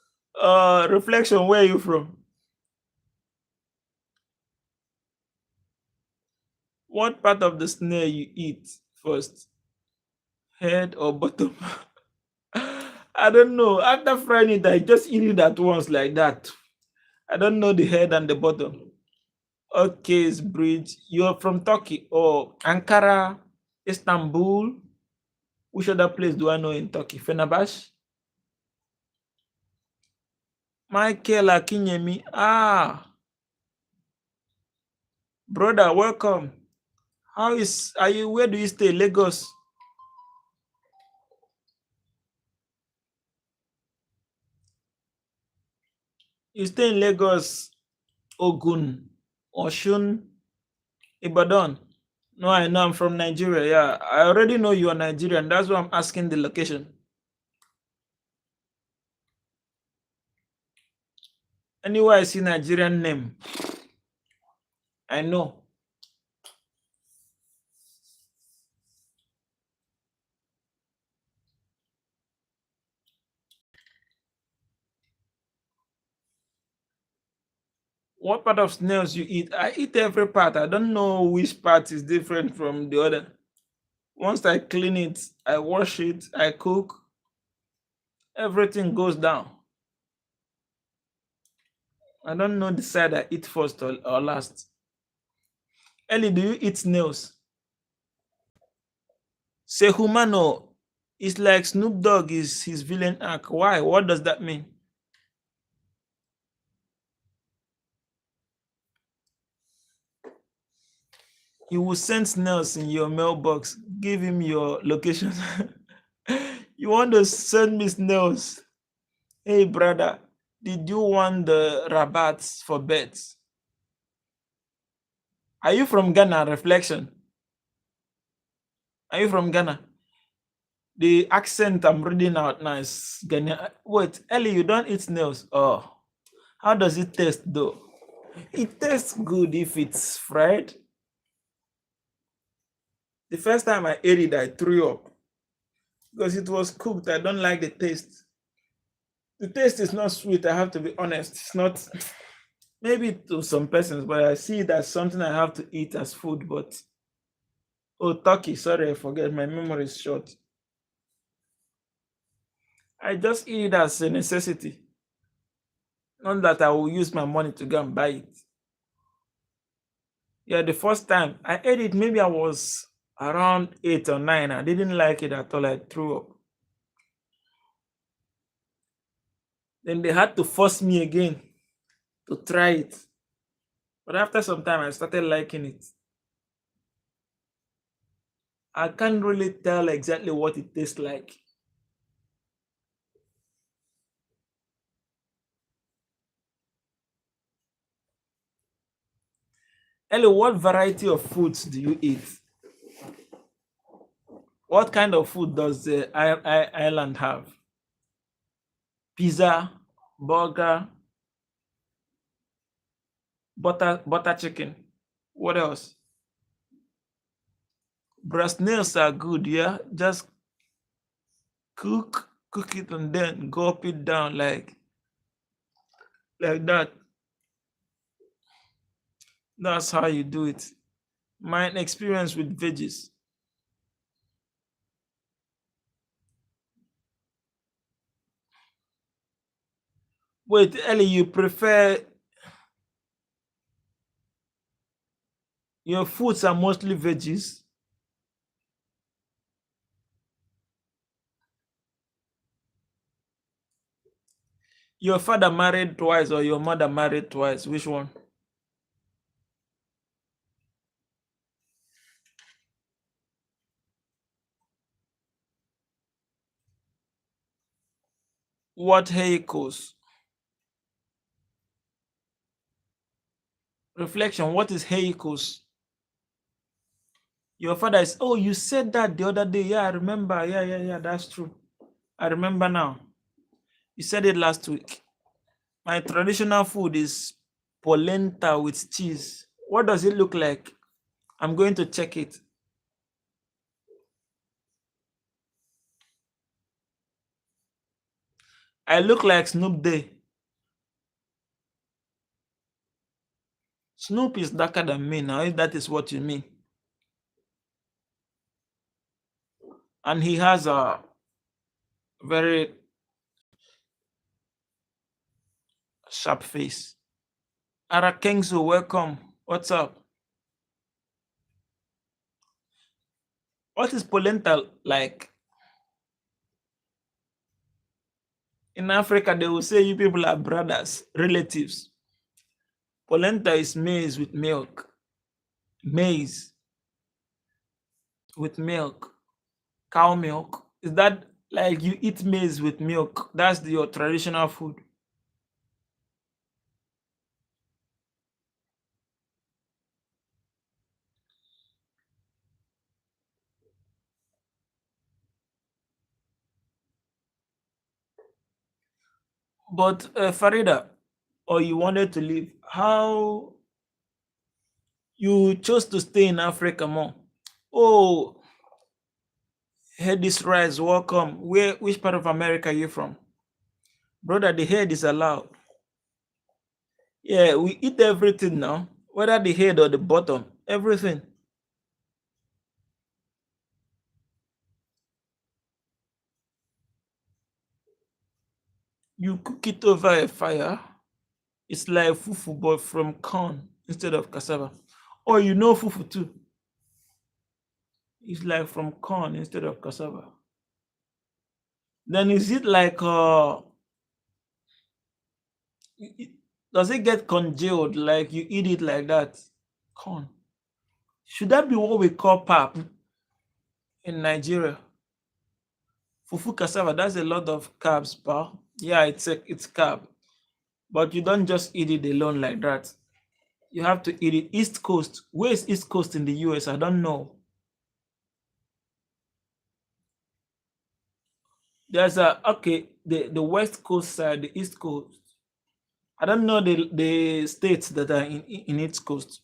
Reflection, where are you from? What part of the snail you eat first? Head or bottom? I don't know. After frying it, I just eat it at once like that. I don't know the head and the bottom. Okay, it's bridge. You're from Turkey or Ankara, Istanbul. Which other place do I know in Turkey? Fenerbahce? Michael Akinyemi. Ah, brother, welcome. Are you? Where do you stay? Lagos. You stay in Lagos, Ogun, Oshun, Ibadan. No, I know I'm from Nigeria. Yeah, I already know you are Nigerian. That's why I'm asking the location. Anywhere I see Nigerian name, I know. What part of snails you eat? I eat every part. I don't know which part is different from the other. Once I clean it, I wash it, I cook, everything goes down. I don't know the side I eat first or last. Ellie, do you eat snails? Say humano is like Snoop Dogg is his villain arc. Why? What does that mean? You will send snails in your mailbox. Give him your location. You want to send me snails? Hey, brother, did you want the rabbits for beds? Are you from Ghana? Reflection. Are you from Ghana? The accent I'm reading out now is Ghana. Wait, Ellie, you don't eat snails. Oh, how does it taste though? It tastes good if it's fried. The first time I ate it, I threw up because it was cooked. I don't like the taste. The taste is not sweet. I have to be honest. It's not. Maybe to some persons, but I see it as something I have to eat as food. But oh, turkey. Sorry, I forget. My memory is short. I just eat it as a necessity. Not that I will use my money to go and buy it. Yeah, the first time I ate it, maybe I was around 8 or 9. I didn't like it at all. I threw up. Then they had to force me again to try it. But after some time, I started liking it. I can't really tell exactly what it tastes like. Ellie, what variety of foods do you eat? What kind of food does the island have? Pizza, burger, butter chicken. What else? Breast nails are good, yeah. Just cook it and then gulp it down like that. That's how you do it. My experience with veggies. Wait, Ellie, you prefer your foods are mostly veggies? Your father married twice or your mother married twice? Which one? What heikos? Reflection. What is heikos? Your father is, oh, you said that the other day. Yeah, I remember. Yeah, that's true. I remember now. You said it last week. My traditional food is polenta with cheese. What does it look like? I'm going to check it. I look like Snoop Day. Snoop is darker than me now, if that is what you mean. And he has a very sharp face. Ara Kengso, welcome. What's up? What is polenta like? In Africa, they will say you people are brothers, relatives. Polenta is maize with milk. Maize with milk. Cow milk. Is that like you eat maize with milk? That's your traditional food. But Farida, or you wanted to leave, how you chose to stay in Africa more? Oh, head is rise, welcome. Which part of America are you from? Brother, the head is allowed. Yeah, we eat everything now, whether the head or the bottom, everything. You cook it over a fire. It's like fufu, but from corn instead of cassava. Or you know fufu too. It's like from corn instead of cassava. Then is it like does it get congealed like you eat it like that? Corn. Should that be what we call pap in Nigeria? Fufu cassava, that's a lot of carbs, pal. Yeah, it's carb. But you don't just eat it alone like that. You have to eat it. East Coast. Where is East Coast in the US? I don't know. There's the West Coast side, the East Coast. I don't know the states that are in East Coast.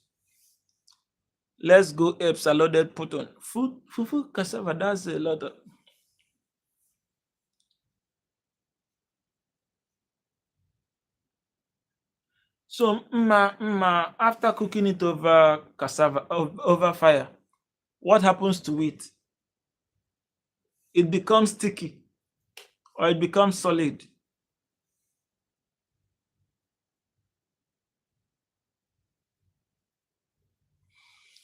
Let's go apes are loaded put on. Fufu cassava, that's a lot of. So after cooking it over cassava over fire, what happens to it? It becomes sticky or it becomes solid.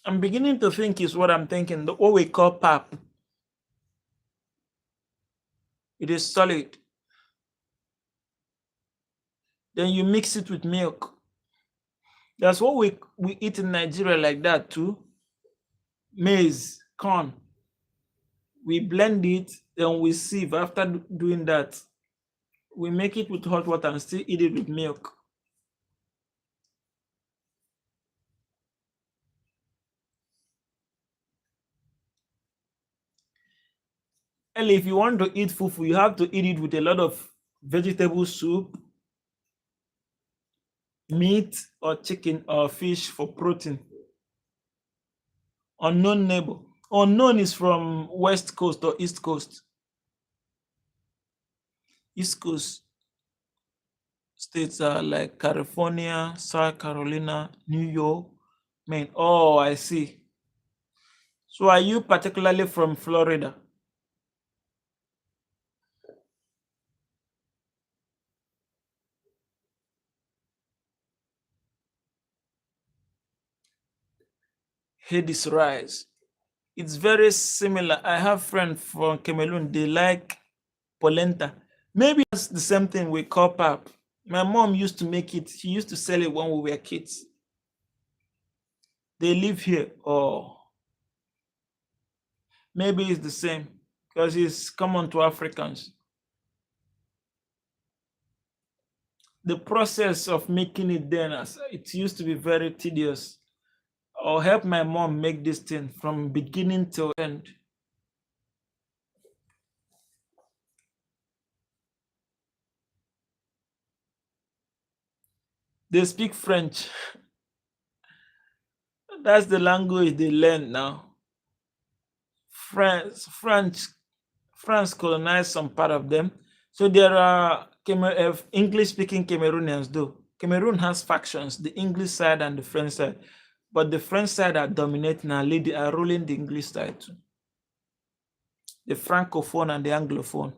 I'm beginning to think is what I'm thinking, what we call pap. It is solid. Then you mix it with milk. That's what we eat in Nigeria like that too. Maize, corn. We blend it, then we sieve. After doing that, we make it with hot water and still eat it with milk. And if you want to eat fufu, you have to eat it with a lot of vegetable soup, meat or chicken or fish for protein. Unknown neighbor. Unknown is from West Coast or East Coast. East Coast states are like California, South Carolina, New York, Maine. Oh, I see. So are you particularly from Florida? Hades rice. It's very similar. I have friends from Cameroon. They like polenta. Maybe it's the same thing we call pap. My mom used to make it. She used to sell it when we were kids. They live here, or maybe it's the same because it's common to Africans. The process of making it then, it used to be very tedious. I'll help my mom make this thing from beginning till end. They speak French. That's the language they learn now. France, French, France colonized some part of them. So there are English-speaking Cameroonians, though. Cameroon has factions, the English side and the French side. But the French side are dominating and are ruling the English side too. The Francophone and the Anglophone.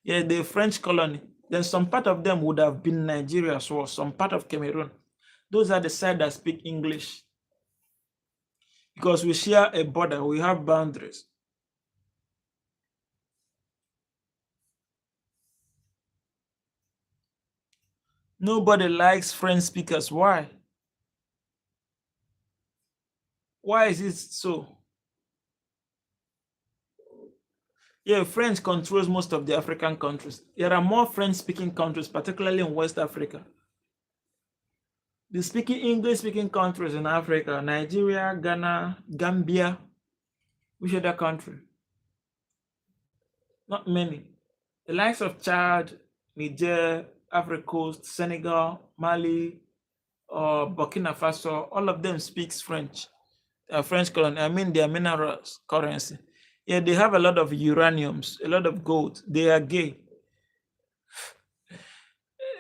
Yeah, the French colony. Then some part of them would have been Nigeria as well, some part of Cameroon. Those are the side that speak English. Because we share a border, we have boundaries. Nobody likes French speakers. Why? Why is it so? Yeah, French controls most of the African countries. There are more French-speaking countries, particularly in West Africa. The English-speaking countries in Africa, Nigeria, Ghana, Gambia, which other country? Not many. The likes of Chad, Niger, Africa Coast, Senegal, Mali, or Burkina Faso, all of them speaks French. French colony, I mean their minerals currency. Yeah, they have a lot of uraniums, a lot of gold. They are gay.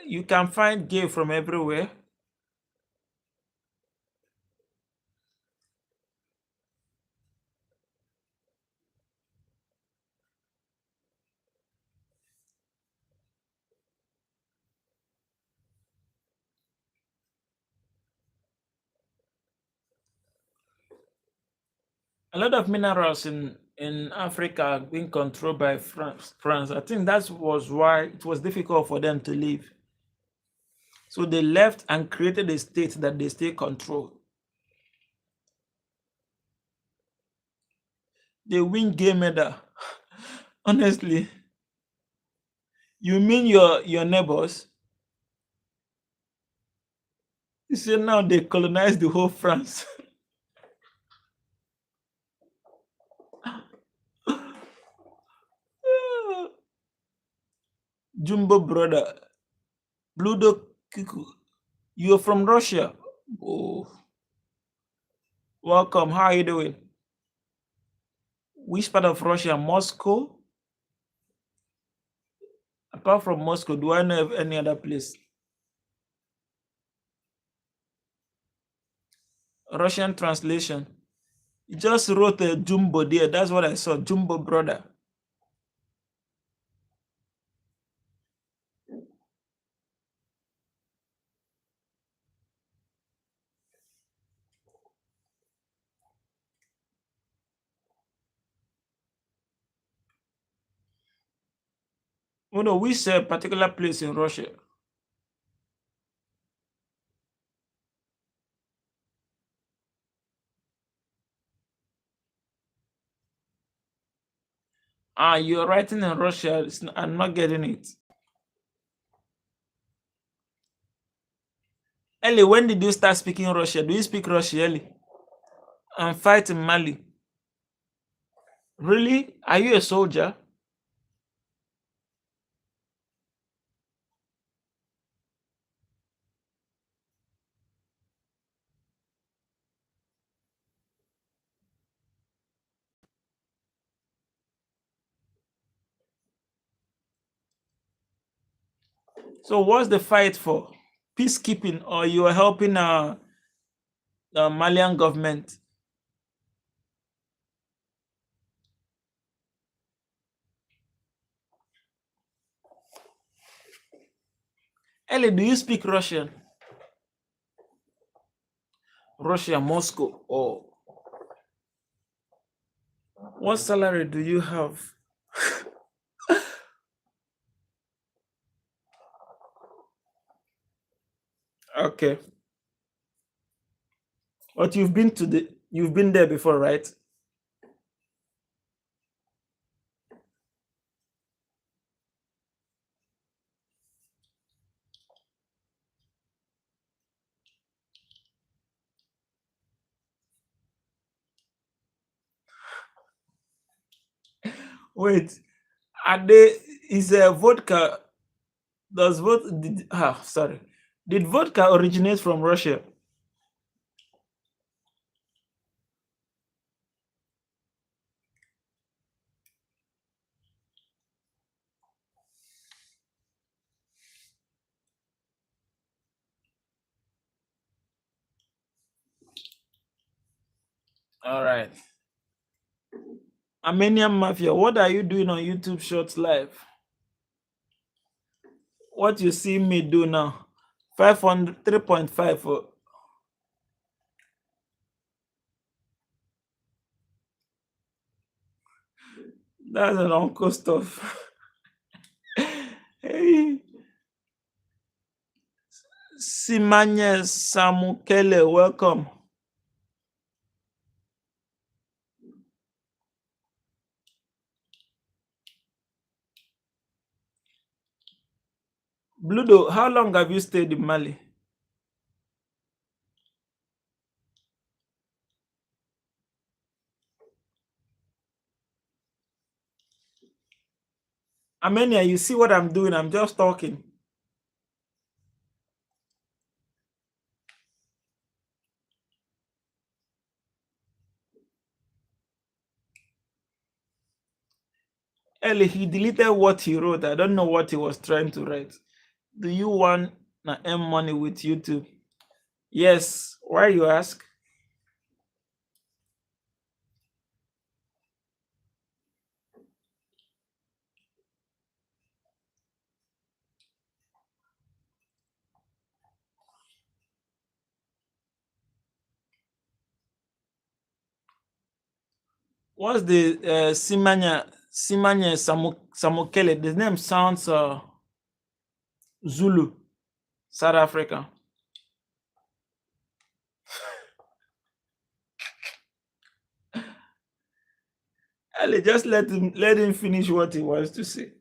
You can find gay from everywhere. A lot of minerals in Africa are being controlled by France. I think that was why it was difficult for them to leave. So they left and created a state that they still control. They win gay medal. Honestly, you mean your neighbors? You say now they colonize the whole France. Jumbo brother, Bludo Kiku, you're from Russia. Oh, welcome. How are you doing? Which part of Russia? Moscow? Apart from Moscow, do I know of any other place? Russian translation. You just wrote a Jumbo there. That's what I saw. Jumbo brother. Oh no, which particular place in Russia? Ah, you're writing in Russia. I'm not getting it. Ellie, when did you start speaking Russian? Do you speak Russian, Ellie? And fight in Mali? Really? Are you a soldier? So what's the fight for? Peacekeeping, or you are helping the Malian government? Ellie, do you speak Russian? Russia, Moscow. Oh, what salary do you have? Okay. But you've been there before, right? Wait, are they is a vodka does vod did, sorry. Did vodka originate from Russia? All right. Armenian Mafia, what are you doing on YouTube Shorts Live? What you see me do now? 500, 3.5. That's an uncle stuff. Hey, Simanye Samukele, welcome. Bludo, how long have you stayed in Mali? Armenia, you see what I'm doing? I'm just talking. Ellie, he deleted what he wrote. I don't know what he was trying to write. Do you want to earn money with YouTube? Yes. Why you ask? What's the Simanya Samukele? The name sounds Zulu, South Africa. Ellie, just let him finish what he wants to say.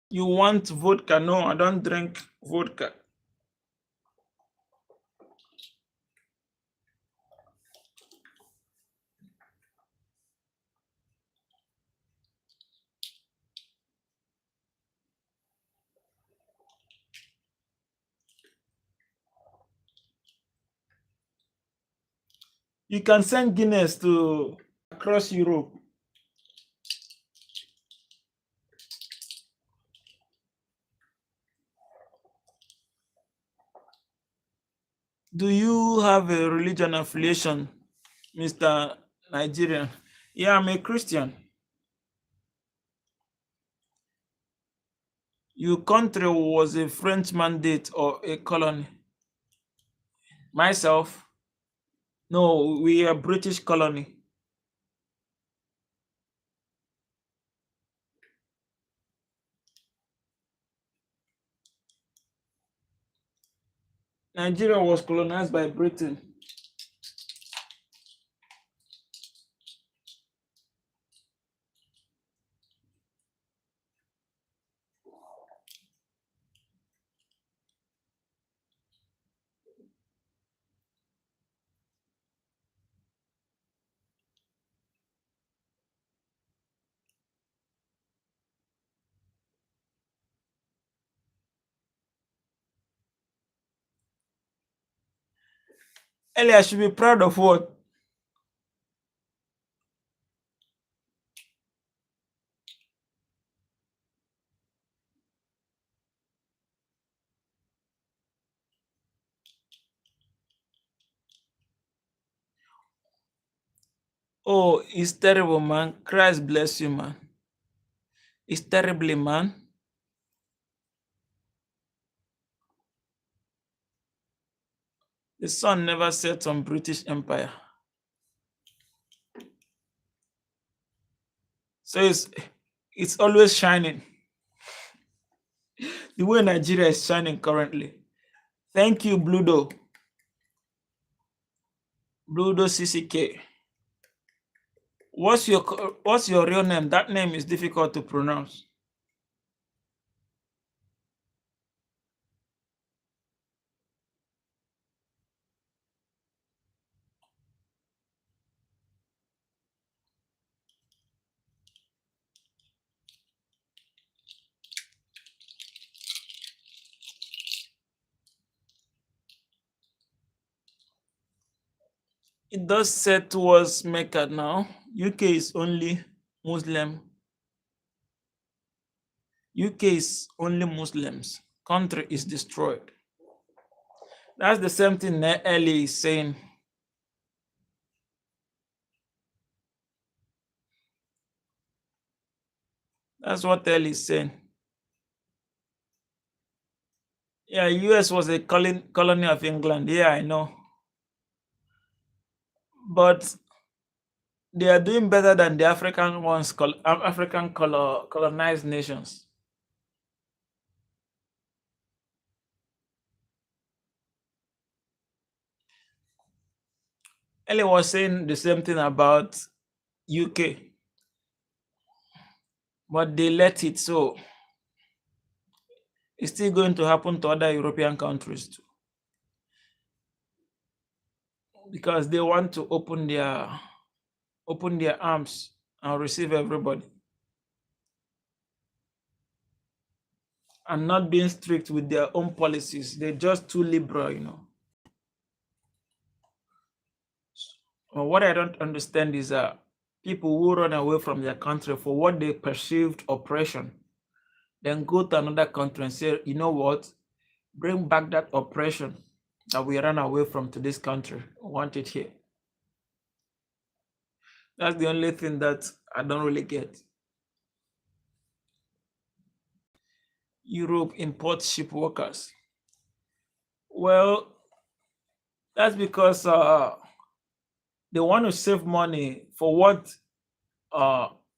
You want vodka? No, I don't drink vodka. You can send Guinness to across Europe. Do you have a religion affiliation, Mr. Nigerian? Yeah, I'm a Christian. Your country was a French mandate or a colony? Myself? No, we are British colony. Nigeria was colonized by Britain. Ellie, I should be proud of what? Oh, it's terrible, man. Christ bless you, man. It's terribly, man. The sun never sets on British Empire. So it's always shining. The way Nigeria is shining currently. Thank you, Bludo. Bludo CCK. What's your real name? That name is difficult to pronounce. It does set towards Mecca now. UK is only Muslim. UK is only Muslims. Country is destroyed. That's the same thing Eli is saying. That's what Eli is saying. Yeah, US was a colony of England. Yeah, I know. But they are doing better than the African ones, colonized nations. Eli was saying the same thing about UK, but they let it, so it's still going to happen to other European countries too, because they want to open their arms and receive everybody, and not being strict with their own policies. They're just too liberal. Well, what I don't understand is people who run away from their country for what they perceived oppression, then go to another country and say, you know what, bring back that oppression that we ran away from to this country. I want it here. That's the only thing that I don't really get. Europe imports ship workers. Well, that's because they want to save money for what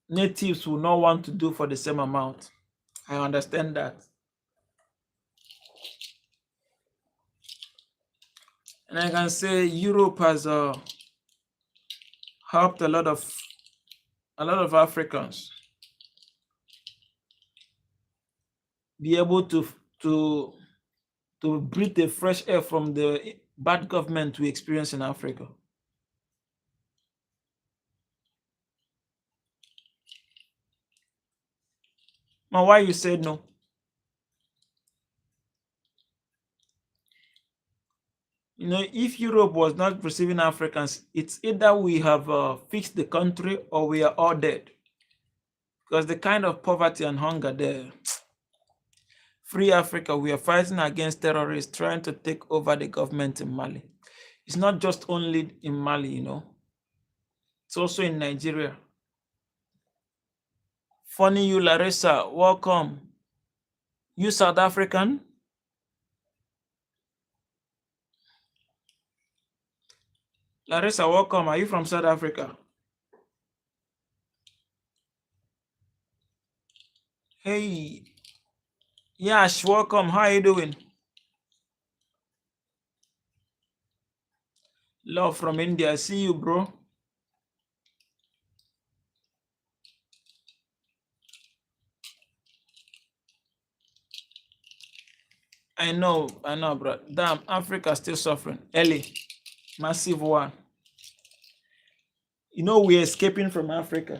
natives will not want to do for the same amount. I understand that. And I can say Europe has helped a lot of Africans be able to breathe the fresh air from the bad government we experience in Africa. Now, why you said no? If Europe was not receiving Africans, it's either we have fixed the country or we are all dead. Because the kind of poverty and hunger there, free Africa, we are fighting against terrorists trying to take over the government in Mali. It's not just only in Mali, it's also in Nigeria. Funny you, Larissa, welcome. You South African? Larissa, welcome. Are you from South Africa? Hey, Yash, welcome. How are you doing? Love from India. I see you, bro. I know, bro. Damn, Africa still suffering. Ellie, massive one. We're escaping from Africa.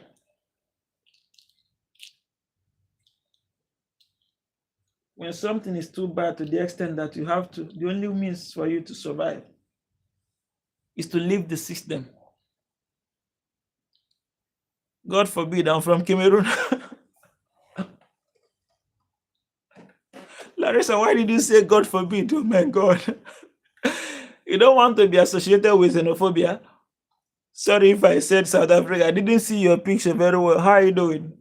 When something is too bad to the extent that you have to, the only means for you to survive is to leave the system. God forbid, I'm from Cameroon. Larissa, why did you say God forbid? Oh my God. You don't want to be associated with xenophobia? Sorry if I said South Africa. I didn't see your picture very well. How are you doing?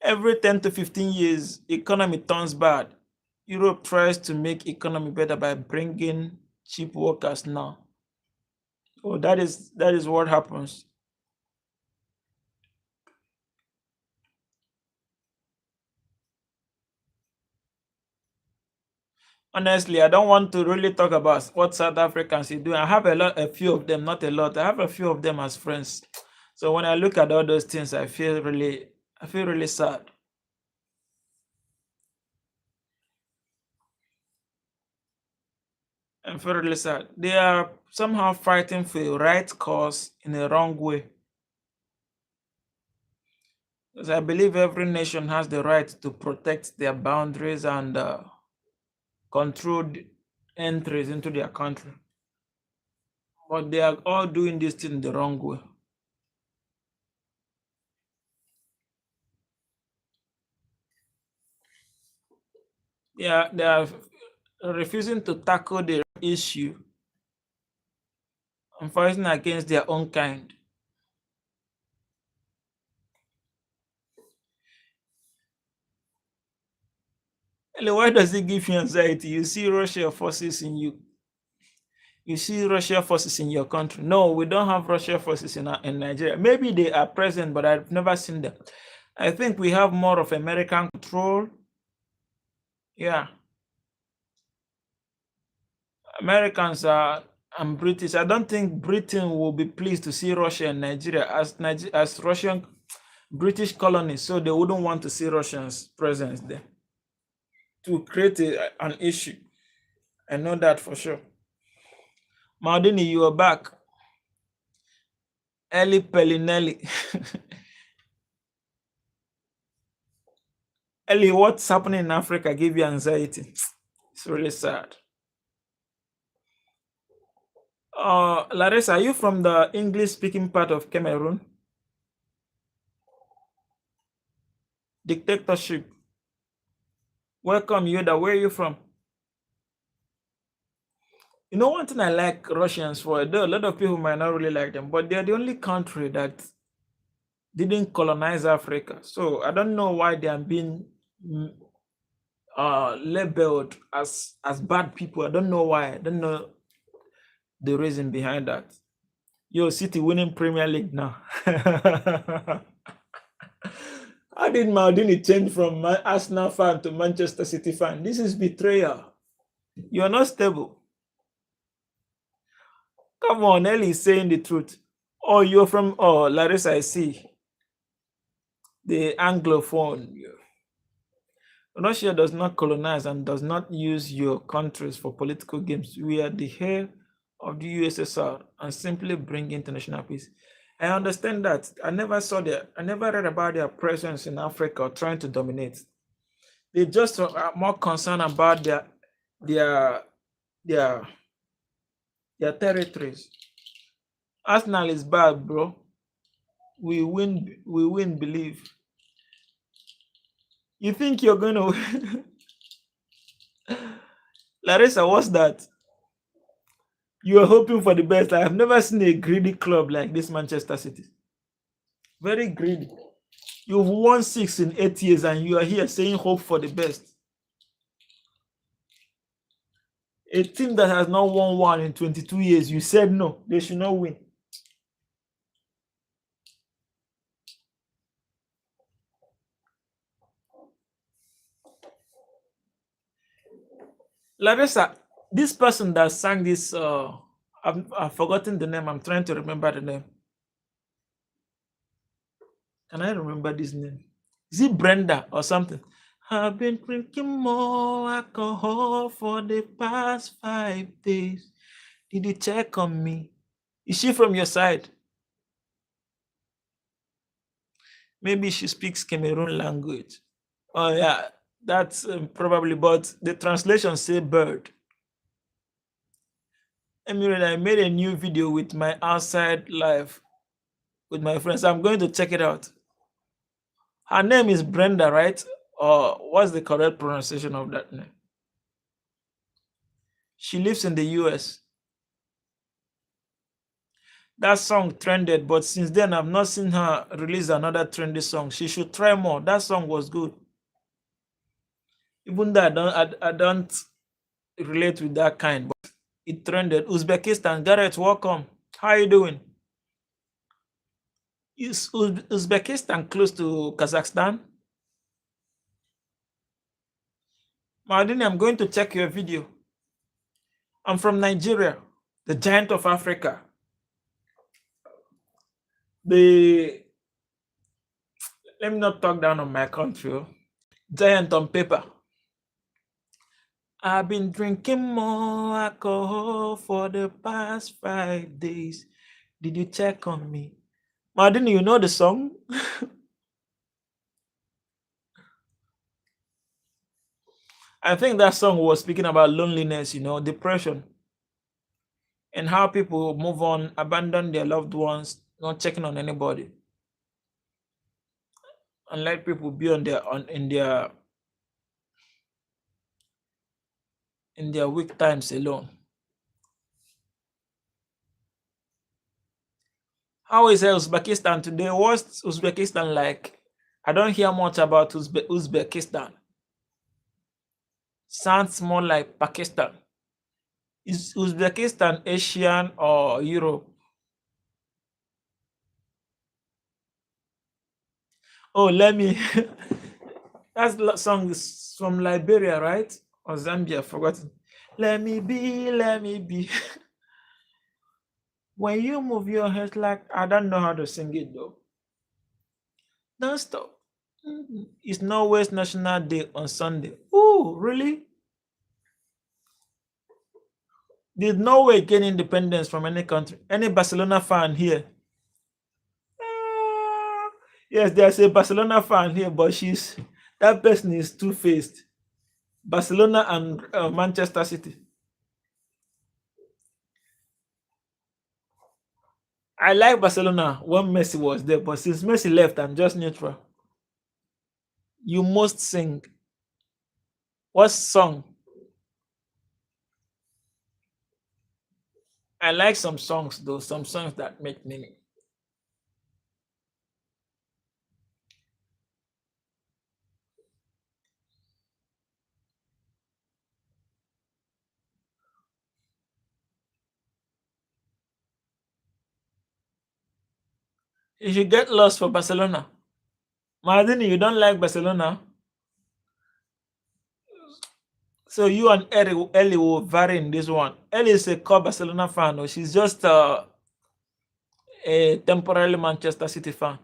Every 10 to 15 years, economy turns bad. Europe tries to make economy better by bringing cheap workers now. Oh, that is what happens. Honestly, I don't want to really talk about what South Africans do. I have a few of them, not a lot. I have a few of them as friends. So when I look at all those things, I feel really sad. I feel really sad. They are somehow fighting for a right cause in a wrong way. Because I believe every nation has the right to protect their boundaries and control entries into their country. But they are all doing this thing the wrong way. They are refusing to tackle the issue and fighting against their own kind. Really, why does it give you anxiety? You see Russia forces in you. You see Russia forces in your country. No, we don't have Russia forces in Nigeria. Maybe they are present, but I've never seen them. I think we have more of American control. Yeah, Americans are and British. I don't think Britain will be pleased to see Russia and Nigeria as Russian British colonies, so they wouldn't want to see Russians' presence there to create an issue. I know that for sure. Maldini, you are back. Ellie Pellinelli. Ellie, what's happening in Africa give you anxiety? It's really sad. Larissa, are you from the English speaking part of Cameroon? Dictatorship. Welcome, Yoda. Where are you from? You know, one thing I like Russians for, though a lot of people might not really like them, but they're the only country that didn't colonize Africa. So I don't know why they are being mm, labeled as bad people. I don't know why. I don't know the reason behind that. Yo, City winning Premier League now. How did Maldini change from Arsenal fan to Manchester City fan? This is betrayal. You are not stable. Come on, Ellie is saying the truth. Oh, you're from Larissa, I see. The Anglophone. Russia does not colonize and does not use your countries for political games. We are the heir of the USSR and simply bring international peace. I understand that. I never read about their presence in Africa or trying to dominate. They just are more concerned about their their their territories. Arsenal is bad, bro. We win, believe. You think you're gonna win? Larissa, what's that? You are hoping for the best. I have never seen a greedy club like this Manchester City. Very greedy. You've won 6 in 8 years and you are here saying hope for the best. A team that has not won one in 22 years, you said no, they should not win. Larissa, this person that sang this, I've forgotten the name. I'm trying to remember the name. Can I remember this name? Is it Brenda or something? I've been drinking more alcohol for the past 5 days. Did you check on me? Is she from your side? Maybe she speaks Cameroon language. Oh yeah, that's probably. But the translation say bird. Anyway, I made a new video with my outside life with my friends. I'm going to check it out. Her name is Brenda, right? Or what's the correct pronunciation of that name? She lives in the US. That song trended, but since then I've not seen her release another trendy song. She should try more. That song was good. Even though I don't relate with that kind, but it trended. Uzbekistan, Garrett, welcome. How are you doing? Is Uzbekistan close to Kazakhstan? Maldini, I'm going to check your video. I'm from Nigeria, the giant of Africa. Let me not talk down on my country. Giant on paper. I've been drinking more alcohol for the past 5 days. Did you check on me? Maldini, you know the song? I think that song was speaking about loneliness, depression, and how people move on, abandon their loved ones, not checking on anybody, and let people be in their weak times alone. How is Uzbekistan today? What's Uzbekistan like? I don't hear much about Uzbekistan. Sounds more like Pakistan. Is Uzbekistan Asian or Europe? Oh, let me. That song is from Liberia, right? Or Zambia, forgotten. Let me be, let me be. When you move your head like, I don't know how to sing it though. Don't stop. It's Norway's National Day on Sunday. Oh, really? Did Norway gain independence from any country? Any Barcelona fan here? Yes, there's a Barcelona fan here, but that person is two-faced. Barcelona and Manchester City. I like Barcelona when Messi was there, but since Messi left, I'm just neutral. You must sing. What song? I like some songs though, some songs that make meaning. You should get lost for Barcelona. Maldini, you don't like Barcelona? So you and Ellie will vary in this one. Ellie is a core Barcelona fan, or she's just a temporarily Manchester City fan.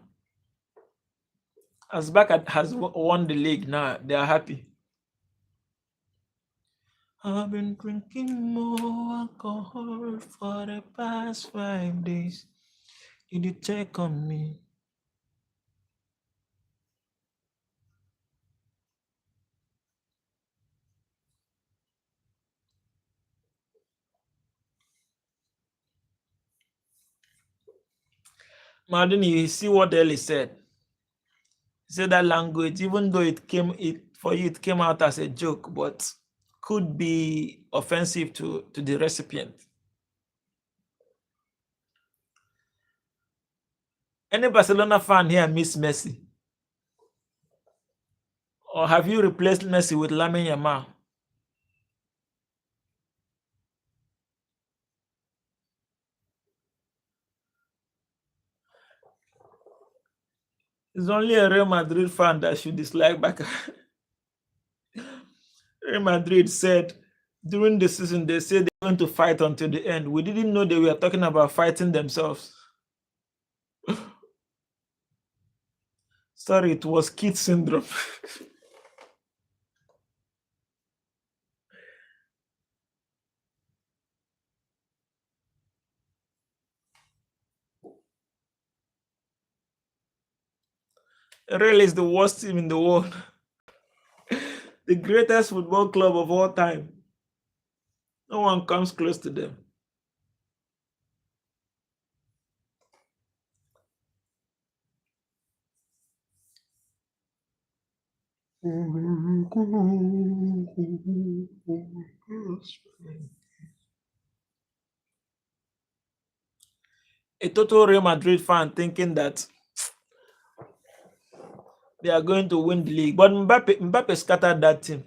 As Barca has won the league now, they are happy. I've been drinking more alcohol for the past 5 days. Did you check on me? Maldini, you see what Ellie said? He said that language, even though it came out as a joke, but could be offensive to the recipient. Any Barcelona fan here miss Messi? Or have you replaced Messi with Lamine Yamal? It's only a Real Madrid fan that should dislike Barca. Real Madrid said during the season, they said they're going to fight until the end. We didn't know they were talking about fighting themselves. Sorry, it was kid syndrome. Real is the worst team in the world. The greatest football club of all time. No one comes close to them. A total Real Madrid fan thinking that they are going to win the league. But Mbappe scattered that team.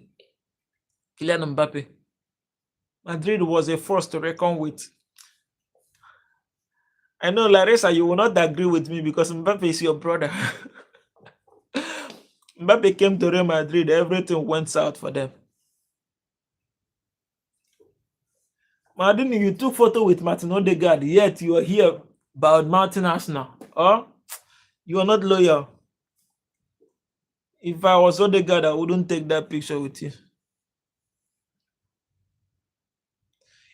Kylian Mbappe. Madrid was a force to reckon with. I know, Larissa, you will not agree with me because Mbappe is your brother. Mbappe came to Real Madrid, everything went south for them. Maldini, you took photo with Martin Odegaard, yet you are here about Mountain Arsenal. Oh, you are not loyal. If I was Odegaard, I wouldn't take that picture with you.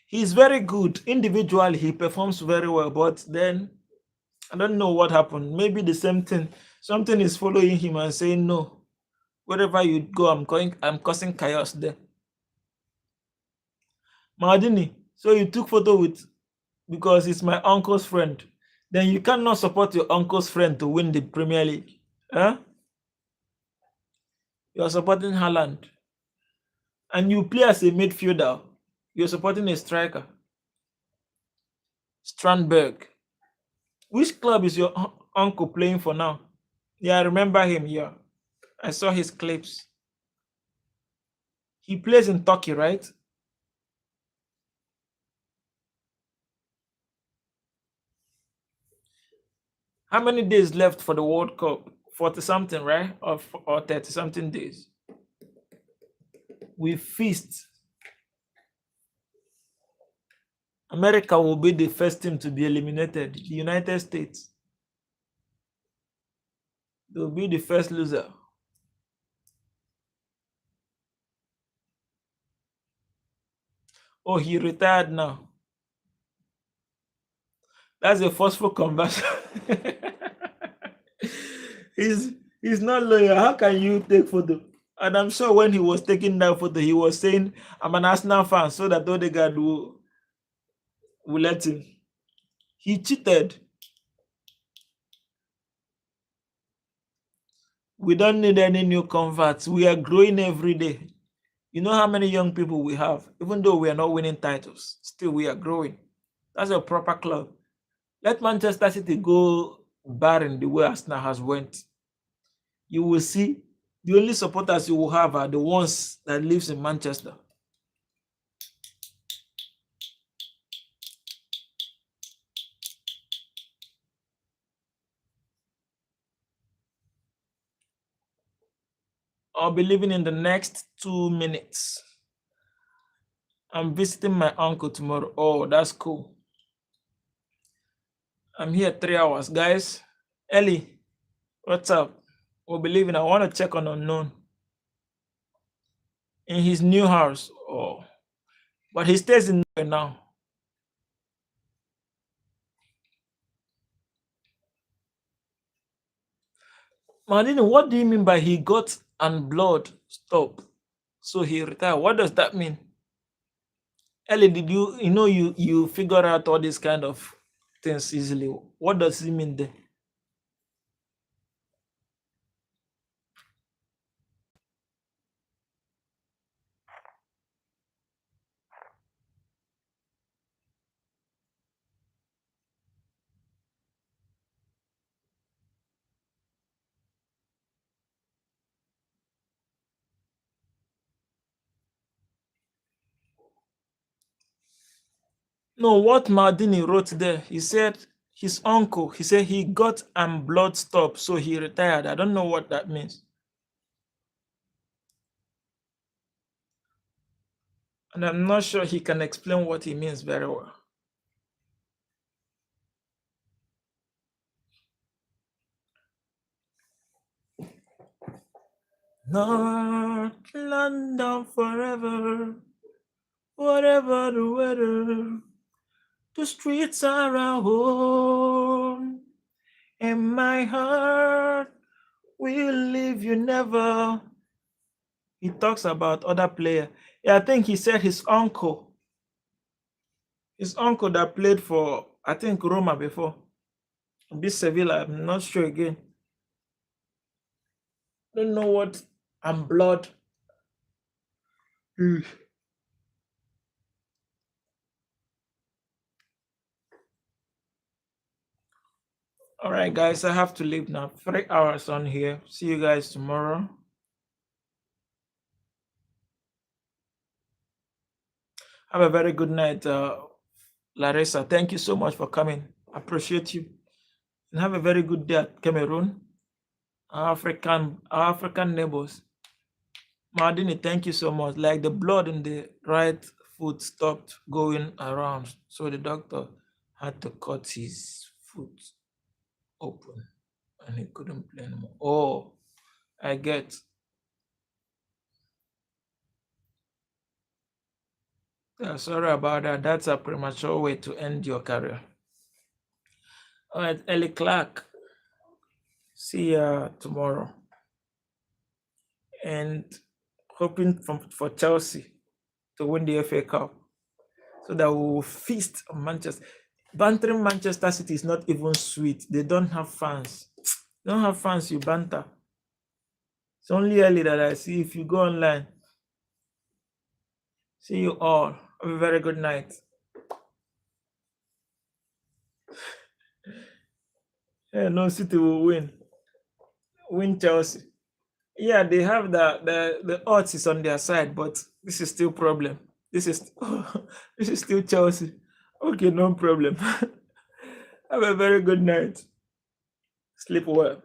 He's very good. Individually, he performs very well, but then I don't know what happened. Maybe the same thing. Something is following him and saying, no, wherever you go, I'm causing chaos there. Maldini, so you took photo with because it's my uncle's friend. Then you cannot support your uncle's friend to win the Premier League. Huh? You are supporting Haaland. And you play as a midfielder. You're supporting a striker. Strandberg. Which club is your uncle playing for now? Yeah, I remember him. Yeah, I saw his clips. He plays in Turkey, right? How many days left for the World Cup? 40 something, right? Or 30 something days. We feast. America will be the first team to be eliminated. The United States. They'll be the first loser. Oh, he retired now. That's a forceful conversion. he's not loyal. How can you take photo? And I'm sure when he was taking that photo, he was saying, I'm an Arsenal fan, so that Odegaard will let him. He cheated. We don't need any new converts. We are growing every day. You know how many young people we have? Even though we are not winning titles, still we are growing. That's a proper club. Let Manchester City go barren the way Arsenal has went. You will see the only supporters you will have are the ones that lives in Manchester. I'll be leaving in the next 2 minutes. I'm visiting my uncle tomorrow. Oh, that's cool. I'm here 3 hours, guys. Ellie, what's up? We'll be leaving. I want to check on Unknown in his new house. Oh, but he stays in there now. Marlene, what do you mean by he got and blood stop? So he retired. What does that mean? Ellie, did you figure out all these kind of things easily? What does it mean there? No, what Maldini wrote there, he said his uncle, he said he got and blood stop, so he retired. I don't know what that means. And I'm not sure he can explain what he means very well. North London forever, whatever the weather, the streets are our home, and my heart will leave you never. He talks about other player. Yeah, I think he said his uncle that played for, I think, Roma before. This Sevilla, I'm not sure again. Don't know what and blood. All right, guys, I have to leave now. 3 hours on here. See you guys tomorrow. Have a very good night, Larissa. Thank you so much for coming. Appreciate you. And have a very good day at Cameroon, our African neighbors. Mardini, thank you so much. Like the blood in the right foot stopped going around, so the doctor had to cut his foot open and he couldn't play anymore. Oh, I get. Yeah, sorry about that. That's a premature way to end your career. All right, Ellie Clark. See ya tomorrow. And hoping for Chelsea to win the FA Cup so that we will feast on Manchester. Bantering Manchester City is not even sweet. They don't have fans. They don't have fans, you banter. It's only early that I see. If you go online, see you all. Have a very good night. Yeah, no, City will win. Win Chelsea. Yeah, they have the odds is on their side, but this is still problem. This is this is still Chelsea. Okay, no problem. Have a very good night. Sleep well.